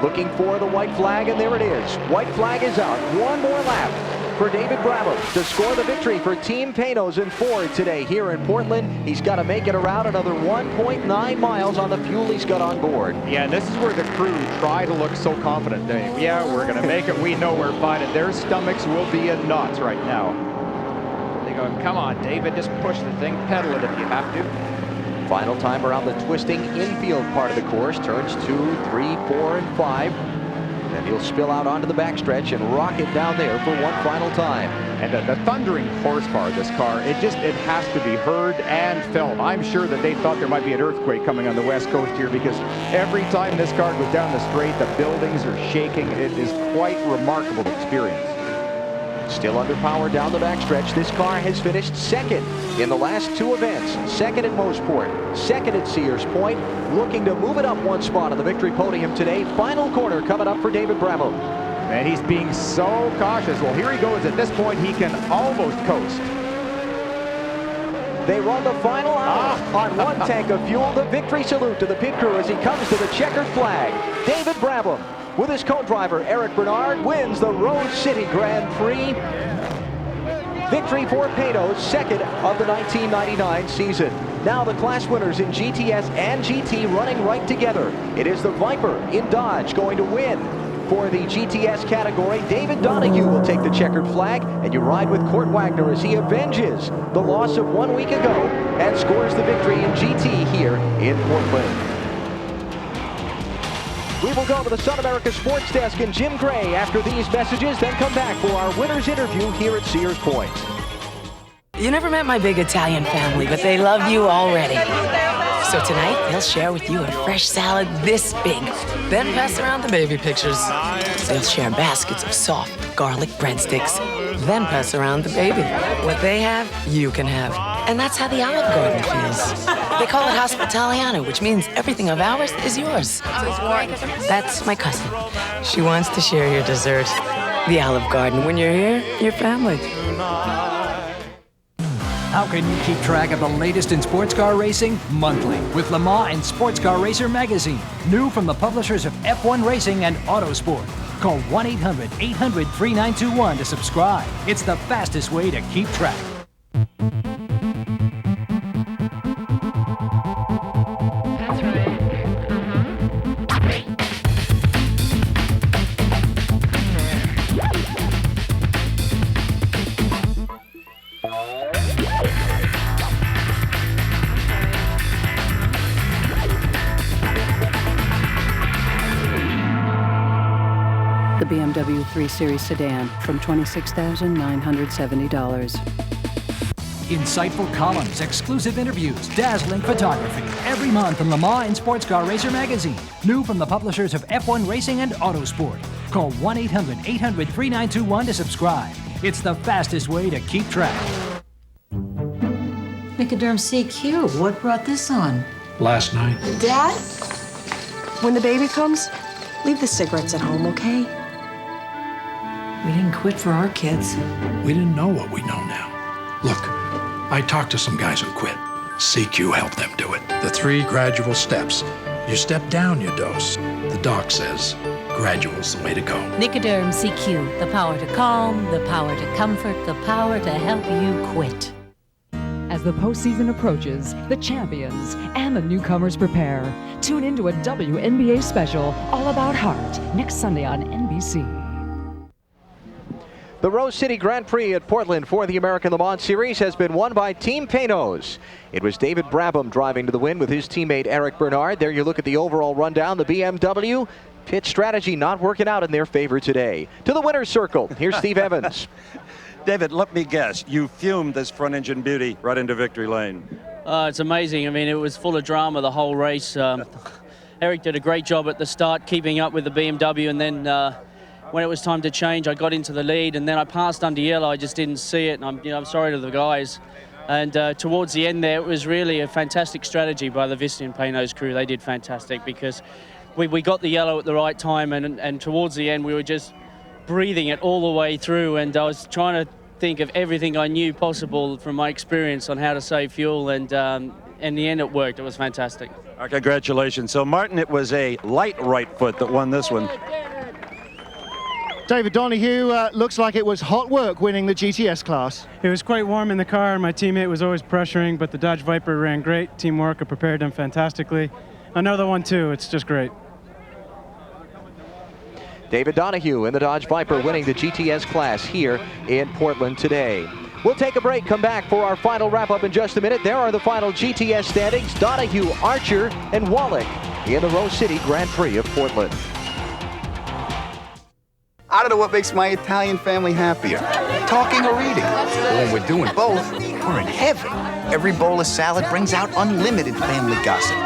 Speaker 1: looking for the white flag, and there it is. White flag is out. One more lap for David Brabham to score the victory for Team Paynos and Ford today here in Portland. He's got to make it around another 1.9 miles on the fuel he's got on board.
Speaker 6: Yeah, and this is where the crew try to look so confident. Yeah, we're going to make it. We know we're fine. And their stomachs will be in knots right now. They go, come on, David, just push the thing. Pedal it if you have to.
Speaker 1: Final time around the twisting infield part of the course. Turns 2, 3, 4, and 5. And he'll spill out onto the backstretch and rock it down there for one final time.
Speaker 6: And the thundering horsepower of this car, it has to be heard and felt. I'm sure that they thought there might be an earthquake coming on the West Coast here, because every time this car goes down the straight, the buildings are shaking. It is quite remarkable experience.
Speaker 1: Still under power down the backstretch. This car has finished second in the last 2 events. Second at Mossport, second at Sears Point. Looking to move it up one spot on the victory podium today. Final corner coming up for David Brabham.
Speaker 6: And he's being so cautious. Well, here he goes. At this point, he can almost coast.
Speaker 1: They run the final hour on one tank of fuel. The victory salute to the pit crew as he comes to the checkered flag. David Brabham, with his co-driver Eric Bernard, wins the Rose City Grand Prix. Victory for Paynos, second of the 1999 season. Now the class winners in GTS and GT running right together. It is the Viper in Dodge going to win. For the GTS category, David Donahue will take the checkered flag, and you ride with Kurt Wagner as he avenges the loss of 1 week ago and scores the victory in GT here in Portland. We will go to the Sun America Sports Desk and Jim Gray after these messages, then come back for our winner's interview here at Sears Point.
Speaker 9: You never met my big Italian family, but they love you already. So tonight, they'll share with you a fresh salad this big, then pass around the baby pictures. They'll share baskets of soft garlic breadsticks, then pass around the baby. What they have, you can have. And that's how the Olive Garden feels. They call it Hospitaliano, which means everything of ours is yours. That's my cousin. She wants to share your dessert. The Olive Garden, when you're here, you're family.
Speaker 17: How can you keep track of the latest in sports car racing? Monthly, with Le Mans and Sports Car Racer magazine. New from the publishers of F1 Racing and Autosport. Call 1-800-800-3921 to subscribe. It's the fastest way to keep track.
Speaker 19: The BMW 3 Series sedan from $26,970.
Speaker 17: Insightful columns, exclusive interviews, dazzling photography. Every month in Le Mans and Sports Car Racer magazine. New from the publishers of F1 Racing and Autosport. Call 1-800-800-3921 to subscribe. It's the fastest way to keep track.
Speaker 18: Nicoderm CQ, what brought this on?
Speaker 21: Last night.
Speaker 18: Dad, when the baby comes, leave the cigarettes at home, okay? We didn't quit for our kids.
Speaker 21: We didn't know what we know now. Look, I talked to some guys who quit. CQ helped them do it. The 3 gradual steps. You step down, you dose. The doc says gradual's the way to go.
Speaker 22: Nicoderm CQ, the power to calm, the power to comfort, the power to help you quit.
Speaker 25: As the postseason approaches, the champions and the newcomers prepare. Tune into a WNBA special all about heart next Sunday on NBC.
Speaker 1: The Rose City Grand Prix at Portland for the American Le Mans Series has been won by Team Paynos. It was David Brabham driving to the win with his teammate Eric Bernard. There you look at the overall rundown. The BMW pit strategy not working out in their favor today. To the winner's circle, here's Steve Evans.
Speaker 2: David, let me guess, you fumed this front engine beauty right into victory lane.
Speaker 4: It's amazing. I mean, it was full of drama the whole race. Eric did a great job at the start, keeping up with the BMW, and then when it was time to change, I got into the lead, and then I passed under yellow. I just didn't see it, and I'm sorry to the guys. And towards the end there, it was really a fantastic strategy by the Vista and Paynos crew. They did fantastic because we got the yellow at the right time, and towards the end we were just breathing it all the way through, and I was trying to think of everything I knew possible from my experience on how to save fuel, and in the end it worked. It was fantastic.
Speaker 2: Congratulations. So Martin, it was a light right foot that won this one.
Speaker 5: David Donohue, looks like it was hot work winning the GTS class.
Speaker 8: It was quite warm in the car, and my teammate was always pressuring, but the Dodge Viper ran great. Teamwork, I prepared them fantastically. Another one too, it's just great.
Speaker 1: David Donohue in the Dodge Viper winning the GTS class here in Portland today. We'll take a break, come back for our final wrap-up in just a minute. There are the final GTS standings. Donohue, Archer, and Wallach in the Rose City Grand Prix of Portland.
Speaker 12: I don't know what makes my Italian family happier, talking or reading. But when we're doing both, we're in heaven. Every bowl of salad brings out unlimited family gossip.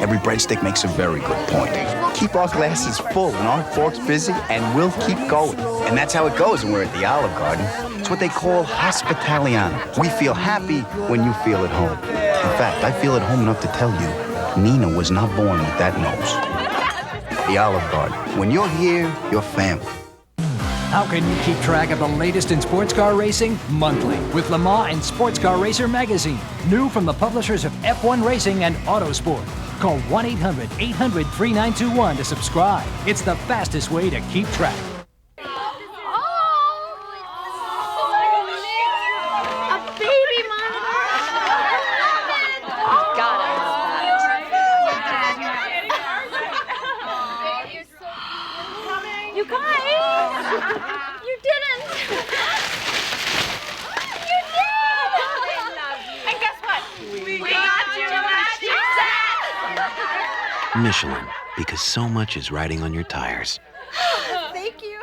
Speaker 12: Every breadstick makes a very good point. Keep our glasses full and our forks busy, and we'll keep going. And that's how it goes when we're at the Olive Garden. It's what they call hospitaliano. We feel happy when you feel at home. In fact, I feel at home enough to tell you, Nina was not born with that nose. The Olive Garden. When you're here, you're family.
Speaker 17: How can you keep track of the latest in sports car racing? Monthly, with Le Mans and Sports Car Racer magazine. New from the publishers of F1 Racing and Autosport. Call 1-800-800-3921 to subscribe. It's the fastest way to keep track.
Speaker 15: You guys! You didn't! You did! And guess what? We got you a
Speaker 26: Michelin, because so much is riding on your tires.
Speaker 15: Thank you.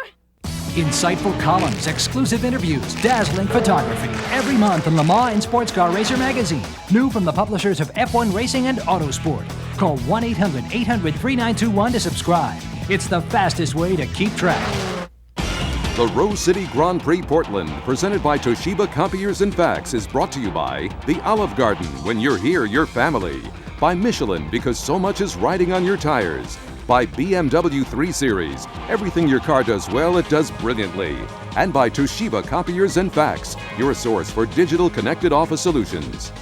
Speaker 17: Insightful columns, exclusive interviews, dazzling photography. Every month in Le Mans and Sports Car Racer magazine. New from the publishers of F1 Racing and Autosport. Call 1-800-800-3921 to subscribe. It's the fastest way to keep track.
Speaker 27: The Rose City Grand Prix Portland, presented by Toshiba Copiers and Fax, is brought to you by the Olive Garden. When you're here, you're family. By Michelin, because so much is riding on your tires. By BMW 3 Series. Everything your car does well, it does brilliantly. And by Toshiba Copiers and Fax, your source for digital connected office solutions.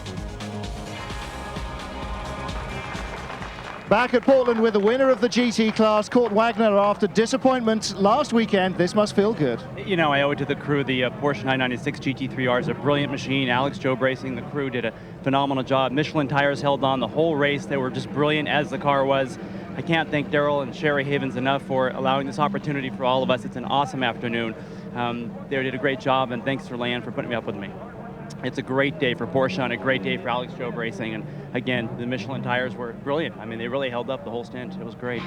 Speaker 5: Back at Portland with the winner of the GT class, Kurt Wagner, after disappointment last weekend. This must feel good.
Speaker 28: You know, I owe it to the crew. The Porsche 996 GT3R is a brilliant machine. Alex Job Racing, the crew, did a phenomenal job. Michelin tires held on the whole race. They were just brilliant, as the car was. I can't thank Daryl and Sherry Havens enough for allowing this opportunity for all of us. It's an awesome afternoon. They did a great job, and thanks for Lan for putting me up with me. It's a great day for Porsche and a great day for Alex Job Racing. And again, the Michelin tires were brilliant. I mean, they really held up the whole stint. It was great.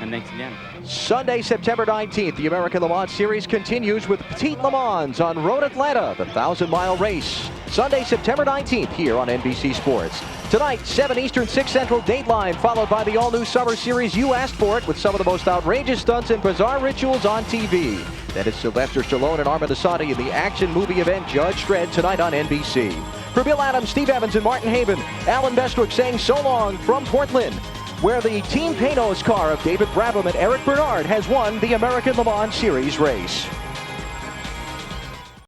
Speaker 28: And thanks again.
Speaker 1: Sunday, September 19th, the American Le Mans Series continues with Petite Le Mans on Road Atlanta, the 1,000-mile race. Sunday, September 19th, here on NBC Sports. Tonight, 7 Eastern, 6 Central, Dateline, followed by the all-new Summer Series You Asked For It, with some of the most outrageous stunts and bizarre rituals on TV. Then it's Sylvester Stallone and Armand Assadi in the action movie event Judge Dredd tonight on NBC. For Bill Adams, Steve Evans, and Martin Haben, Alan Bestwick saying so long from Portland, where the Team Paynos car of David Brabham and Eric Bernard has won the American Le Mans Series race.